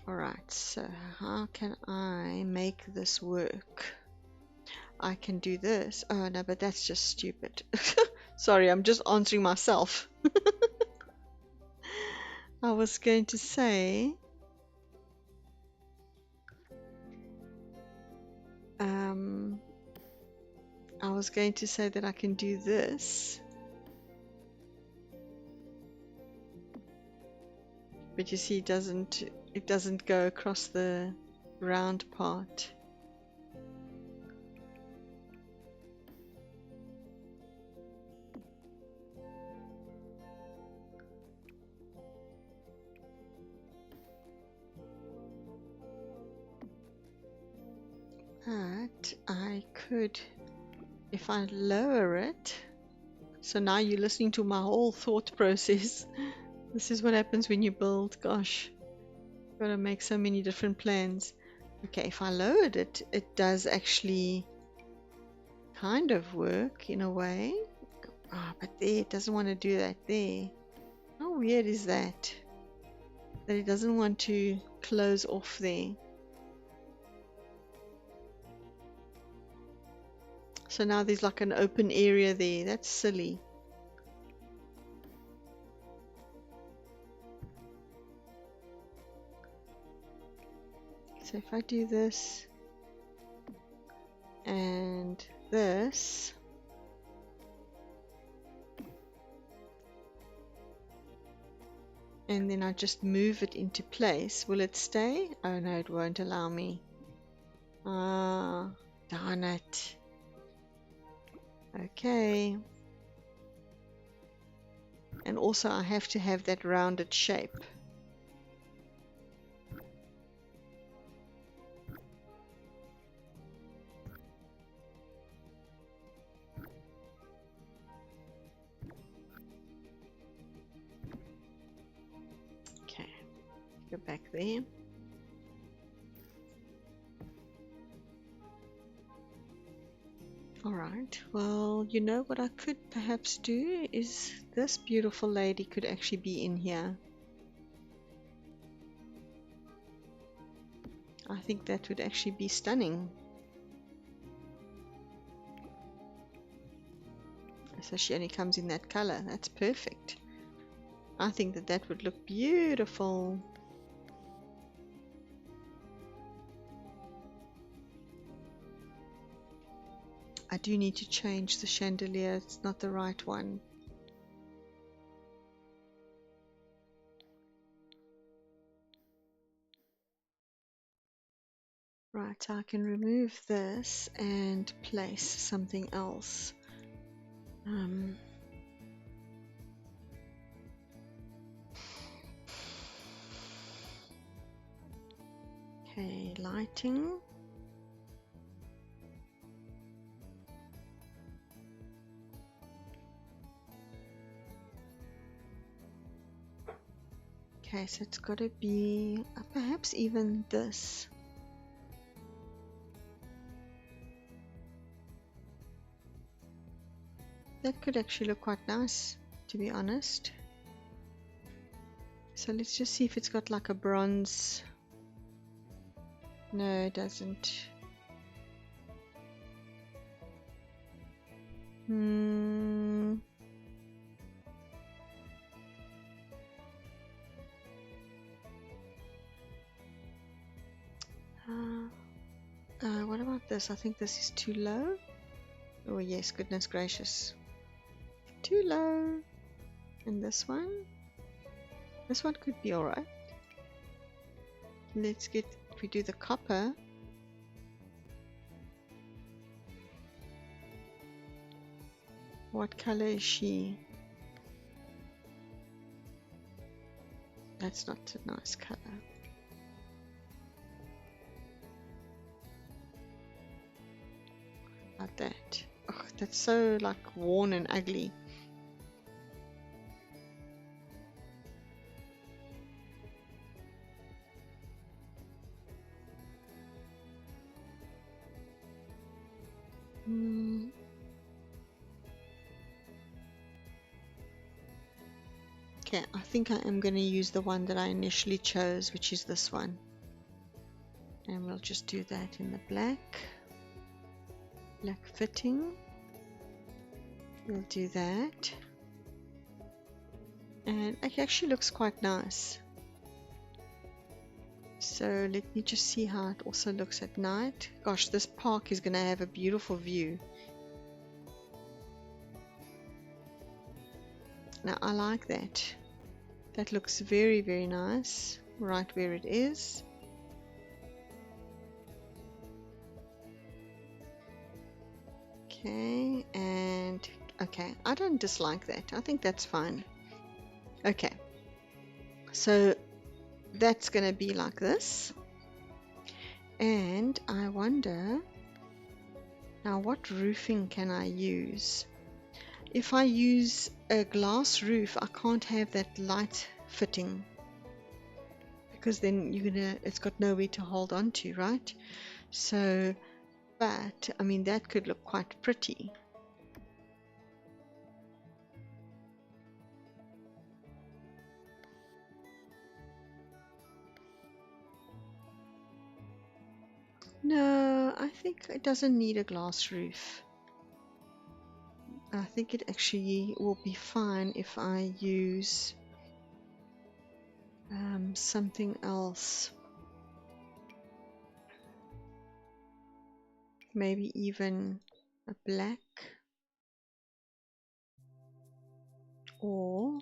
S1: alright, so how can I make this work? I can do this. Oh no, but that's just stupid. Sorry, I'm just answering myself. I was going to say, that I can do this. But you see, it doesn't go across the round part. But I could, if I lower it. So now you're listening to my whole thought process. This is what happens when you build. Gosh, gotta make so many different plans. Okay, if I lowered it, it does actually kind of work in a way. Ah, but there, it doesn't want to do that there. How weird is that? That it doesn't want to close off there. So now there's like an open area there. That's silly. So if I do this and this, and then I just move it into place. Will it stay? Oh no, it won't allow me. Ah, darn it. Okay. And also I have to have that rounded shape. Okay, go back there. Alright, well, you know what I could perhaps do is this beautiful lady could actually be in here. I think that would actually be stunning. So she only comes in that color. That's perfect. I think that that would look beautiful. I do need to change the chandelier. It's not the right one. Right, I can remove this and place something else. Okay, lighting. Okay, so it's got to be perhaps even this. That could actually look quite nice, to be honest. So let's just see if it's got like a bronze. No, it doesn't. What about this? I think this is too low. Oh yes, goodness gracious. Too low. And this one? This one could be alright. Let's get, if we do the copper. What color is she? That's not a nice color. Like that. Oh, that's so like worn and ugly. Okay, I think I am going to use the one that I initially chose, which is this one. And we'll just do that in the black fitting. We'll do that. And it actually looks quite nice. So let me just see how it also looks at night. Gosh, this park is going to have a beautiful view. Now I like that. That looks very, very nice right where it is. Okay, and okay, I don't dislike that. I think that's fine. Okay, so that's going to be like this. And I wonder, now what roofing can I use? If I use a glass roof, I can't have that light fitting, because then it's got nowhere to hold on to, right? So, but I mean, that could look quite pretty. No, I think it doesn't need a glass roof. I think it actually will be fine if I use something else. Maybe even a black, or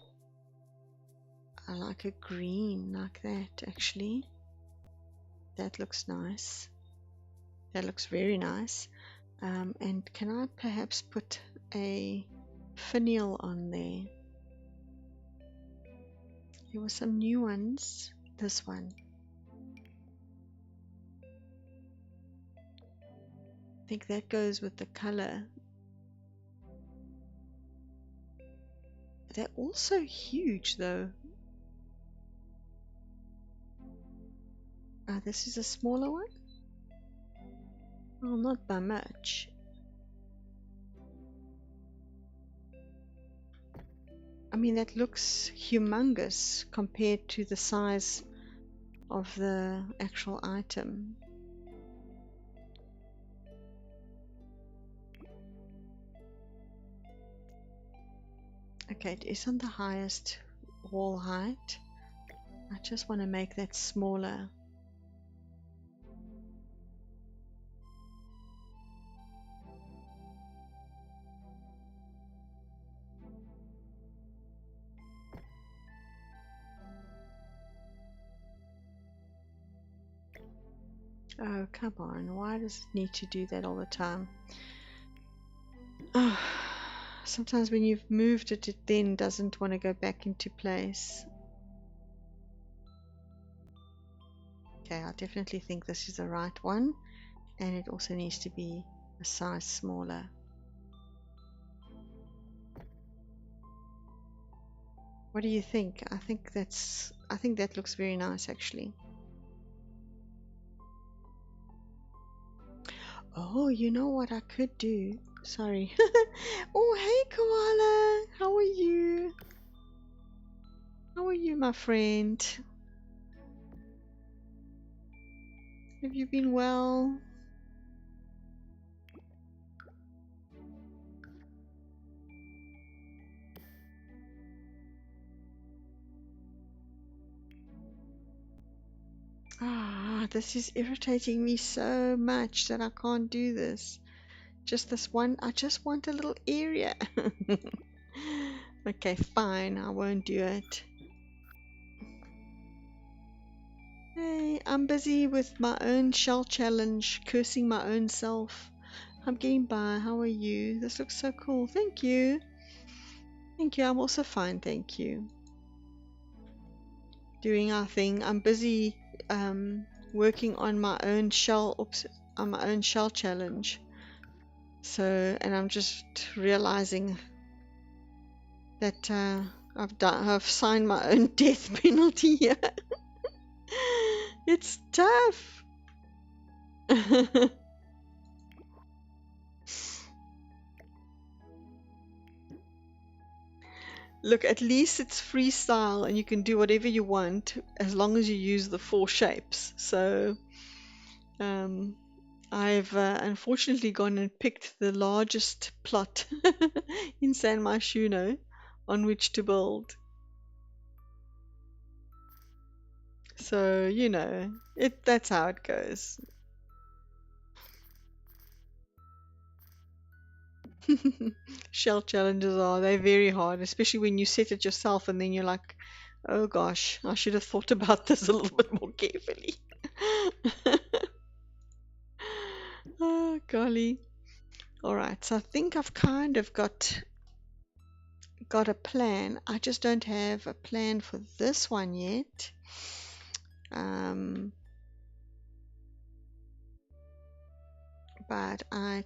S1: I like a green like that actually. That looks nice. That looks very nice. And can I perhaps put a finial on there? There were some new ones. This one. I think that goes with the color. They're also huge though. This is a smaller one. Well, not by much. I mean, that looks humongous compared to the size of the actual item. Okay, it is on the highest wall height. I just want to make that smaller. Oh, come on. Why does it need to do that all the time? Oh, sometimes when you've moved it, it then doesn't want to go back into place. Okay, I definitely think this is the right one. And it also needs to be a size smaller. What do you think? I think that looks very nice actually. Oh, you know what I could do? Sorry. Oh, hey Koala. How are you? How are you, my friend? Have you been well? This is irritating me so much that I can't do this. Just this one. I just want a little area. Okay, fine. I won't do it. Hey, I'm busy with my own shell challenge, cursing my own self. I'm getting by. How are you? This looks so cool. Thank you. Thank you. I'm also fine. Thank you. Doing our thing. I'm busy working on my own shell challenge. So, and I'm just realizing that I've signed my own death penalty here. It's tough. Look, at least it's freestyle and you can do whatever you want as long as you use the 4 shapes. So I've unfortunately gone and picked the largest plot in San Myshuno on which to build. So, you know, that's how it goes. Shell challenges they're very hard, especially when you set it yourself and then you're like, oh gosh, I should have thought about this a little bit more carefully. Oh golly. All right, so I think I've kind of got a plan. I just don't have a plan for this one yet. But I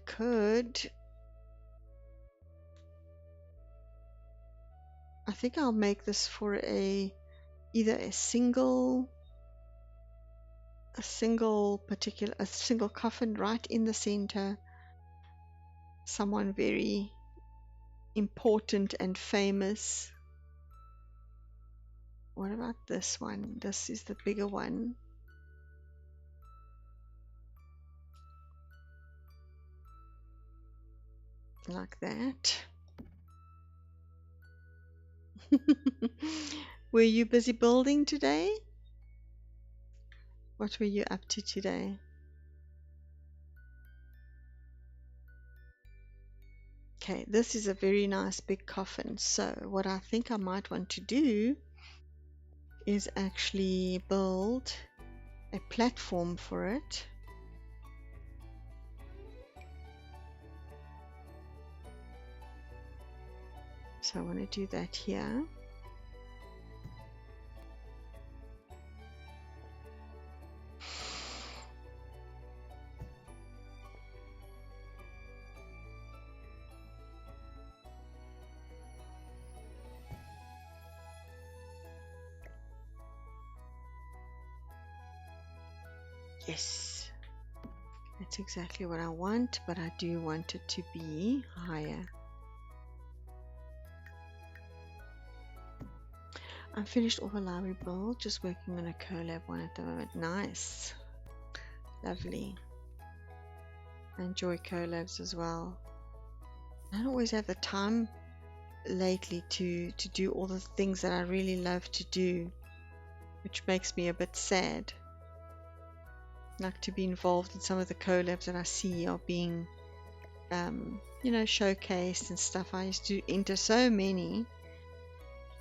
S1: think I'll make this for either a single coffin right in the center, someone very important and famous. What about this one? This is the bigger one. Like that. Were you busy building today? What were you up to today? Okay, this is a very nice big coffin. So what I think I might want to do is actually build a platform for it. So I want to do that here. Yes, that's exactly what I want, but I do want it to be higher. I'm finished off a library build, just working on a collab one at the moment. Nice. Lovely. I enjoy collabs as well. I don't always have the time lately to do all the things that I really love to do, which makes me a bit sad. Like to be involved in some of the collabs that I see are being you know, showcased and stuff. I used to enter so many,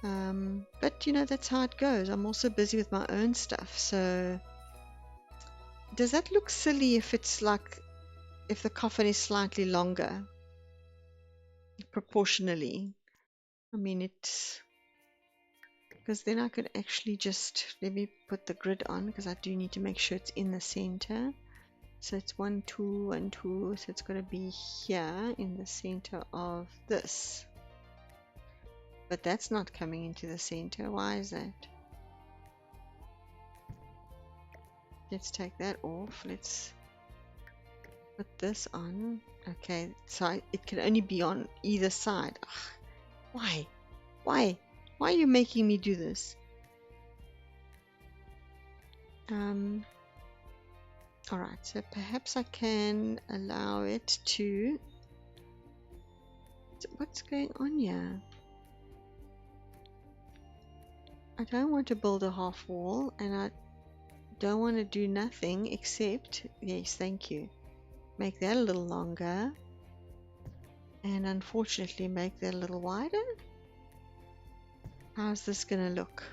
S1: but you know, that's how it goes. I'm also busy with my own stuff. So does that look silly if it's like, if the coffin is slightly longer proportionally? I mean, it's because then I could actually just, let me put the grid on, because I do need to make sure it's in the center. So it's 1 2 1 2, so it's going to be here in the center of this, but that's not coming into the center. Why is that? Let's take that off. Let's put this on. Okay, so it can only be on either side. Ugh, why? Why? Why are you making me do this? Alright, so perhaps I can allow it to... What's going on here? I don't want to build a half wall, and I don't want to do nothing except... Yes, thank you. Make that a little longer. And unfortunately make that a little wider. How's this gonna look?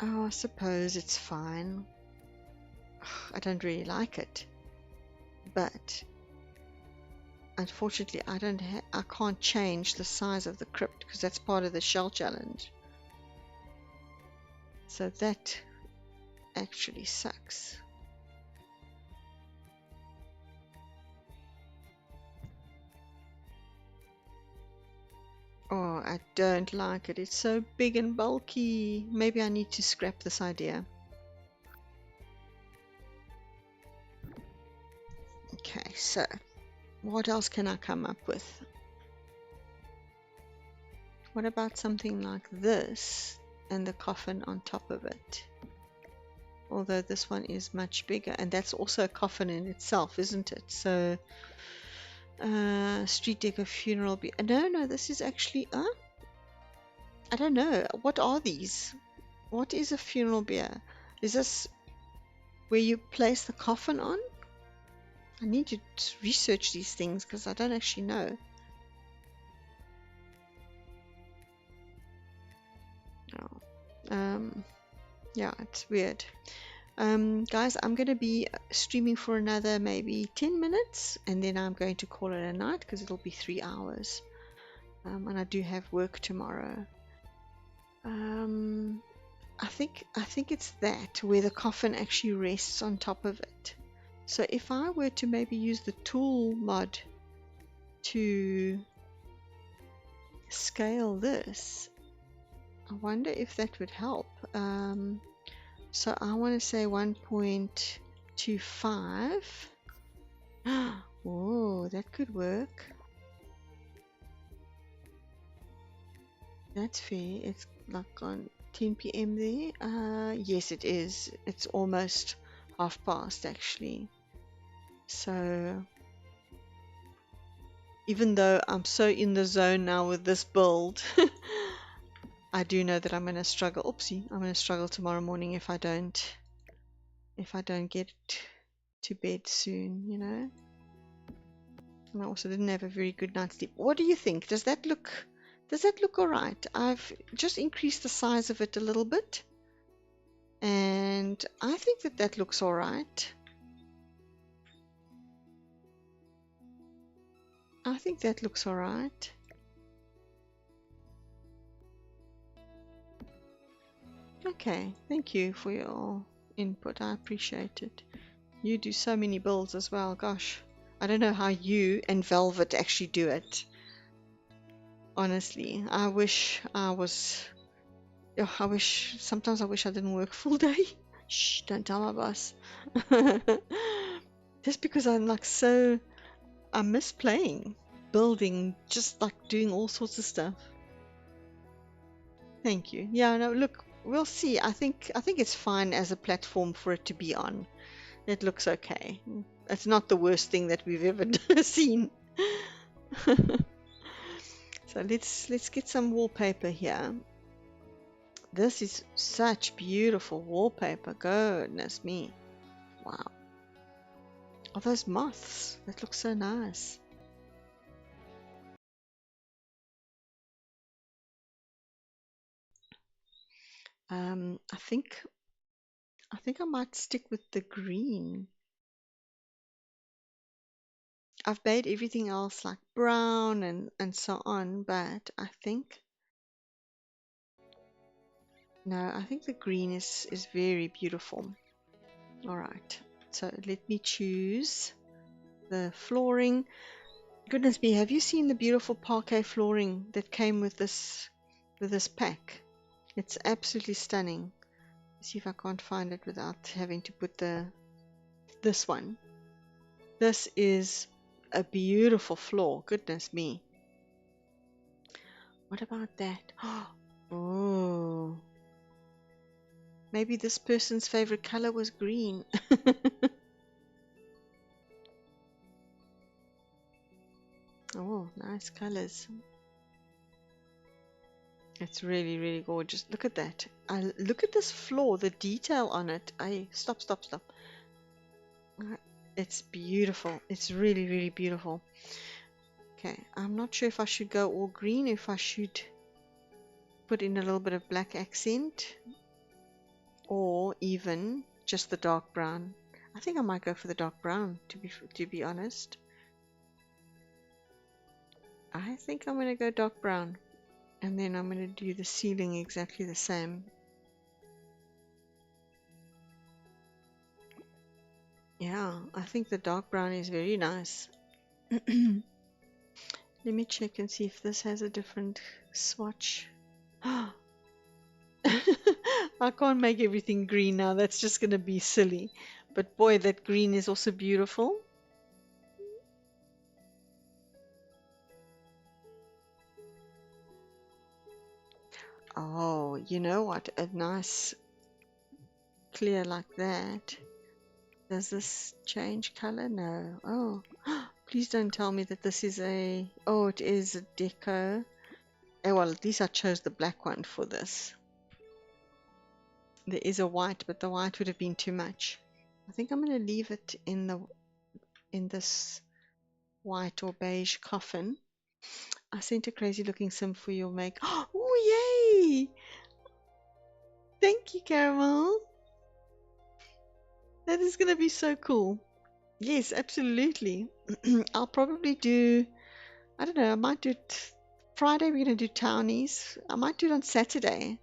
S1: Oh, I suppose it's fine. I don't really like it, but unfortunately I can't change the size of the crypt because that's part of the shell challenge. So that actually sucks. Oh, I don't like it. It's so big and bulky. Maybe I need to scrap this idea. Okay, so what else can I come up with? What about something like this and the coffin on top of it? Although this one is much bigger, and that's also a coffin in itself, isn't it? So street deco funeral no, this is actually I don't know, what are these? What is a funeral bier? Is this where you place the coffin on? I need to research these things because I don't actually know. Oh. Yeah, it's weird. Guys, I'm going to be streaming for another maybe 10 minutes, and then I'm going to call it a night because it'll be 3 hours. And I do have work tomorrow. I think it's that where the coffin actually rests on top of it. So if I were to maybe use the tool mod to scale this, I wonder if that would help. So I want to say 1.25. Oh, that could work. That's fair. It's like on 10 p.m. there. Yes, it is. It's almost past actually. So even though I'm so in the zone now with this build, I do know that I'm going to struggle. Oopsie, I'm going to struggle tomorrow morning if I don't get to bed soon, you know. And I also didn't have a very good night's sleep. What do you think? Does that look Does that look alright? I've just increased the size of it a little bit, and I think that that looks alright. I think that looks alright. Okay, thank you for your input. I appreciate it. You do so many builds as well. Gosh, I don't know how you and Velvet actually do it. Honestly, I wish I was. Oh, sometimes I wish I didn't work full day. Shh, don't tell my boss. Just because I'm like so, I miss playing, building, just like doing all sorts of stuff. Thank you. Yeah, no, look, we'll see. I think it's fine as a platform for it to be on. It looks okay. It's not the worst thing that we've ever seen. So let's get some wallpaper here. This is such beautiful wallpaper. Goodness me. Wow. Oh, those moths. That looks so nice. Um, I think I think I might stick with the green. I've made everything else like brown and so on, but I think no, I think the green is very beautiful. All right. So let me choose the flooring. Goodness me, have you seen the beautiful parquet flooring that came with this pack? It's absolutely stunning. Let's see if I can't find it without having to put this one. This is a beautiful floor. Goodness me. What about that? Oh, maybe this person's favorite color was green. Oh, nice colors. It's really, really gorgeous. Look at that. Look at this floor, the detail on it. Stop, stop, stop. It's beautiful. It's really, really beautiful. Okay, I'm not sure if I should go all green, if I should put in a little bit of black accent, or even just the dark brown. I think I might go for the dark brown, to be honest. I think I'm going to go dark brown, and then I'm going to do the ceiling exactly the same. Yeah, I think the dark brown is very nice. Let me check and see if this has a different swatch. I can't make everything green now. That's just going to be silly. But boy, that green is also beautiful. Oh, you know what? A nice clear like that. Does this change color? No. Oh, please don't tell me that this is a... Oh, it is a deco. Oh, well, at least I chose the black one for this. There is a white, but the white would have been too much. I think I'm going to leave it in this white or beige coffin. I sent a crazy looking sim for your make. Oh, yay! Thank you, Caramel. That is going to be so cool. Yes, absolutely. I'll probably do, I don't know, I might do it Friday. We're going to do townies. I might do it on Saturday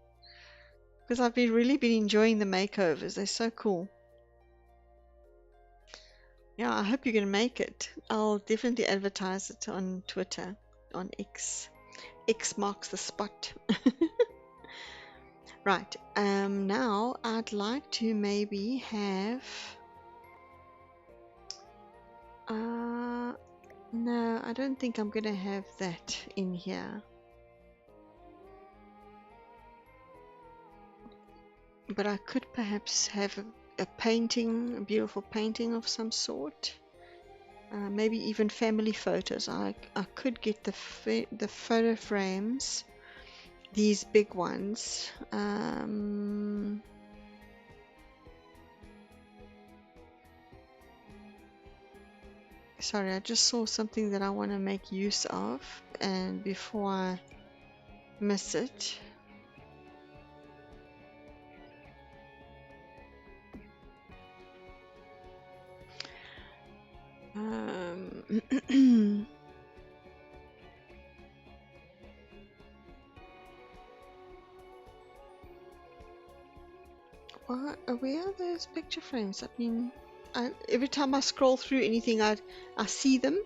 S1: because I've really been enjoying the makeovers. They're so cool. Yeah, I hope you're going to make it. I'll definitely advertise it on Twitter, on X. X marks the spot. Right. Now I'd like to maybe have. No, I don't think I'm gonna have that in here. But I could perhaps have a painting, a beautiful painting of some sort. Maybe even family photos. I could get the photo frames, these big ones. Sorry, I just saw something that I want to make use of, and before I miss it. Where are those picture frames? I mean, every time I scroll through anything, I see them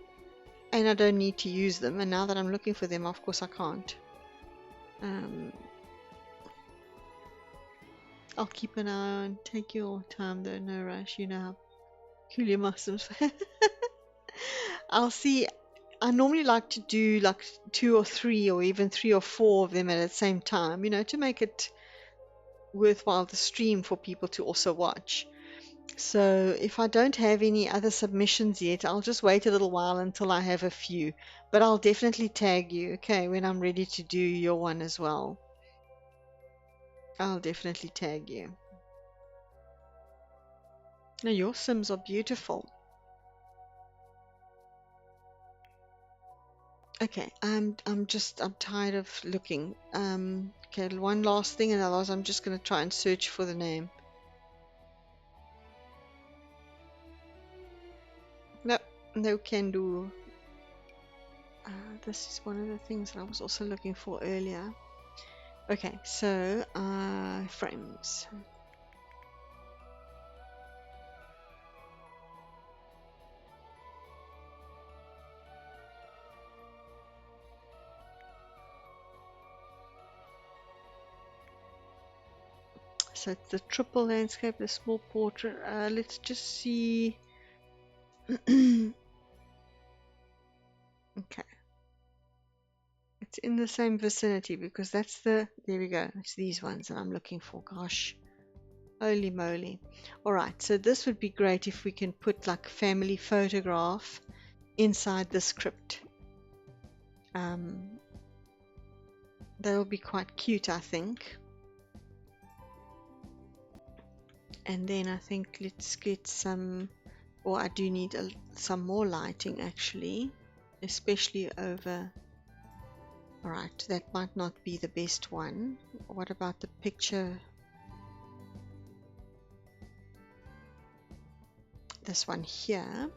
S1: and I don't need to use them. And now that I'm looking for them, of course I can't. I'll keep an eye on. Take your time though, no rush. You know how Julia Muslims. I'll see. I normally like to do like 2 or 3 or even 3 or 4 of them at the same time, to make it worthwhile the stream for people to also watch. So if I don't have any other submissions yet, I'll just wait a little while until I have a few. But I'll definitely tag you, okay, when I'm ready to do your one as well. I'll definitely tag you. Now your Sims are beautiful. Okay, I'm tired of looking. Okay, one last thing, and otherwise I'm just gonna try and search for the name. No, no can do. This is one of the things that I was also looking for earlier. Okay, so frames. So it's the triple landscape, the small portrait. Let's just see. Okay. It's in the same vicinity because that's there we go. It's these ones that I'm looking for. Gosh. Holy moly. Alright, so this would be great if we can put like family photograph inside the script. That'll be quite cute, I think. And then I think let's get some, or I do need some more lighting actually, especially over. Alright, that might not be the best one. What about the picture? This one here.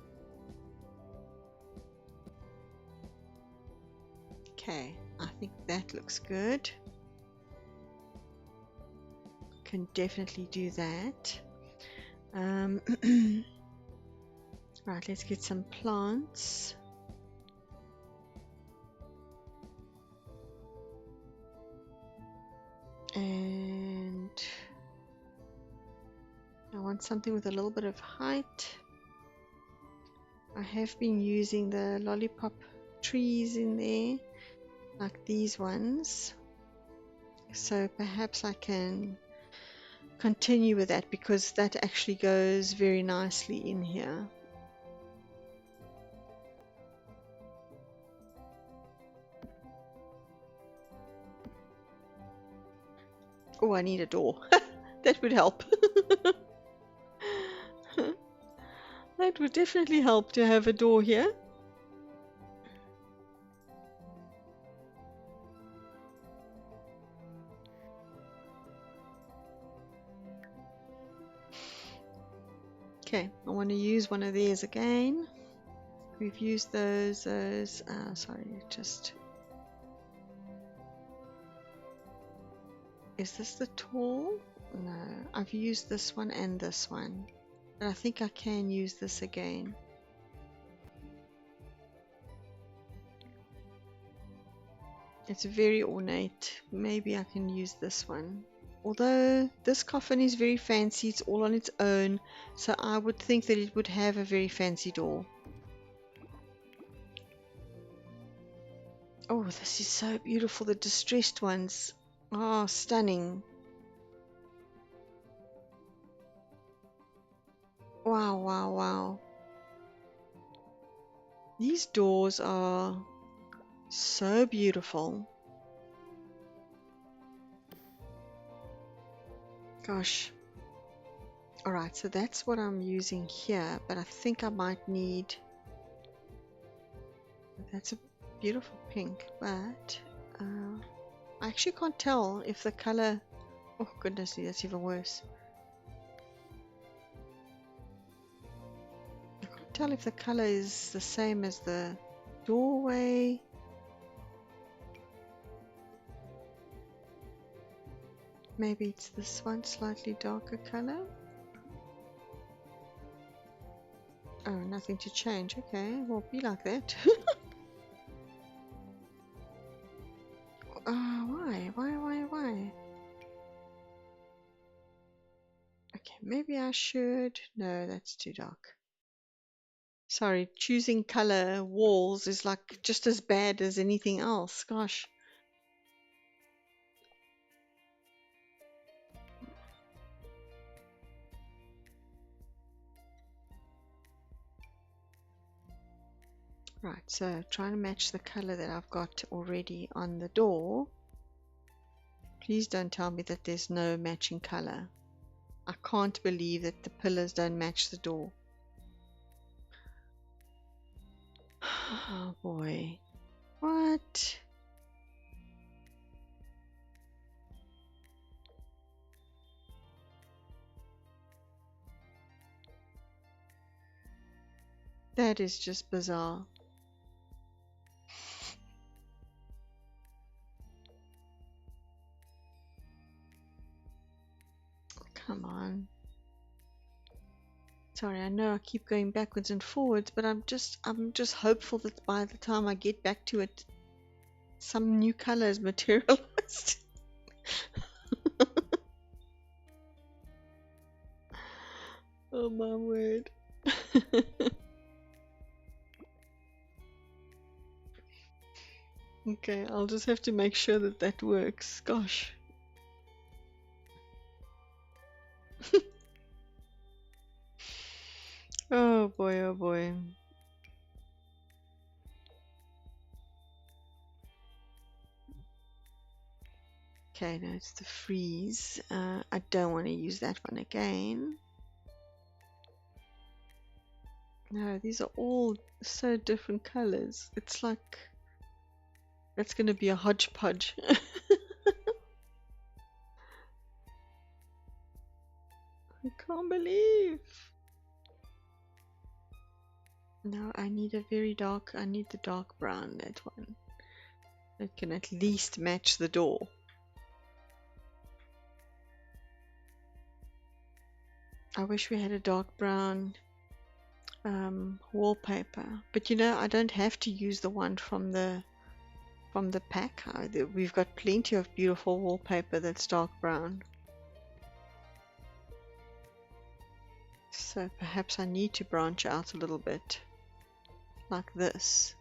S1: Okay, I think that looks good. Can definitely do that. Right, let's get some plants. And I want something with a little bit of height. I have been using the lollipop trees in there, like these ones. So perhaps I can continue with that because that actually goes very nicely in here. Oh, I need a door. That would help. That would definitely help to have a door here. Okay, I want to use one of these again. We've used those, sorry, just... Is this the tall? No, I've used this one and this one. But I think I can use this again. It's very ornate. Maybe I can use this one. Although this coffin is very fancy, it's all on its own, so I would think that it would have a very fancy door. Oh, this is so beautiful, the distressed ones. Oh, stunning. Wow, wow, wow. These doors are so beautiful. Gosh. Alright, so that's what I'm using here, but I think I might need... That's a beautiful pink, but I actually can't tell if the color... Oh goodness, that's even worse. I can't tell if the color is the same as the doorway. Maybe it's this one, slightly darker color. Oh, nothing to change. Okay, well, be like that. Why? Why? Okay, maybe I should... No, that's too dark. Sorry, choosing color walls is like just as bad as anything else. Gosh. Right, so trying to match the color that I've got already on the door. Please don't tell me that there's no matching color. I can't believe that the pillars don't match the door. Oh boy. What? That is just bizarre. Come on. Sorry, I know I keep going backwards and forwards, but I'm just hopeful that by the time I get back to it, some new color is materialized. Oh my word. Okay, I'll just have to make sure that that works. Gosh. Oh boy, oh boy. Okay, now it's the freeze. I don't want to use that one again. No, these are all so different colors. It's like that's going to be a hodgepodge. I can't believe. No, I need a very dark, I need the dark brown, that one. That can at least match the door. I wish we had a dark brown wallpaper, but you know I don't have to use the one from the pack. We've got plenty of beautiful wallpaper that's dark brown. So perhaps I need to branch out a little bit, like this.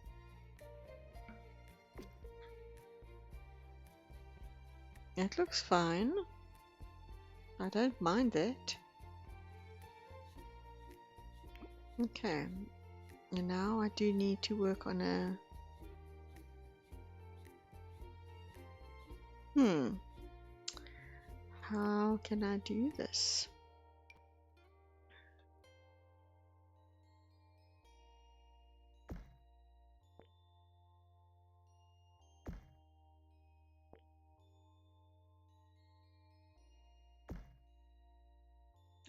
S1: That looks fine. I don't mind that. Okay, and now I do need to work on a... How can I do this?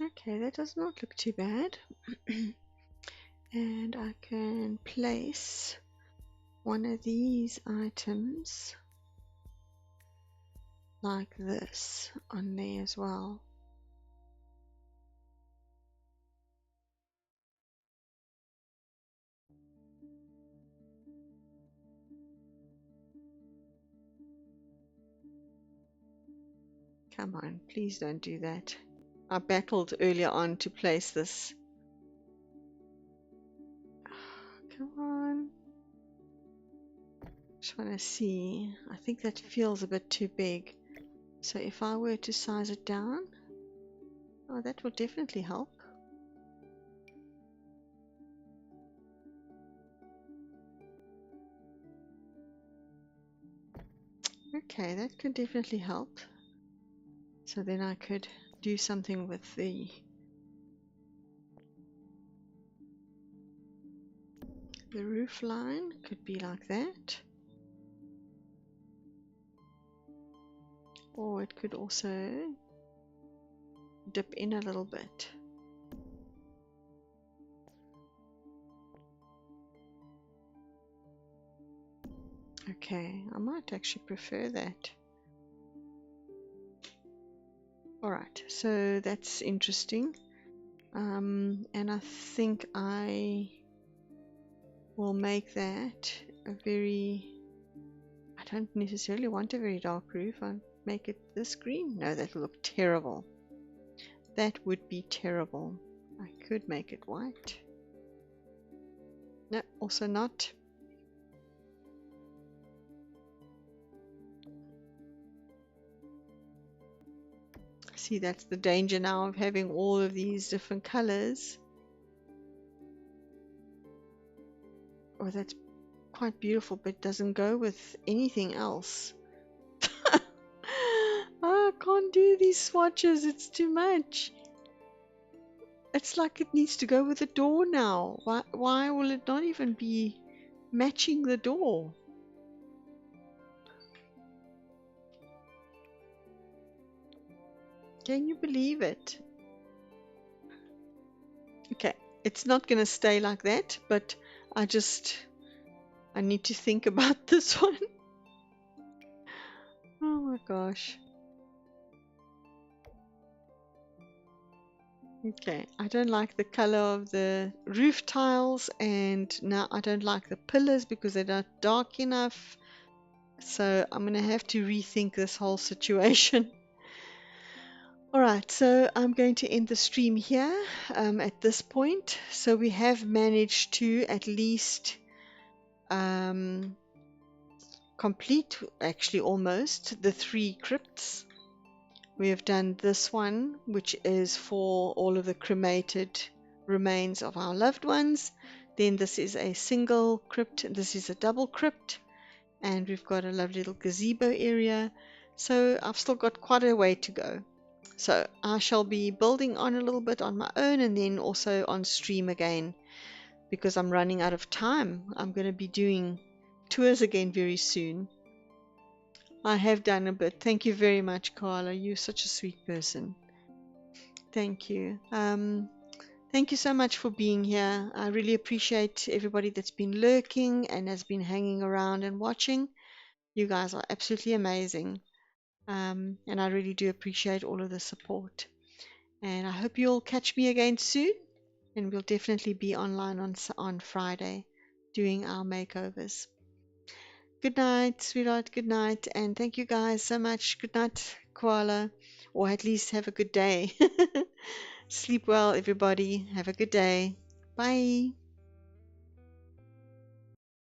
S1: Okay, that does not look too bad. And I can place one of these items like this on there as well. Come on, please don't do that. I battled earlier on to place this. Come on. Just want to see. I think that feels a bit too big. So if I were to size it down, oh, that will definitely help. Okay, that could definitely help. So then I could do something with the roof line. Could be like that. or it could also dip in a little bit. Okay, I might actually prefer that. Alright, so that's interesting. And I think I will make that a very, I don't necessarily want a very dark roof. I'll make it this green. No, that'll look terrible. That would be terrible. I could make it white. No, also not. See, that's the danger now of having all of these different colors. Oh, that's quite beautiful, but it doesn't go with anything else. I can't do these swatches, it's too much. It's like it needs to go with the door now. Why will it not even be matching the door? Can you believe it? Okay, it's not going to stay like that, but I need to think about this one. Oh my gosh. Okay, I don't like the color of the roof tiles, and now I don't like the pillars because they're not dark enough. So I'm going to have to rethink this whole situation. Alright, so I'm going to end the stream here at this point. So we have managed to at least complete, actually almost, the 3 crypts. We have done this one, which is for all of the cremated remains of our loved ones. Then this is a single crypt, this is a double crypt, and we've got a lovely little gazebo area. So I've still got quite a way to go. So I shall be building on a little bit on my own and then also on stream again because I'm running out of time. I'm going to be doing tours again very soon. I have done a bit. Thank you very much, Carla. You're such a sweet person. Thank you. Thank you so much for being here. I really appreciate everybody that's been lurking and has been hanging around and watching. You guys are absolutely amazing. And I really do appreciate all of the support. And I hope you'll catch me again soon. And we'll definitely be online on Friday doing our makeovers. Good night, sweetheart. Good night. And thank you guys so much. Good night, Koala. Or at least have a good day. Sleep well, everybody. Have a good day. Bye.